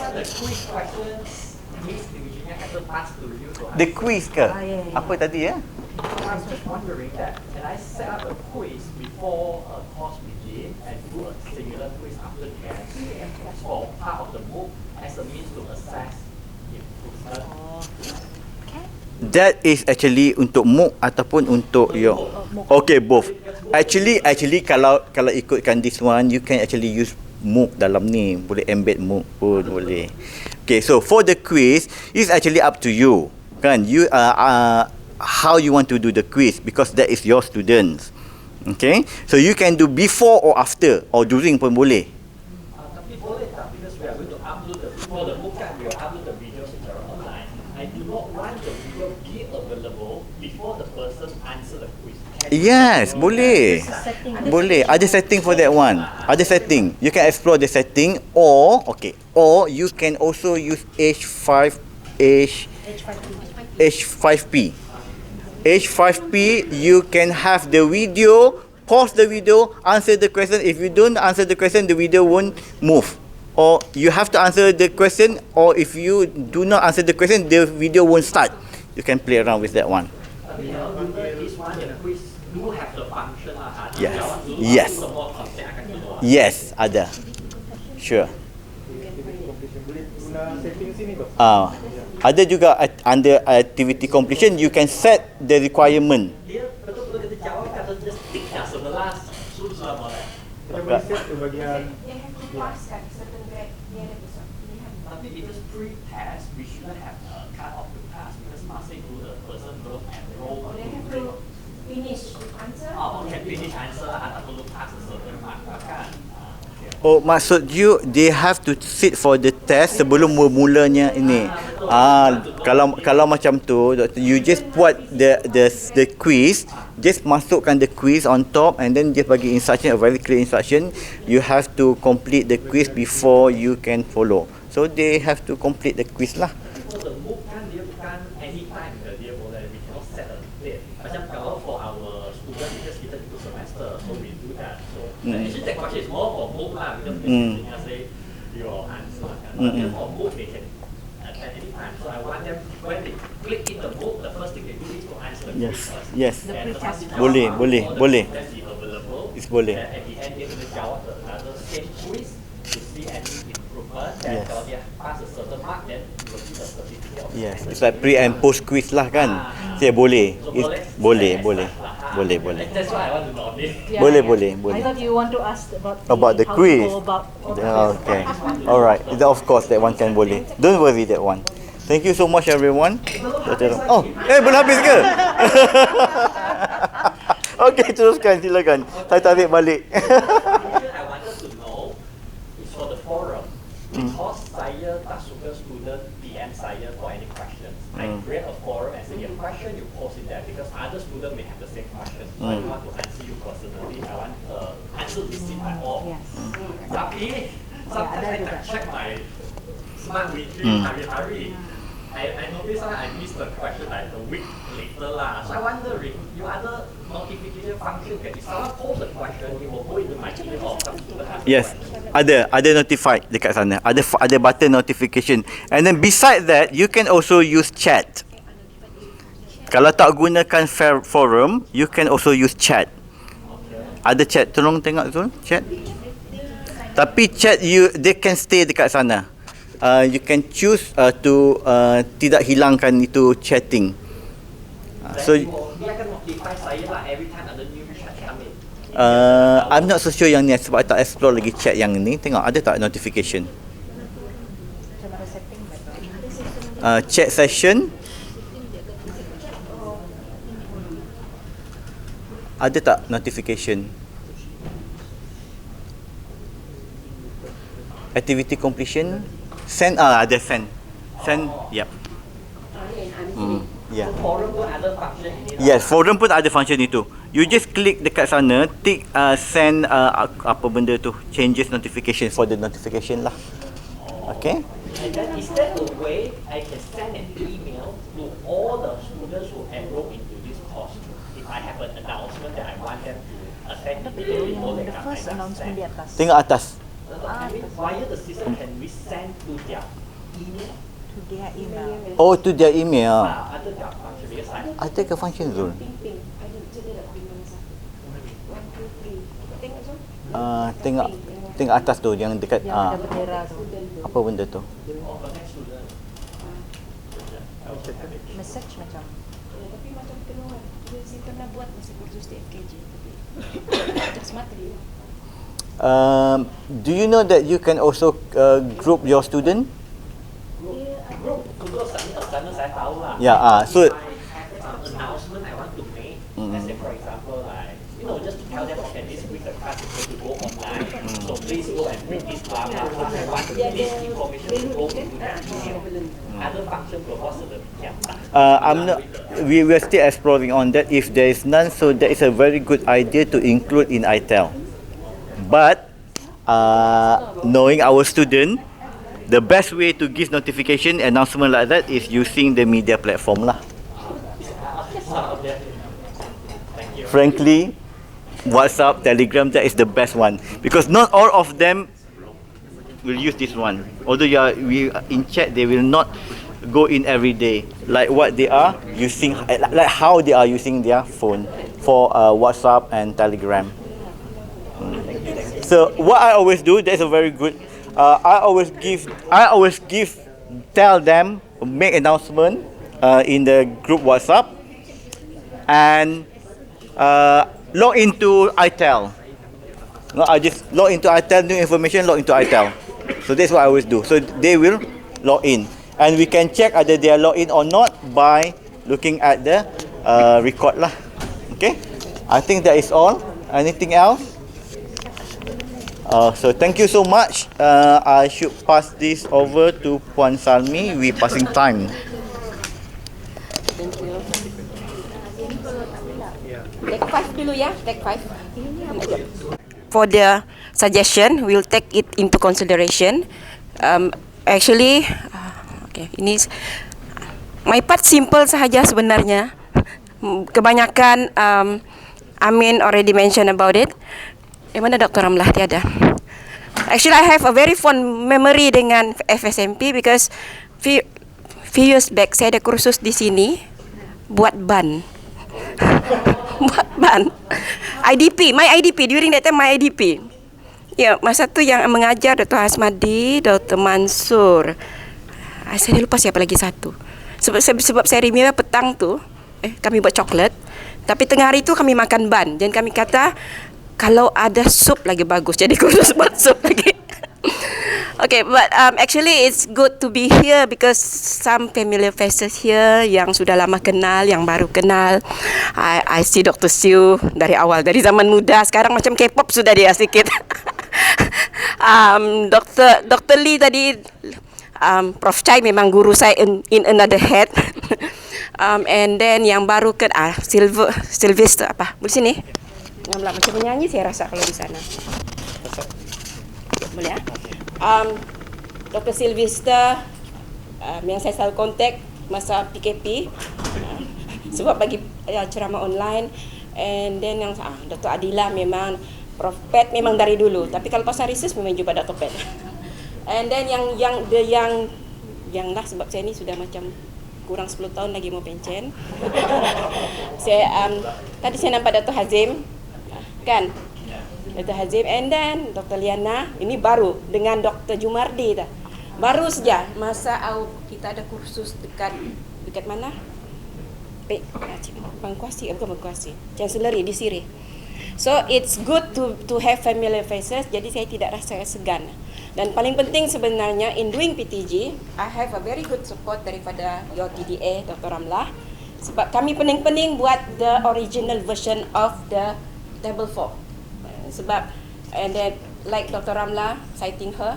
Speaker 1: The quiz ke? Apa tadi ya?
Speaker 5: I was just wondering that, can I set up a quiz before a course begin and do a similar quiz after the end for part of the book as a means to assess if
Speaker 9: That is actually untuk MOOC ataupun untuk your. Okay, both. Actually kalau ikutkan this one, you can actually use MOOC dalam ni. Boleh embed MOOC pun boleh. Okay, so for the quiz, it's actually up to you. Kan, you how you want to do the quiz because that is your students. Okay, so you can do before or after or during pun boleh.
Speaker 5: Tapi boleh tak, because we are going to upload for the book kan, we will upload the video secara online. I do not want the video be available before the person answer the quiz.
Speaker 9: Yes, boleh. Boleh. Ada setting for that one. Ada setting. You can explore the setting or you can also use H5P. H5P, you can have the video, pause the video, answer the question. If you don't answer the question, the video won't move. or you have to answer the question, or if you do not answer the question, the video won't start. You can play around with that one.
Speaker 5: This one, the quiz do have the function lah.
Speaker 9: Yes. Yes. Yes, ada. Sure. Ada juga under activity completion, you can set the requirement.
Speaker 5: Dia betul-betul kita jawab atau just tick dah 11 susah boleh.
Speaker 12: Kita boleh set tu bagian.
Speaker 5: Tapi because pre-test, we shouldn't have cut off the pass because masih dulu the person belum enroll.
Speaker 7: They have to finish answer.
Speaker 5: Oh, can finish answer atau perlu pass a certain mark kan?
Speaker 9: Oh, maksud you they have to sit for the test sebelum bermulanya ini. Kalau macam tu, you just buat the quiz, just masukkan the quiz on top and then just bagi instruction, a very clear instruction. You have to complete the quiz before you can follow. So they have to complete the quiz lah.
Speaker 5: So the book kan dia bukan anytime dia boleh, we cannot set a date. Macam kalau for our student because kita itu semester, so we do that. So actually that question is more for book lah, because they say your answer kan. But for book they can at any time. So I want them when they click in the book, the first thing they do is to answer the quiz first.
Speaker 9: Yes.
Speaker 5: And the
Speaker 9: Boleh.
Speaker 5: test is available.
Speaker 9: It's boleh.
Speaker 5: And at the end dia kena jawab another same quiz to see any improvement. And kalau dia pass a certain mark, then you will see the certificate of
Speaker 9: Yes, it's like pre and post quiz lah kan. Saya boleh. Boleh.
Speaker 5: That's why I want to know this.
Speaker 9: Boleh.
Speaker 3: I thought you want to ask
Speaker 9: About the
Speaker 3: how to
Speaker 9: quiz.
Speaker 3: go about
Speaker 9: Okay. Alright. Of course that one can boleh. Don't worry that one. Thank you so much everyone. Oh, belum habis ke? Okay, teruskan silakan. Saya tarik balik.
Speaker 5: I wanted to know is for the forum because saya tak suka student DM saya for any questions. I create a forum and say your question you post it there because other student may have the same question. So I don't want to answer you personally. I want answer to see by all. Tapi sometimes I can check my smart weekly hari-hari. I notice I missed the question like a week later lah. So I wondering, you other notification function can if someone post a question, it will go into my email or some student ask
Speaker 9: Yes.
Speaker 5: question.
Speaker 9: Ada notified dekat sana. Ada button notification. And then beside that, you can also use chat. Kalau tak gunakan forum, you can also use chat. Ada chat. Tolong tengok tu chat. Tapi chat they can stay dekat sana. You can choose to tidak hilangkan itu chatting. So
Speaker 5: dia akan notify saya lah every time ada new chat come in.
Speaker 9: I'm not so sure yang ni sebab I tak explore lagi chat yang ni. Tengok ada tak notification. Chat session. Ada tak notification? Activity completion. Send ada send. Yep. Yeah.
Speaker 5: Forum pun ada function ini.
Speaker 9: Yes, forum pun ada function itu. You just click dekat sana, tick send apa benda tu, changes notification for the notification lah. Okay?
Speaker 5: And then is there a way I can send an email to all the students who enroll into this course? If I have an announcement that I want them to attend immediately before they come, I just send.
Speaker 9: Tengok atas.
Speaker 5: Via the system, can we send to their email?
Speaker 9: Oh, to their email.
Speaker 5: Ada tak function? Because I
Speaker 9: Ada ke function Zul? Tengok atas tu yang dekat apa benda tu?
Speaker 3: message macam.
Speaker 7: Tapi macam keluar, saya pernah buat masa kursus di FKJ. Tapi semata dia.
Speaker 9: Do you know that you can also group your student?
Speaker 5: saya tahu lah.
Speaker 9: Yeah, so
Speaker 5: Announcement I want to make, let's say for example, like just to tell them, okay, this week the class is going to go online, so please go and read this blah blah blah. I want this information to go into that email. Other function proposed to the
Speaker 9: I'm not. We were still exploring on that. If there is none, so that is a very good idea to include in ITEL. But knowing our student, the best way to give notification announcement like that is using the media platform lah. Frankly, WhatsApp, Telegram, that is the best one because not all of them will use this one. Although we in chat, they will not go in every day like what they are using, like how they are using their phone for WhatsApp and Telegram. So what I always do, that's a very good. I always tell them, make announcement in the group WhatsApp, and log into iTel. No, I just log into iTel, new information, log into iTel. So that's what I always do. So they will log in, and we can check whether they are logged in or not by looking at the record lah. Okay, I think that is all. Anything else? So thank you so much. I should pass this over to Puan Salmi. We passing time.
Speaker 7: Thank you. Take 5 dulu ya, take 5. For the suggestion, we'll take it into consideration. Actually, okay, ini my part simple sahaja sebenarnya. Kebanyakan Amin already mentioned about it. Mana Dr. Ramlah tiada. Actually, I have a very fond memory dengan FSMP because few years back saya ada kursus di sini buat ban. Buat ban. IDP, my IDP, during that time my IDP. Ya, masa tu yang mengajar Dr. Hasmadi, Dr. Mansur. Saya lupa siapa lagi satu. Sebab saya remember petang tu, kami buat coklat. Tapi tengah hari tu kami makan ban. Dan kami kata, kalau ada sup lagi bagus. Jadi kursus buat sup lagi. Okay, but actually it's good to be here because some familiar faces here yang sudah lama kenal, yang baru kenal. I see Dr. Siu dari awal, dari zaman muda. Sekarang macam K-pop sudah dia sedikit. Dr. Lee tadi, Prof. Chai memang guru saya in another head. And then yang baru ke Sylvester apa? Boleh sini? Macam menyanyi saya rasa kalau di sana. Boleh ya? Dr. Sylvester yang saya selalu kontak masa PKP sebab bagi ceramah online. And then yang Dr. Adila memang Prof. Pet memang dari dulu, tapi kalau pasal research memang jumpa Dr. Pet. And then yang lah, sebab saya ni sudah macam kurang 10 tahun lagi mau pencen. Saya tadi saya nampak Dr. Hazim kan, Dr. Hazim, and then Dr. Liana, ini baru dengan Dr. Jumardi dah. Baru saja masa kita ada kursus dekat mana? Bangkuasi, bukan Bangkuasi. Chancellery di Sirih. So it's good to have familiar faces, jadi saya tidak rasa segan. Dan paling penting sebenarnya in doing PTG, I have a very good support daripada your TDA, Dr. Ramlah. Sebab kami pening-pening buat the original version of the table 4. Sebab, and then like Dr. Ramlah citing her,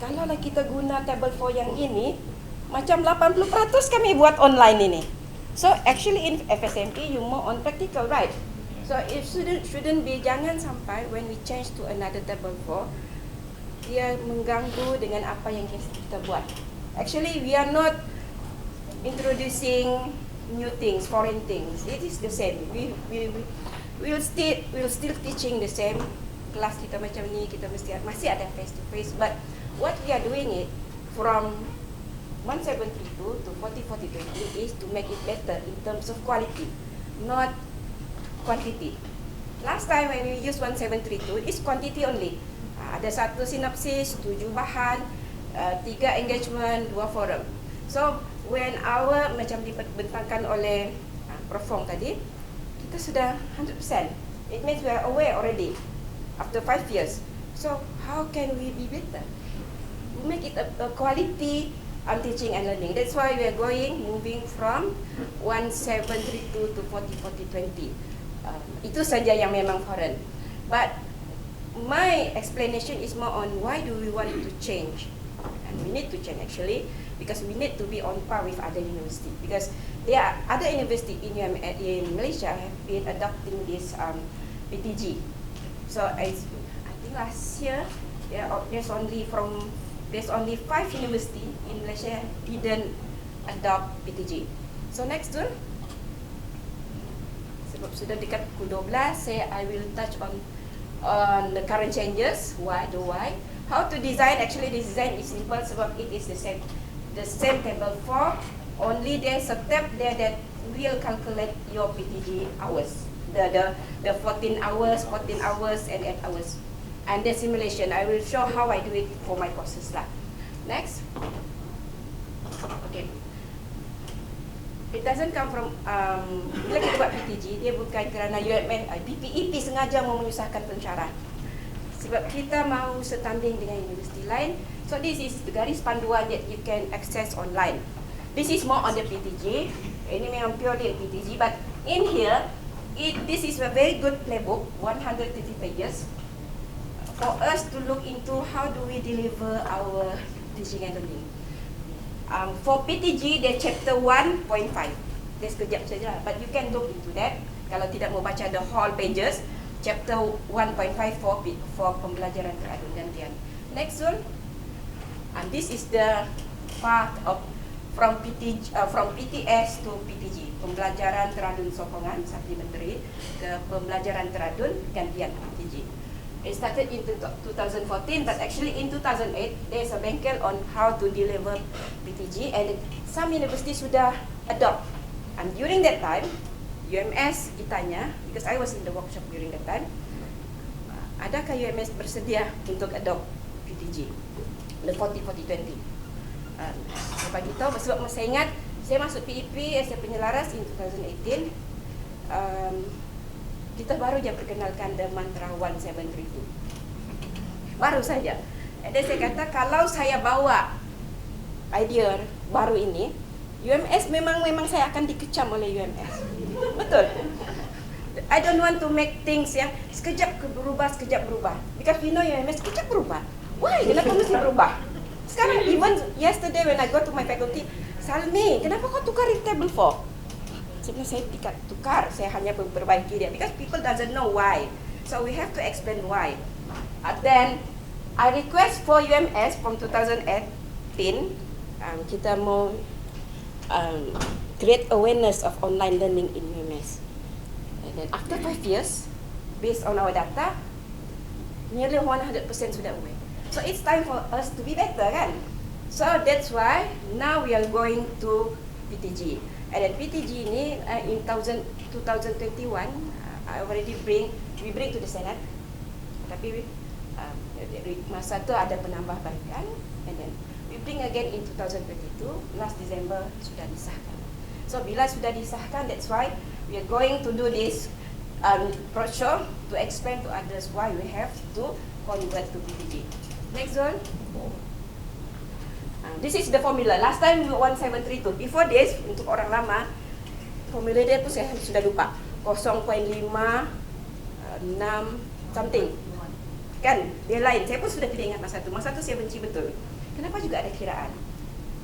Speaker 7: kalau lah kita guna table 4 yang ini, macam 80% kami buat online ini. So actually in FSMP you more on practical, right? So it shouldn't be, jangan sampai when we change to another table 4, dia mengganggu dengan apa yang kita buat. Actually we are not introducing new things, foreign things. It is the same. We'll still teaching the same. Kelas kita macam ni, kita masih ada face to face. But what we are doing it from 1732 to 40-40-20 is to make it better in terms of quality, not quantity. Last time when we use 1732, it's quantity only. Ada 1 sinopsis, 7 bahan, 3 engagement, 2 forum. So when our macam dibentangkan oleh Prof. Fong tadi, kita sudah 100%. It means we are aware already after 5 years. So how can we be better? We make it a quality teaching and learning. That's why we are moving from 1732 to 40-40-20. Itu saja yang memang foreign. But my explanation is more on why do we want to change. And we need to change actually because we need to be on par with other universities. Because there are other universities in Malaysia have been adopting this PTG. So I think last year there's only 5 universities in Malaysia didn't adopt PTG. So next tu, sebab sudah dekat pukul 12, I will touch on the current changes, why. How to design? Actually, the design is simple sebab it is the same table 4. Only there's a tab there that will calculate your PTG hours. The 14 hours, 14 hours, and 8 hours. And the simulation, I will show how I do it for my courses lah. Next. Okay. It doesn't come from, bila kita buat PTG, dia bukan kerana UMS, BPEP sengaja mau menyusahkan pensyarah. Sebab kita mahu setanding dengan universiti lain. So this is the garis panduan that you can access online. This is more on the PTG. Ini memang purely PTG, but in here, this is a very good playbook, 130 pages, for us to look into how do we deliver our teaching and learning. For PTG, they chapter 1.5. Dia sekejap saja, but you can look into that. Kalau tidak mau baca the whole pages, chapter 1.5 for pembelajaran teradun gantian. Next one, and this is the part of from PTS to PTG, pembelajaran teradun sokongan supplementary ke pembelajaran teradun gantian PTG. It started in 2014, but actually in 2008 there's a bengkel on how to deliver PTG, and some universities sudah adopt. And during that time, UMS ditanya, because I was in the workshop during that time, adakah UMS bersedia untuk adopt PTG, the 40-40-20? Saya bagi tahu sebab saya ingat saya masuk PEP as a penyelaras in 2018. Kita baru je perkenalkan the mantra 1732. Baru saja. Dan saya kata kalau saya bawa idea baru ini, UMS memang saya akan dikecam oleh UMS. Betul. I don't want to make things yang sekejap berubah. Because we know UMS sekejap berubah. Why? Kenapa mesti berubah? Sekarang even yesterday when I go to my faculty, Salmi, kenapa kau tukar table 4? Sebenarnya saya tidak tukar, saya hanya memperbaiki dia. Because people doesn't know why. So we have to explain why. Then I request for UMS from 2018, kita mau create awareness of online learning in UMS. And then after 5 years, based on our data, nearly 100% sudah aware. So it's time for us to be better, kan? So that's why now we are going to PTG. And then PTG ini in 2021, I already we bring to the Senate. Tapi masa tu ada penambahbaikan, and then we bring again in 2022. Last December sudah disahkan. So bila sudah disahkan, that's why we are going to do this roadshow to explain to others why we have to convert to PTG. Next one. This is the formula. Last time 1732. Before this, untuk orang lama, formula dia tu saya sudah lupa. 0.5, 6, something. Kan? Dia lain. Saya pun sudah tidak ingat masa tu. Masa tu saya benci betul. Kenapa juga ada kiraan?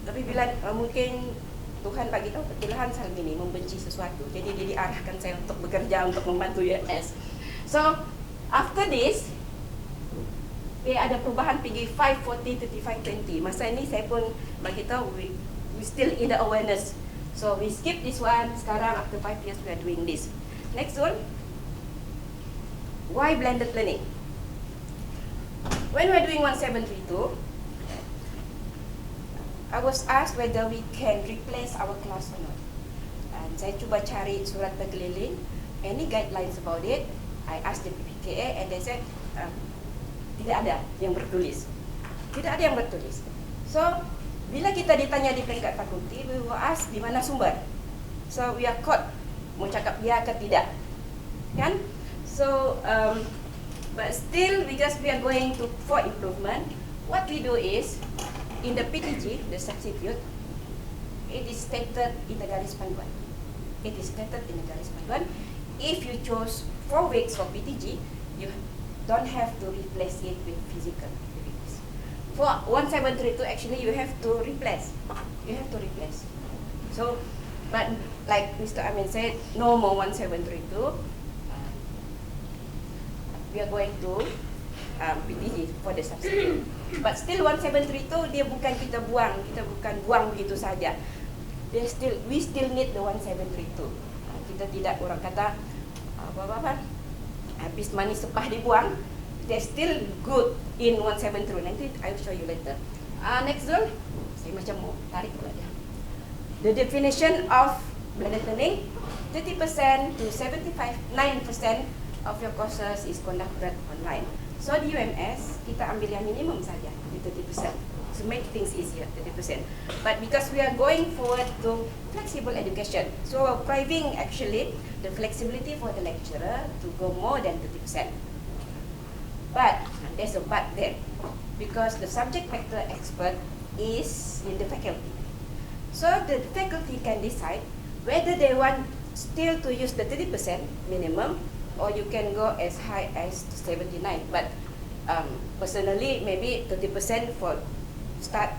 Speaker 7: Tapi bila mungkin Tuhan bagi tahu perlahan Salmi ini membenci sesuatu. Jadi dia diarahkan saya untuk bekerja untuk membantu UMS. So, after this, ada perubahan pergi 540 to 520. Masa ini saya pun bagi tahu we still in the awareness. So we skip this one. Sekarang after 5 years we are doing this. Next one. Why blended learning? When we are doing 1732, I was asked whether we can replace our class or not. And saya cuba cari surat berkeliling, any guidelines about it. I asked the PPKA and they said tidak ada yang bertulis. Tidak ada yang bertulis. So, bila kita ditanya di peringkat fakulti, we will ask di mana sumber. So, we are caught mau cakap ya ke tidak. Kan? So, but still because we are going for improvement, what we do is in the PTG, the substitute, it is stated in the garis panduan. It is stated in the garis panduan. If you chose 4 weeks for PTG, you don't have to replace it with physical activities. For 1732, actually you have to replace. You have to replace. So, but like Mr. Amin said, no more 1732. We are going to PTG for the substitute. But still 1732 dia bukan kita buang begitu saja. We still need the 1732. Kita tidak, orang kata apa habis manis sepah dibuang. they're still good in 172. Nanti I will show you later. Next zone, saya macam mau tarik pula dia. The definition of blended learning, 30% to 9% of your courses is conducted online. So di UMS, kita ambil yang minimum saja, di 30%. To make things easier, 30%. But because we are going forward to flexible education, so we're priving actually the flexibility for the lecturer to go more than 30%. But there's a but there, because the subject matter expert is in the faculty. So the faculty can decide whether they want still to use the 30% minimum, or you can go as high as 79. But personally, maybe 30% for start,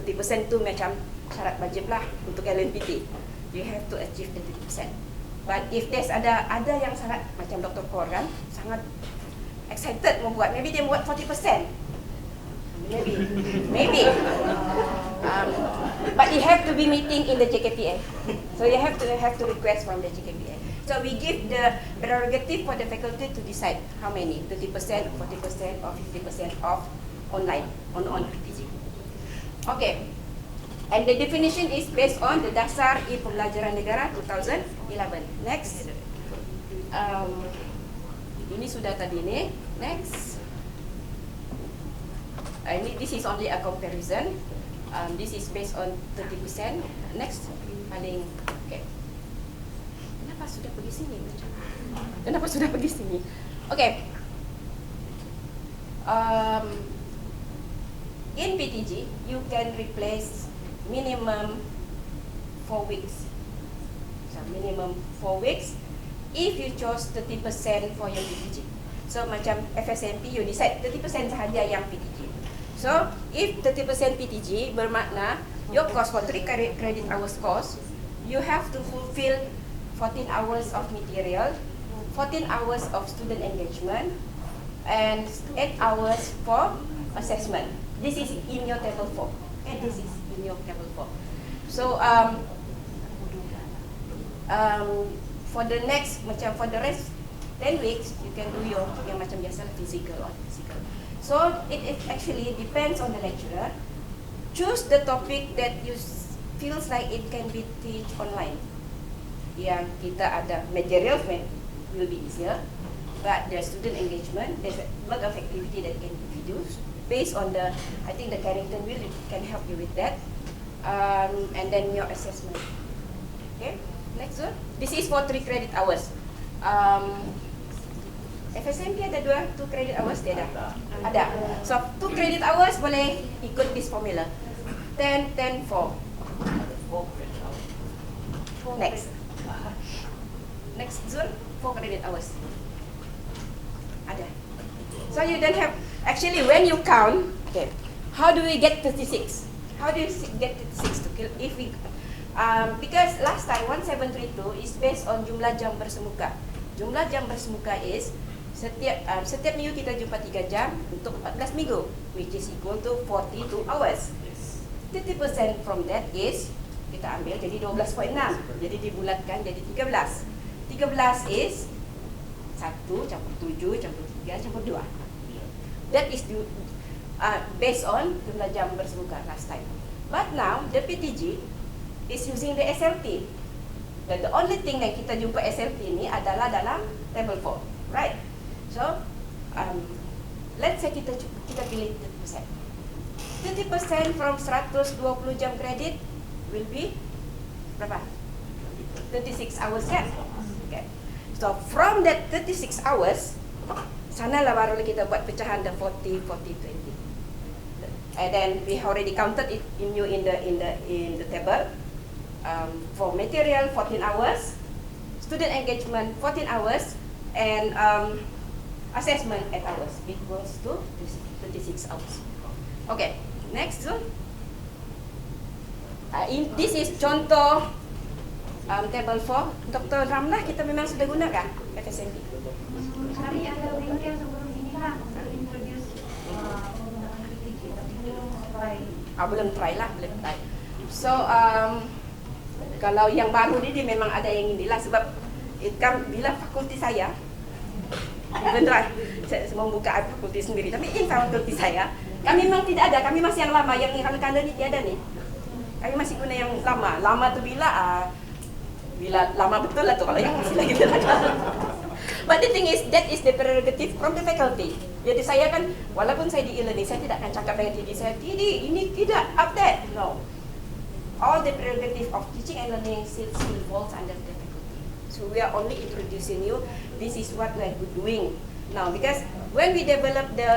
Speaker 7: 30% tu macam syarat wajib lah untuk LNPT. You have to achieve the 30%. But if there's ada yang sangat macam Dr. Kor kan, sangat excited membuat, maybe dia buat 40%. Maybe. But you have to be meeting in the JKPA. So you have to request from the JKPA. So we give the prerogative for the faculty to decide how many, 30%, 40%, or 50% of online, on PTG. Okay, and the definition is based on the Dasar e-Pembelajaran Negara 2011. Next, ini sudah tadi ni. Next, this is only a comparison. This is based on 30%. Next, paling okay. Kenapa sudah pergi sini? Okay. In PTG, you can replace minimum 4 weeks. So minimum 4 weeks if you chose 30% for your PTG. So macam FSMP, you decide 30% sahaja yang PTG. So if 30% PTG bermakna your course for 3 credit hours course, you have to fulfill 14 hours of material, 14 hours of student engagement, and 8 hours for assessment. This is in your table 4. And this is in your table 4. So for the next, macam for the rest 10 weeks, you can do your yang macam biasa physical. So it actually depends on the lecturer. Choose the topic that you feels like it can be teach online. Yang kita ada material will be easier, but the student engagement, there's a lot of activity that can be used. Based on the, I think the Carrington will can help you with that, and then your assessment. Okay, next one. This is for 3 credit hours. FSMP ada 2 credit hours, dia ada. So 2 credit hours boleh ikut this formula. 10, 10, 4. Next zone, 4 credit hours. Ada. So you don't have. Actually, when you count, okay, how do we get 36? How do you get 36 to kill? If we, because last time 1732 is based on jumlah jam bersemuka. Jumlah jam bersemuka is setiap minggu kita jumpa 3 jam untuk 14 minggu, which is equal to 42 hours. 30% from that is kita ambil jadi 12.6. Jadi dibulatkan jadi 13. 13 is 1 campur 7 campur 3 campur 2. That is based on jumlah jam bersemuka last time. But now the PTG is using the SLT. The only thing yang kita jumpa SLT ini adalah dalam table 4, right? So let's say kita pilih 30%. 30% from 120 jam kredit will be berapa? 36 hours kan? Okay. So from that 36 hours, sanalah baru kita buat pecahan the 40, 40, 20. And then we already counted it in the table. For material 14 hours, student engagement 14 hours, and assessment 8 hours equals to 36 hours. Okay, next one. This is contoh table 4. Dr. Ramlah kita memang sudah gunakan FSMP.
Speaker 6: Kami ada link yang sebelum ini lah introduce penggunaan PTG, tapi belum try.
Speaker 7: Belum try. So kalau yang baru ni dia memang ada yang inilah sebab bila fakulti saya Even though saya membuka fakulti sendiri, tapi in fakulti saya, kami memang tidak ada, kami masih yang lama, yang kanan-kanan ni tiada nih. Kami masih guna yang lama. Lama tu bila lama betul lah tu kalau yang masih lagi belakang. But the thing is, that is the prerogative from the faculty. Jadi saya kan, walaupun saya di e-learning, saya tidak akan cakap dengan diri saya, ini tidak update. No. All the prerogative of teaching and learning still falls under the faculty. So we are only introducing you, this is what we are doing. Now, because when we develop the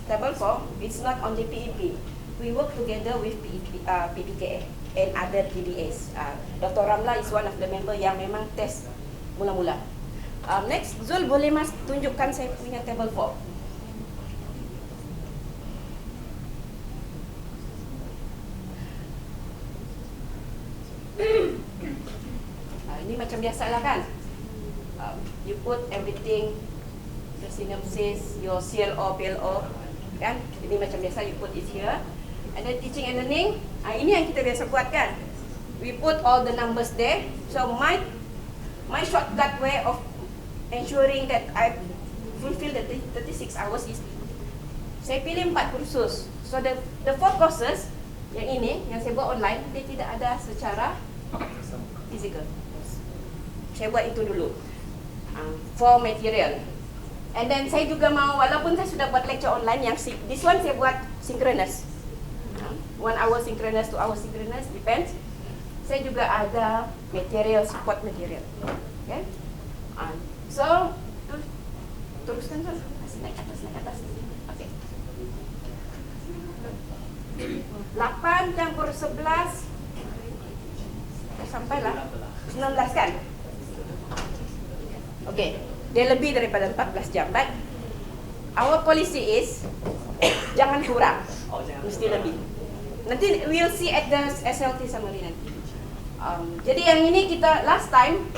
Speaker 7: table form, it's not only PEP. We work together with PPKA and other PDAs. Dr. Ramla is one of the member yang memang test mula-mula. Next, Zul boleh mas tunjukkan saya punya table form. Ini macam biasalah kan. You put everything, the synopsis, your CLO, PLO, kan? Ini macam biasa, you put it here. And then teaching and learning, ini yang kita biasa buat kan. We put all the numbers there. So my shortcut way of ensuring that I fulfill the 36 hours is, saya pilih 4 kursus. So the 4 courses yang ini, yang saya buat online, dia tidak ada secara physical. Saya buat itu dulu. For material. And then saya juga mau, walaupun saya sudah buat lecture online, yang this one saya buat synchronous. 1 hour synchronous, 2 hour synchronous, depends. Saya juga ada material, support material. Okay? So, teruskan Zul. Naik atas. Okay. 8 campur 11. Sampailah 19 kan? Okay. Dia lebih daripada 14 jam. But our policy is jangan kurang. Mesti lebih. Nanti we'll see at the SLT summary nanti. Jadi yang ini kita last time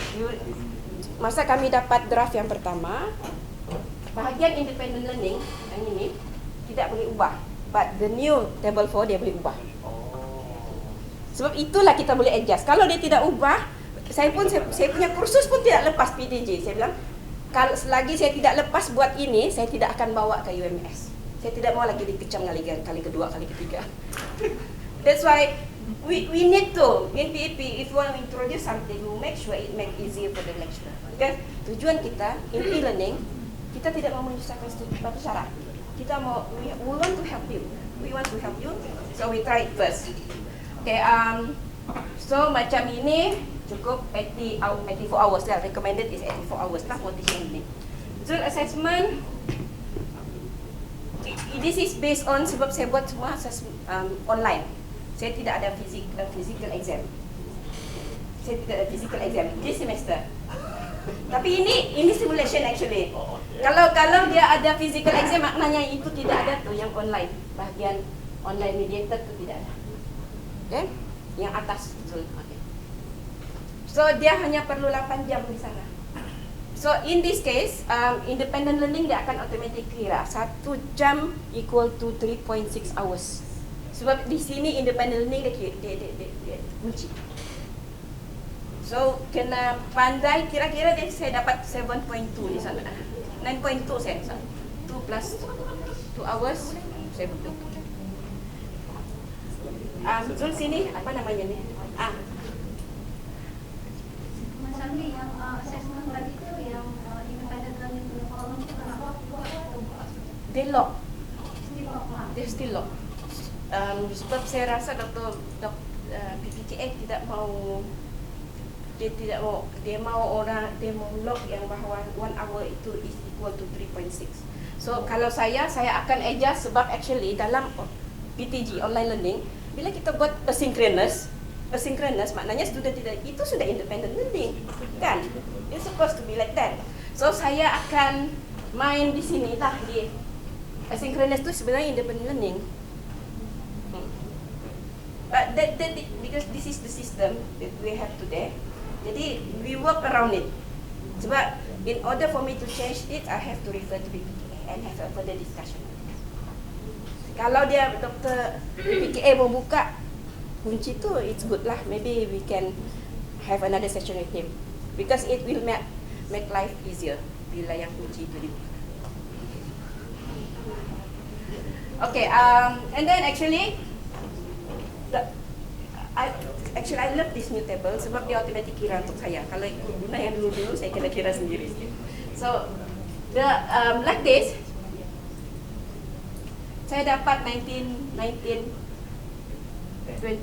Speaker 7: masa kami dapat draft yang pertama, bahagian independent learning yang ini tidak boleh ubah. But the new table 4 dia boleh ubah. Sebab itulah kita boleh adjust. Kalau dia tidak ubah, saya punya kursus pun tidak lepas PTJ. Saya bilang, kalau selagi saya tidak lepas buat ini, saya tidak akan bawa ke UMS. Saya tidak mau lagi dikecam kali kedua, kali ketiga. That's why we need to, in PEP, if we want to introduce something, we make sure it make easier for the lecturer. Because tujuan kita, in e-learning, kita tidak mau menyusahkan peserta. Kita mau, we want to help you. We want to help you, so we try it first. Okay, so macam ini, cukup 84 hours lah. Recommended is 84 hours lah for teaching ini. So assessment, this is based on sebab saya buat semua online. Saya tidak ada physical exam. Saya tidak ada physical exam this semester. Tapi ini simulation actually. Kalau dia ada physical exam, maknanya itu tidak ada tuh yang online. Bahagian online mediated tu tidak ada. Okay? Yang atas betul. Okay. So dia hanya perlu 8 jam di sana. So in this case, independent learning dia akan automatic kira 1 jam equal to 3.6 hours. Sebab di sini independent learning dia kunci. So kena pandai, kira-kira dia saya dapat 7.2 di sana. 9.2 saya. 2 plus 2 hours saya betul. Zul sini apa namanya ni?
Speaker 6: Masalahnya yang assessment tadi tu yang independent learning punya kolom tu kenapa?
Speaker 7: They lock. They still lock. Sebab saya rasa PPKA tidak mau, dia mau lock yang bahawa 1 hour itu is equal to 3.6. So kalau saya akan adjust sebab actually dalam PTG online learning, bila kita buat asynchronous maknanya student tidak, itu sudah independent learning kan? It's supposed to be like that. So saya akan main di sini lah, di asynchronous itu sebenarnya independent learning. But that because this is the system that we have today, jadi we work around it. Sebab in order for me to change it, I have to refer to PPKA and have a further discussion. Kalau dia Dr. PPKA mau buka kunci tu, it's good lah. Maybe we can have another session with him because it will make life easier. bila yang uji itu dibuka. Okay, and then actually, I love this new table sebab dia automatic kira untuk saya. Kalau ikut guna yang dulu-dulu, saya kena kira sendiri. So, like this, saya dapat 19, 20.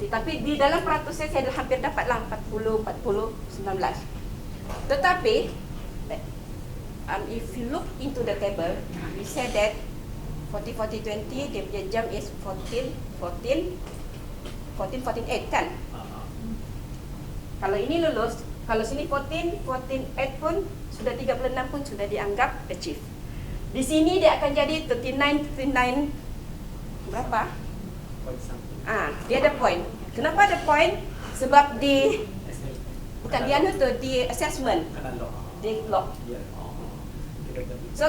Speaker 7: Tapi di dalam peratus saya dah hampir dapatlah 40, 19. Tetapi, if you look into the table, we said that 40, 40, 20, dia punya jam is 14, 14, 14, 14, 8 kan? Kalau ini lulus, kalau sini 14, 14, 8 pun, sudah 36 pun sudah dianggap achieve. Di sini dia akan jadi 39, 39, berapa? Dia ada point. Kenapa ada point? Sebab di, bukan di anu tu, di assessment. Di log. So,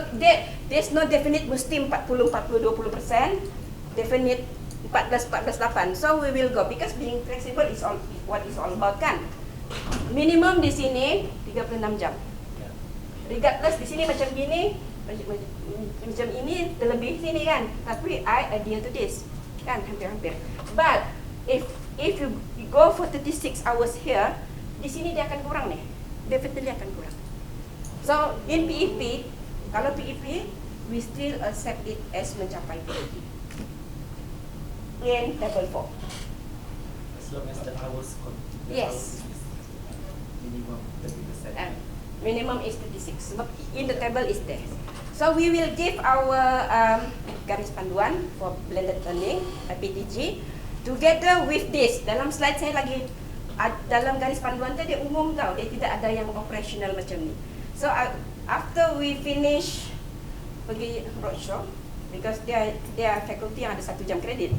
Speaker 7: there's no definite mesti 40, 40, 20%. Definite 14, 14, 8. So, we will go. Because being flexible is all, what is all about kan? Minimum di sini 36 jam. Regardless di sini macam gini, macam ini terlebih sini kan. Tapi I adhere to this. Kan, hampir-hampir. But, if you go for 36 hours here, di sini dia akan kurang nih. Definitely akan kurang. So, in PEP, kalau PEP, we still accept it as mencapai PEP. In level 4.
Speaker 5: As long as the hours
Speaker 7: Yes.
Speaker 5: minimum 30%.
Speaker 7: Minimum is 36. Sebab in the table is there. So we will give our garis panduan for blended learning, PTG, together with this. Dalam slide saya lagi, dalam garis panduan tu dia umum tau, dia tidak ada yang operational macam ni. So after we finish pergi roadshow, because dia fakulti yang ada 1 jam kredit.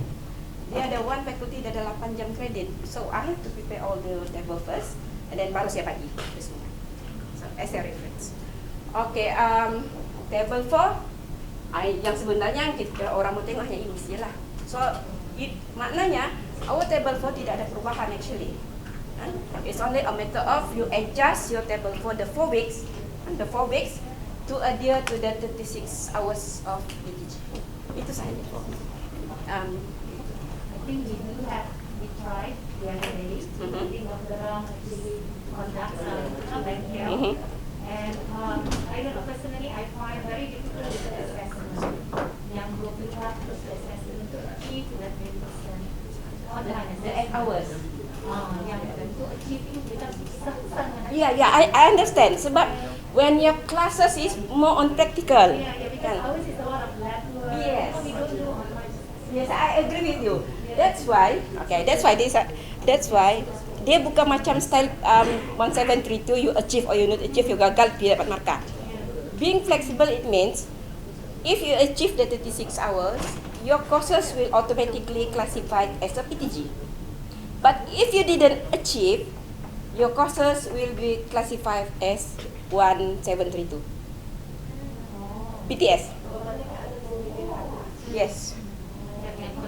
Speaker 7: Dia ada one fakulti dia ada 8 jam kredit. So I have to prepare all the table first, and then baru saya bagi semua. So as a reference. Okay, table 4, yang sebenarnya kita orang mau tengok hanya ini sajalah. So maknanya our table 4 tidak ada perubahan actually. It's only a matter of you adjust your table for the 4 weeks, to adhere to the 36 hours of PTG. Itu sahaja.
Speaker 6: I think we tried the other day. I think Dr. Ram actually conducts back here. And I don't know, personally, I find very difficult with the assessment. Yang 24 assessment to achieve that 20% online. The 8 hours. Yang to achieving kita susah sangat.
Speaker 7: Yeah, I understand. Sebab when your classes is more on practical.
Speaker 6: Because ours is a lot of lab work.
Speaker 7: Yes.
Speaker 6: We don't do online.
Speaker 7: Yes, I agree with you. That's why dia bukan macam style 1732, you achieve or you not achieve, you gagal tidak dapat markah. Being flexible, it means if you achieve the 36 hours, your courses will automatically classified as a PTG. But if you didn't achieve, your courses will be classified as 1732. PTS. Yes.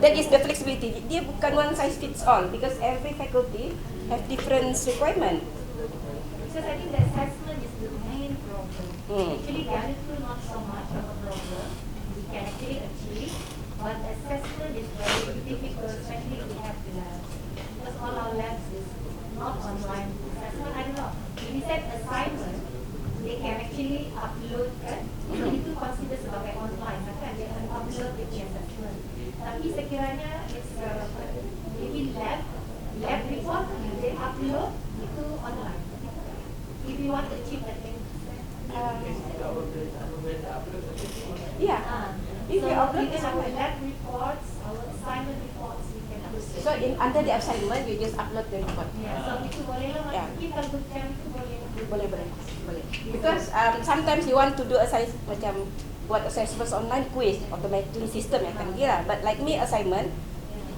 Speaker 7: That is the flexibility. Dia bukan one size fits all because every faculty have different requirement.
Speaker 6: Because I think the assessment is the main problem. Actually, the other two not so much of a problem. We can actually achieve, but assessment is very difficult, especially if we have the labs. Because all our labs is not online assessment. I don't know. If we set assignment, they can actually upload kan? Itu consider sebagai online. Kan? They can upload the assessment. Tapi sekiranya it's maybe lab report, they upload itu online. If you want to achieve that thing.
Speaker 7: Yeah. If
Speaker 6: So
Speaker 7: you upload
Speaker 6: even our lab reports, our assignment reports, we can upload.
Speaker 7: So under the assignment, you just upload the report.
Speaker 6: Yeah, so itu boleh lah.
Speaker 7: Yeah.
Speaker 6: Kita bootcamp itu boleh.
Speaker 7: Boleh. Because sometimes you want to do macam buat assessment online, quiz, automatically system yang akan kira. But like me assignment,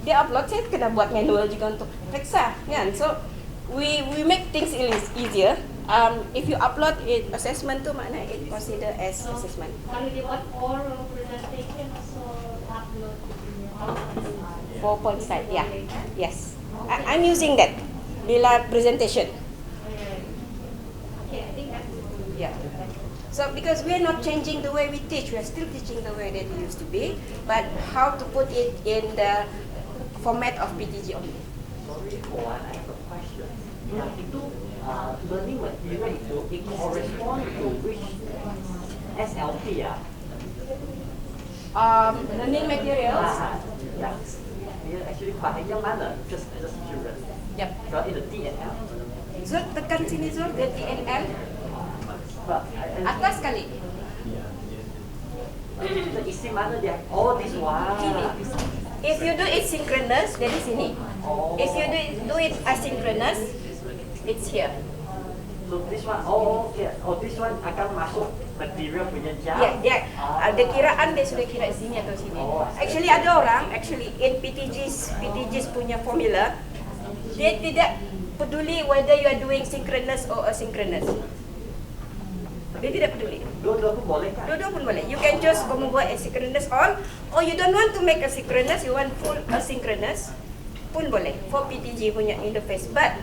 Speaker 7: dia upload, saya kena buat manual juga untuk periksa, kan? So we make things easier. If you upload it, assessment tu makna it consider as assessment.
Speaker 6: Kalau dia buat oral presentation, also upload to
Speaker 7: 4-point slide, yeah. Yes. I'm using that bila presentation.
Speaker 6: Okay, I think that's
Speaker 7: Yeah. So because we are not changing the way we teach, we are still teaching the way that it used to be, but how to put it in the format of PTG only.
Speaker 5: Sorry, I have a question. Yang itu learning material itu it correspond to which SLP ya?
Speaker 7: Learning materials.
Speaker 5: Yeah. Actually, yang mana? Just curious.
Speaker 7: Yep.
Speaker 5: So in the TNL.
Speaker 7: Zul tekan sini Zul, the TNL. Atas kali.
Speaker 5: The isi mana dia? Oh, this one.
Speaker 7: Gini. If you do it synchronous, dari sini. If you do it asynchronous, it's here.
Speaker 5: So this one, okay. This one akan masuk material punya jam.
Speaker 7: Ya, ada kiraan dia sudah kira sini atau sini. Actually ada orang, in PTG's punya formula, dia tidak peduli whether you are doing synchronous or asynchronous. Dia tidak peduli.
Speaker 5: Dua-dua pun boleh kan?
Speaker 7: Dua-dua pun boleh. You can just buat asynchronous on, or you don't want to make asynchronous, you want full asynchronous pun boleh. For PTG punya interface. But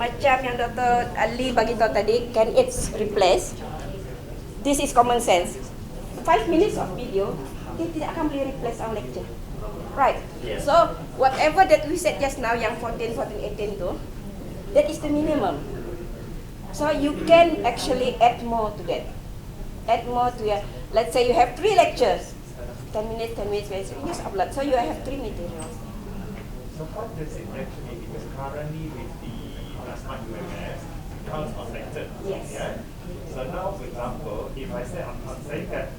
Speaker 7: macam yang Dr. Ali bagi tahu tadi, can it replace? This is common sense. 5 minutes of video, dia tidak akan boleh replace our lecture. Right.
Speaker 5: Yes.
Speaker 7: So whatever that we said just now, yang 14, 18 tu, that is the minimum. So you can actually add more to that. Add more to your, let's say you have 3 lectures, 10 minutes, you just upload. So you have 3 materials.
Speaker 10: So how does it actually, because currently with the Plasma UMS, it counts on lecture.
Speaker 7: Yes.
Speaker 10: Yeah? So now, for example, if I say, I'm saying that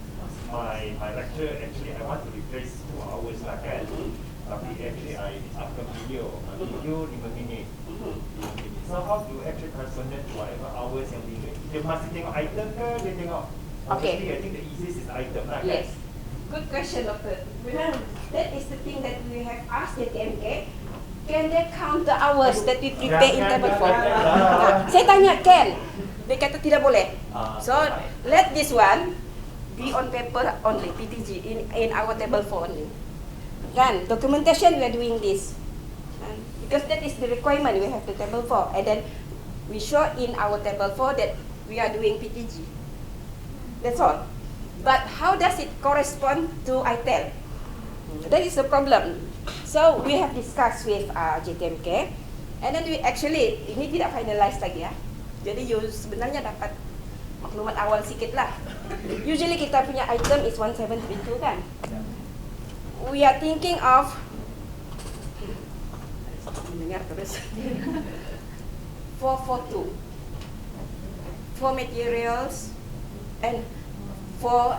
Speaker 10: my lecture, actually I want to replace 2 hours lah kan, tapi actually I upload video 5 minit. So how do you actually correspondent to whatever hours yang dia masih tengok item ke dia tengok? Obviously, I think the easiest is item lah kan?
Speaker 7: Yes. Good question, Doctor. Remember, that is the thing that we have asked the TMK. Can they count the hours that we prepare in table 4? Saya tanya, can? Dia kata tidak boleh. So, let this one be on paper only, PTG, in our table 4 only. Kan, documentation we are doing this. Because that is the requirement, we have the table 4. And then, we show in our table 4 that we are doing PTG. That's all. But how does it correspond to ITEL? That is the problem. So we have discussed with JTMK, and then we actually ini tidak finalize lagi ya. Jadi you sebenarnya dapat maklumat awal sikit lah. Usually kita punya item is 1732 kan. We are thinking of mendengar terus 442 for materials and for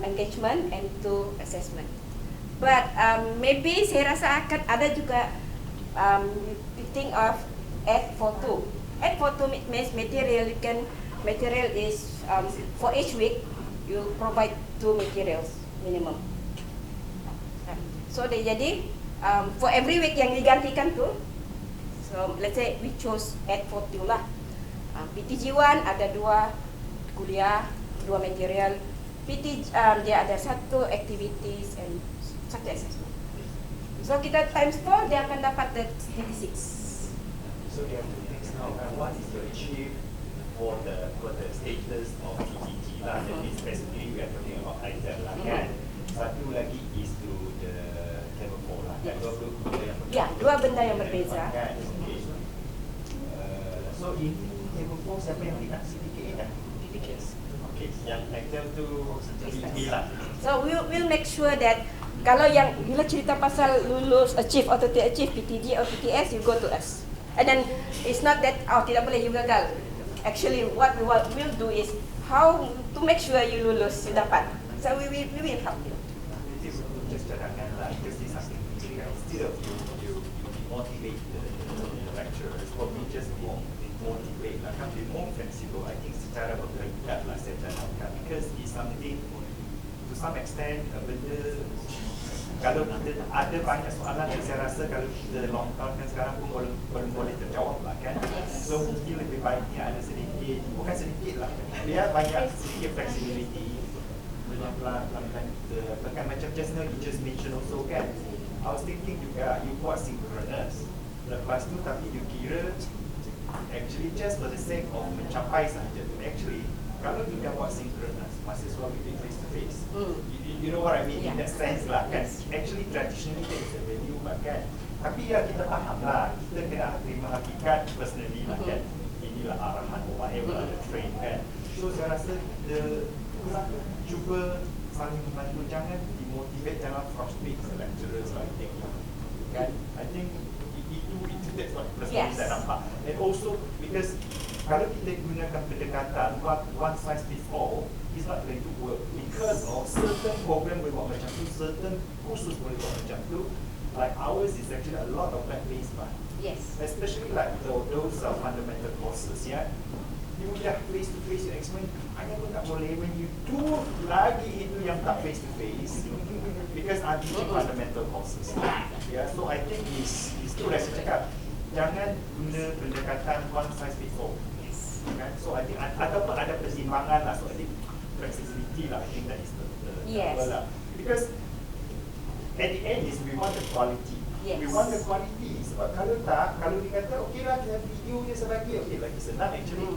Speaker 7: engagement and 2 assessment. But maybe saya rasa akan ada juga we think of add for 2. Add for 2 means material material is for each week you provide 2 materials minimum. So dia jadi for every week yang digantikan tu. So let's say we chose add for 2 lah. PTG1 ada 2 kuliah, 2 material. Dia ada 1 activities and 1 assessment. So kita times 4, dia akan dapat the 36.
Speaker 10: So we have two things now. One is to achieve for the status of TGG lah. That means basically we are talking about item lah kan. Satu lagi is to the table 4 lah. Kan, dua benda yang berbeza.
Speaker 7: Ya, 2 benda yang berbeza.
Speaker 10: Kan, okay. So in table 4 siapa yang lead? CPKA dah? Okay, yang item tu CPK lah.
Speaker 7: So we'll make sure that kalau yang bila cerita pasal lulus, achieve atau tidak achieve, PTG atau PTS, you go to us. And then it's not that tidak boleh you gagal. Actually what we will do is how to make sure you lulus, you dapat. So we will help you.
Speaker 10: Just cadangkan lah, because this is something instead of you motivate the lecturers, probably just motivate lah, kan be more flexible. I think secara berperingkat lah saya cadangkan, because it's something to some extent benda. Kalau kita ada banyak soalan yang saya rasa kalau kita longkang kan sekarang pun belum boleh terjawab lah kan. So mungkin lebih baiknya ada sedikit, bukan sedikit lah, dia banyak sedikit flexibility. Pelan-pelan kita kan macam just now you just mention also kan. I was thinking juga you buat synchronous. Lepas tu tapi you kira actually just for the sake of mencapai sahaja tu. Actually kalau kita buat synchronous, mahasiswa kita face to face. You know what I mean in that sense lah kan. Actually traditionally there is a value but kan. Tapi ya kita faham lah, kita kena terima hakikat personally lah kan. Inilah arahan whatever the train kan. So saya rasa kita cuba saling membantu, jangan dimotivate, jangan frustrate the lecturers lah, I think kan. I think itu that's what personally saya nampak. And also because kalau kita gunakan pendekatan one size fits all, it's not going to work because of certain program boleh buat macam tu, certain kursus boleh buat macam tu. Like ours is actually a lot of lab-based one.
Speaker 7: Yes.
Speaker 10: Especially like those fundamental courses, yeah. You dah face to face your experiment, hanya pun tak boleh when you do lagi itu yang tak face to face because I'm teaching fundamental courses. Yeah, so I think is tu dah saya cakap, jangan guna pendekatan one size fits all. Kan? So I think ataupun ada persimpangan lah. So I think flexibility lah. I think that is the lah. Because at the end is we want the quality. We want the quality. Sebab kalau tak, kalau dia kata okey lah kita video je sebagi, okey lagi senang actually.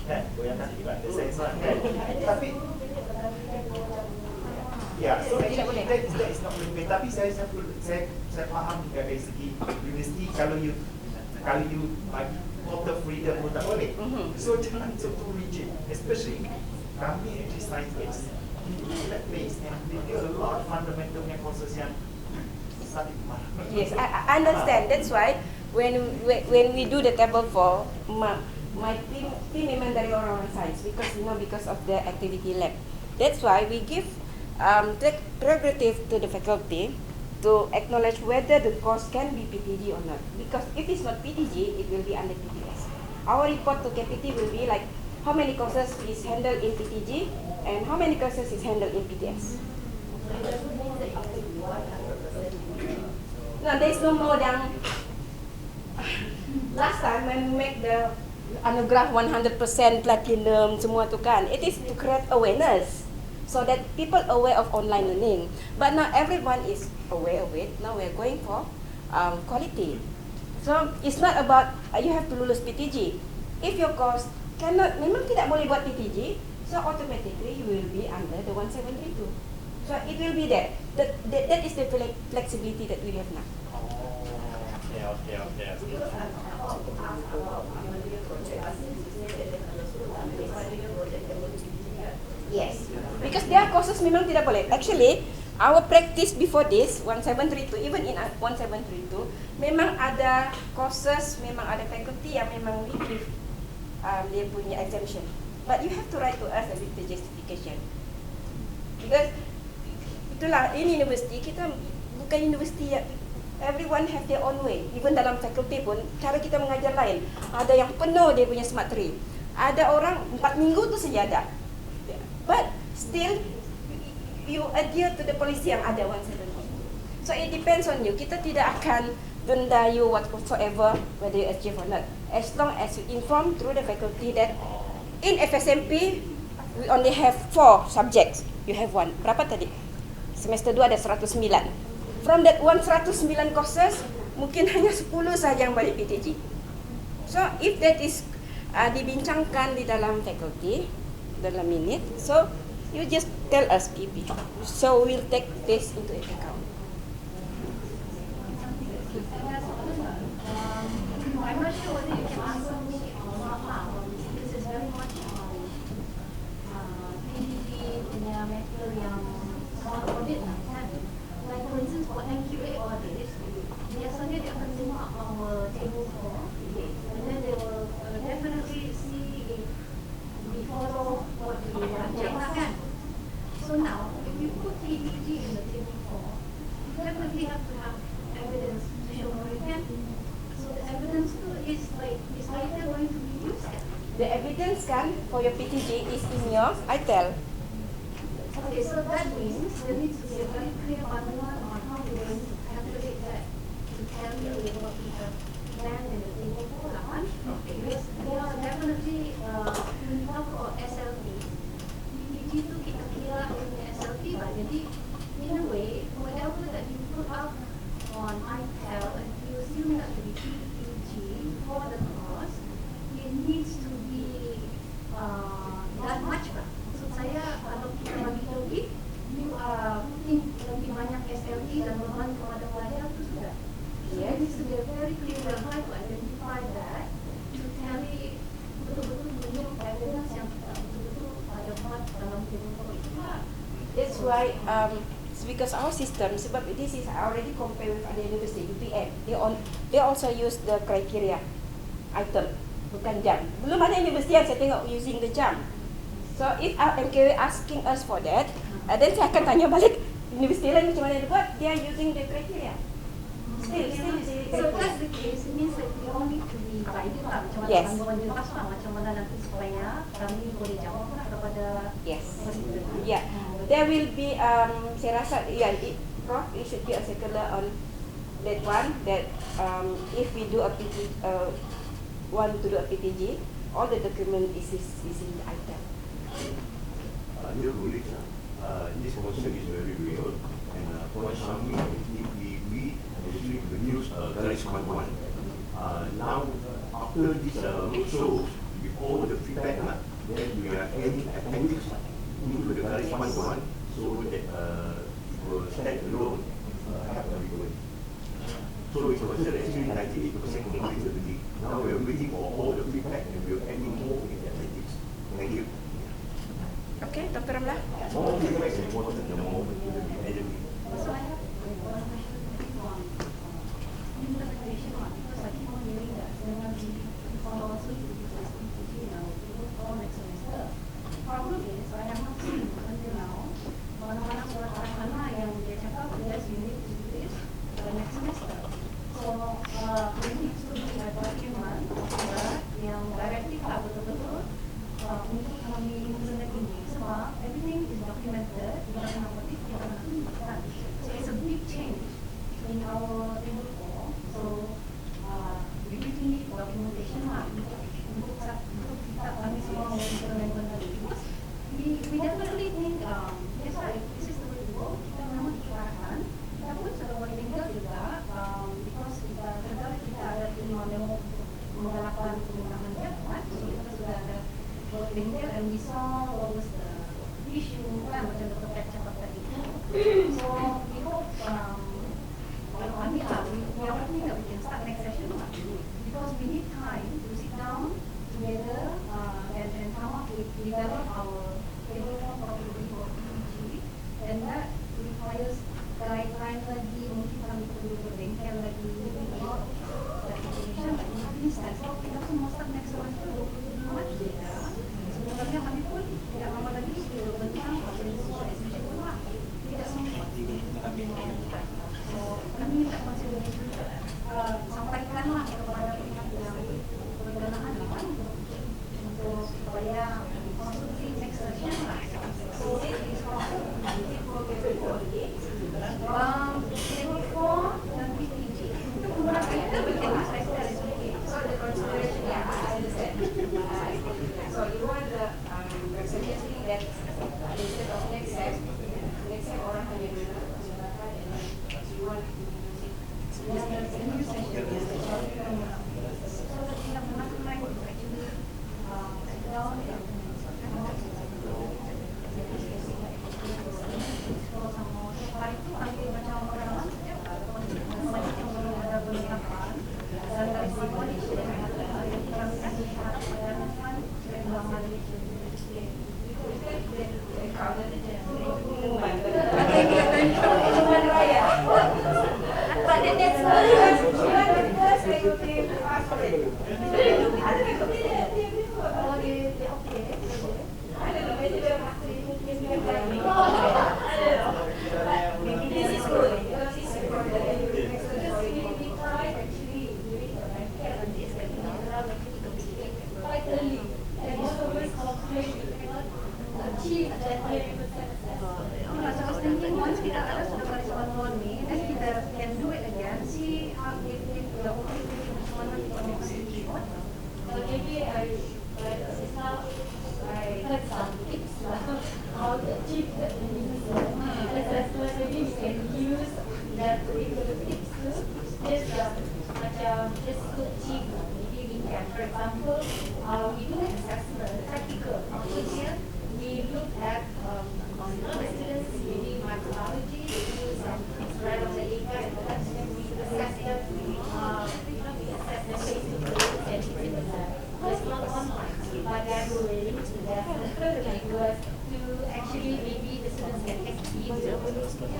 Speaker 10: Kan? Goyangkan sikit lah. Sense lah kan. Tapi so actually that is not lebih. Tapi saya faham juga dari segi universiti kalau you bagi total freedom pun tak boleh. So jangan so rigid, especially kami actually science based, lab based, and they do a lot of fundamental courses yang study.
Speaker 7: Yes, I understand. That's why when we do the table for my team memang dari orang science because of the activity lab. That's why we give prerogative to the faculty to acknowledge whether the course can be PTG or not. Because if it's not PTG, it will be under PTS. Our report to KPT will be like how many courses is handled in PTG and how many courses is handled in PTS. No, there is no more than last time when we make the anugerah 100% platinum semua tu kan, it is to create awareness so that people aware of online learning. But now everyone is aware of it. Now we are going for quality. So it's not about you have to lulus PTG. If your course cannot, memang tidak boleh buat PTG, so automatically you will be under the 1732. So it will be there. That is the flexibility that we have now.
Speaker 10: Okay.
Speaker 7: Yes, because there are courses memang tidak boleh. Actually, our practice before this 1732, even in 1732, memang ada courses, memang ada faculty yang memang we give dia punya exemption. But you have to write to us with the justification. Because itulah, ini universiti kita bukan universiti yang everyone have their own way. Even dalam fakulti pun cara kita mengajar lain. Ada yang penuh dia punya smart tree. Ada orang 4 minggu tu saja ada. But still you adhere to the policy yang ada 170. So it depends on you. Kita tidak akan denda you whatsoever whether you achieve or not. As long as you inform through the faculty that in FSMP we only have 4 subjects. You have 1. Berapa tadi? Semester 2 ada 109. From that 109 courses, mungkin hanya 10 saja yang balik PTG. So if that is dibincangkan di dalam faculty dalam minute, so you just tell us PP. So we'll take this into account.
Speaker 6: I'm not sure whether you can answer me or not lah. This is very much PDD punya matter yang soal audit lah kan. Like for instance for MQA audit, biasanya dia akan tengok our table 4 and then they will definitely see if we follow what we project lah kan. So now, if you put PDG in the table 4, you definitely have to have evidence to show how you can. So the evidence is either going to be used.
Speaker 7: The evidence kan for your PTG is in your ITEL.
Speaker 6: Okay, so that means there needs to be a very clear manual on how we're going to calculate that to tell you what we have planned in the table 4 lah kan. Because there are definitely when you talk about SLP, PTG tu kita kira punya SLP lah. Jadi in a way, whatever that you put out on ITEL, and you assume that to be PTG for the course, it needs to be done much better.
Speaker 11: needs to be a very clear and how to identify that to tally betul-betul menunjuk evidence yang betul-betul ada buat dalam kehidupan itu lah.
Speaker 7: That's why it's because our system, sebab this is already compared with other university, UPM, they also use the criteria item, bukan jam. Belum ada universiti yang saya tengok using the jam. So if MKW asking us for that, then saya akan tanya balik universiti lain macam mana dia buat, they are using the criteria. Still using the
Speaker 11: So if that's the case, it means that we all need to be guided lah macam mana tanggungan jelas lah macam mana nanti supaya kami boleh jawab lah kepada
Speaker 7: Yeah, there will be saya rasa Prof, it should be a circular on that one that if we do a want to do a PTG, all the document is in the item.
Speaker 1: This concern is very real, and for some we actually produce Garis Panduan. Now, after this roadshow, with all the feedback, then we are adding appendix into the Garis Panduan so that it will stand alone, help everybody. So it's considered actually 98% completed. Now we are waiting for all the feedback and we are adding more in the appendix. Thank you.
Speaker 7: Okay, Dr. Ramlah.
Speaker 1: More feedback is important, the more we will be added.
Speaker 11: So I have one question on interpretation on, because I keep on hearing that there will be also for next semester. Problem is I have not seen until now mana-mana surat arahan yang dia cakap yes you need to do this next semester. So we need to be a document yang directly lah betul-betul untuk kami implement ini. Sebab everything is documented di dalam normatif yang kami implementkan. So it's a big change in our table 4. So we really need documentation lah untuk kita kami semua mengimplement benda ini. We definitely think yes lah, this is the way to go. Kita memang diarahkan. Kita pun sudah bertinggal juga because kita ada tim memo menggalakkan penggunaan dia kan. So kita sudah ada bertinggal and we saw what was the issue kan macam Dr. Pat cakap tadi. So we hope kalau kami lah we are hoping that we can start next session lah because we need time to sit down together and come up with develop our table properly for PPG, and that requires guideline lagi, mungkin kami perlu berbengkel lagi dan information lagi instance. Kalau kita semua start next semester 26 Mac sebenarnya kami pun tidak lama lagi tentang sesuatu exhibition pula tidak semua. So kami minta konsiderasi sampaikanlah kepada pihak yang berkenaan untuk supaya konstruksi next session lah. So it is table 4 dan PPG itu menggunakan itu betul saya sudah okay. So the consideration I understand.
Speaker 7: So you want the suggesting that instead of next step orang hanya menggunakan and you want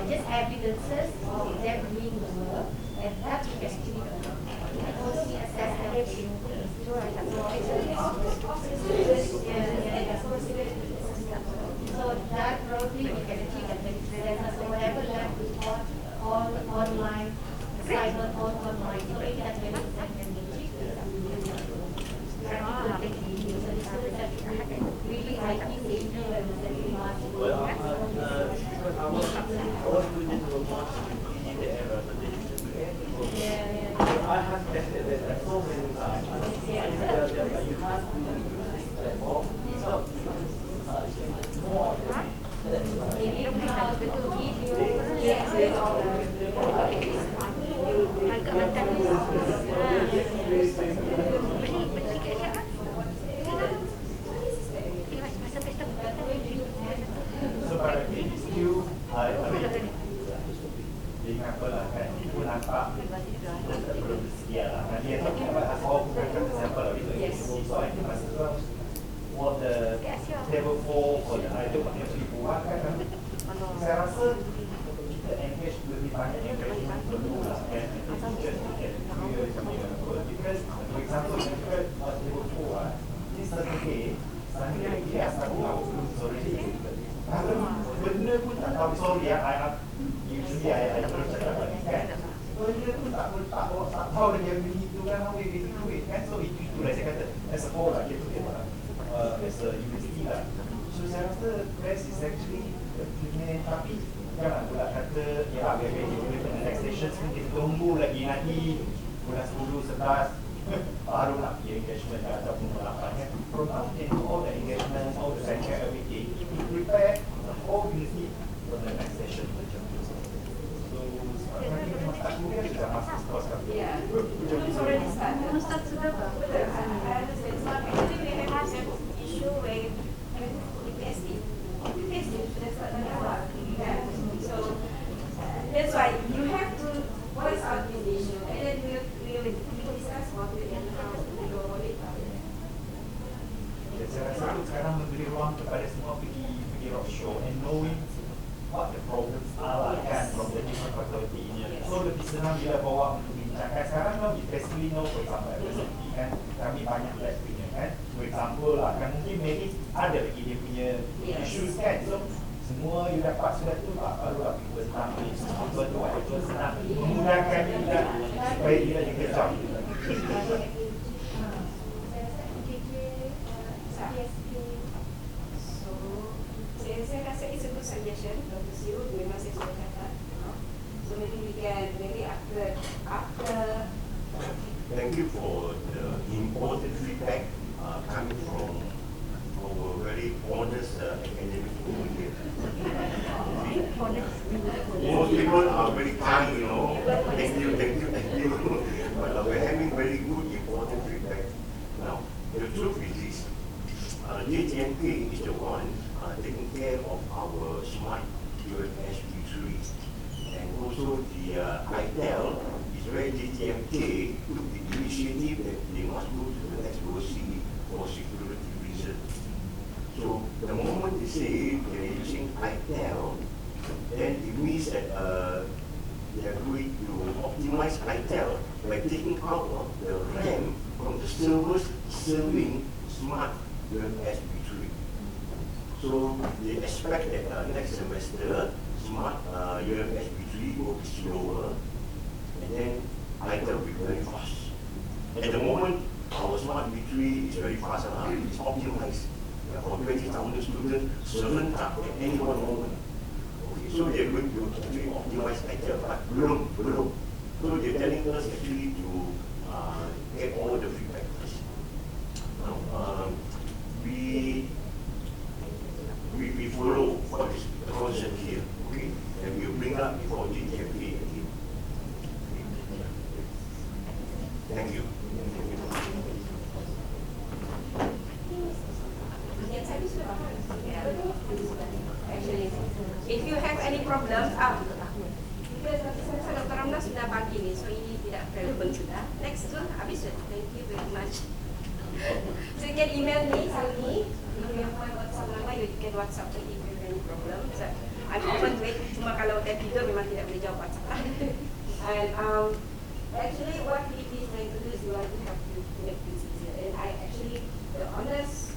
Speaker 11: just evidences of them doing the work, and that we actually only assess them in so that probably we can achieve that. So whatever lab report, all online assignment, all online, so maybe that's when we can achieve this. Really, I think they do everything much.
Speaker 10: Our students were not in the era, but they didn't do it. I have tested it so many times. You have to use this platform. So, more. So pada PDQ, dengan apa lah kan, itu nampak belum bersedia lah. Nanti yang tak bahas bukan kata siapa lah gitu. So I think mahasiswa what the table 4 or the item yang dibuat kan, saya rasa kita engage lebih banyak engagement perlu lah kan. Teachers get clear because for example, what table 4 this certificate sambil dia satu already kalau benda pun tak tahu, sorry I usually I terus cakap lagi kan, benda pun tak tahu dia beli itu kan, how we do it kan, so itulah saya kata as a whole lah, gitu as a university lah. So saya rasa best is actually tapi jangan pula kata ya biar kita next station kita tunggu lagi nanti bulan 10, 11 baru nak pergi engagement ataupun melakukannya. From now we can do all the engagement, all the center, everything. We prepare the whole university for the next session. So sekarang kita masuk kuliah sudah masuk sekolah sekarang.
Speaker 7: Yeah, it's already started. I understand. So actually we have some issue with PPSD. PPSD sudah start awal. So that's why you have to voice out this issue, and then we'll discuss about it and how to go about it.
Speaker 10: Saya rasa sekarang memberi ruang kepada semua pergi roadshow and knowing what the problems are kan from the different faculty. So lebih senang bila bawa untuk bincangkan. Sekarang kan we basically know, for example FSMP kan kami banyak lab punya kan. For example lah kan mungkin maybe ada lagi dia punya issues kan. So semua you dapat sudah tu barulah people senang betul senang memudahkan dia supaya dia jadi kejam.
Speaker 7: Saya rasa it's a good suggestion Dr. Siu, memang saya sudah kata. So maybe we can, maybe after
Speaker 1: Thank you for the important feedback coming from our very honest academic community. Most people are very kind, you know. Thank you. But we're having very good, important feedback. Now, the truth is this. JTMK is the one taking care of our smart UFS V3. And also the ITEL is where JTMK took the initiative that they must go to the next OC for security reasons. So the moment they say they're using ITEL, then it means that they are going to optimize ITEL by taking out of the RAM from the servers serving smart UFS V3. So they expect that next semester smart UFS V3 will be slower, and then ITEL will be very fast. At the moment, our smart V3 is very fast. It's optimized for 20,000 students, serentak at any one moment. Okay, so they're going to actually optimize ITEL, but belum. So they're telling us actually to get all the feedback first. Now, we follow what is the concept here, okay? And we'll bring up before GTFP again. Thank you.
Speaker 7: Actually, if you have any problems, because saya Dr. Ramna sudah pagi ni, so ini tidak relevant sudah. Next Zoom, habis sudah. Thank you very much. So you can email me, tell me. If you have my WhatsApp number, you can WhatsApp me if you have any problems. I'm open to it. Cuma kalau time tidur memang tidak boleh jawab WhatsApp. And actually what we is trying to do is we want to have to make things easier. And I actually the honest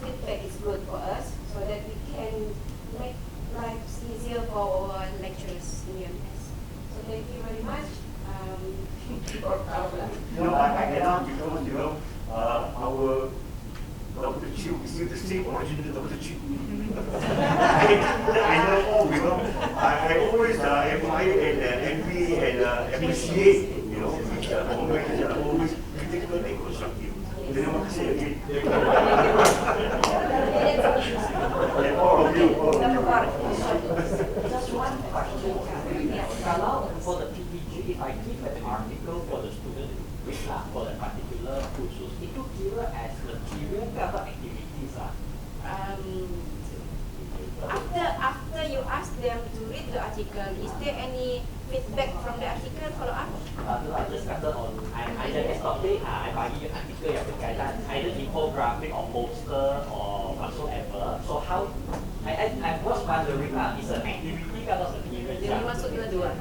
Speaker 7: feedback is good for us, so that we can make life easier for our lecturers in UMS. So thank you very much.
Speaker 1: No, I cannot because our Dr. Chiu is still the same original Dr. Chiu. I know all, I always admire and envy and appreciate, which comments are always critical and constructive. Terima kasih again. And all of you.
Speaker 5: Just one question. Kalau for the PPG, if I give an article for the student to read for the particular kursus, itu kira as material ke atau activities lah?
Speaker 7: After you ask them to read the article, is there any feedback from the article follow up?
Speaker 5: I just kata on, I just topik, I bagi artikel yang berkaitan either infographic or poster or whatsoever. So how, I was wondering is an activity kalau material?
Speaker 7: Dia boleh masuk dua-dua.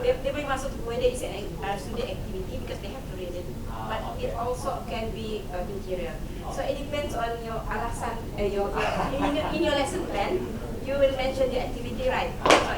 Speaker 7: Dia boleh masuk whether it's a student activity because they have to read it. But it also can be material. So it depends on your alasan, in your lesson plan, you will mention the activity, right? So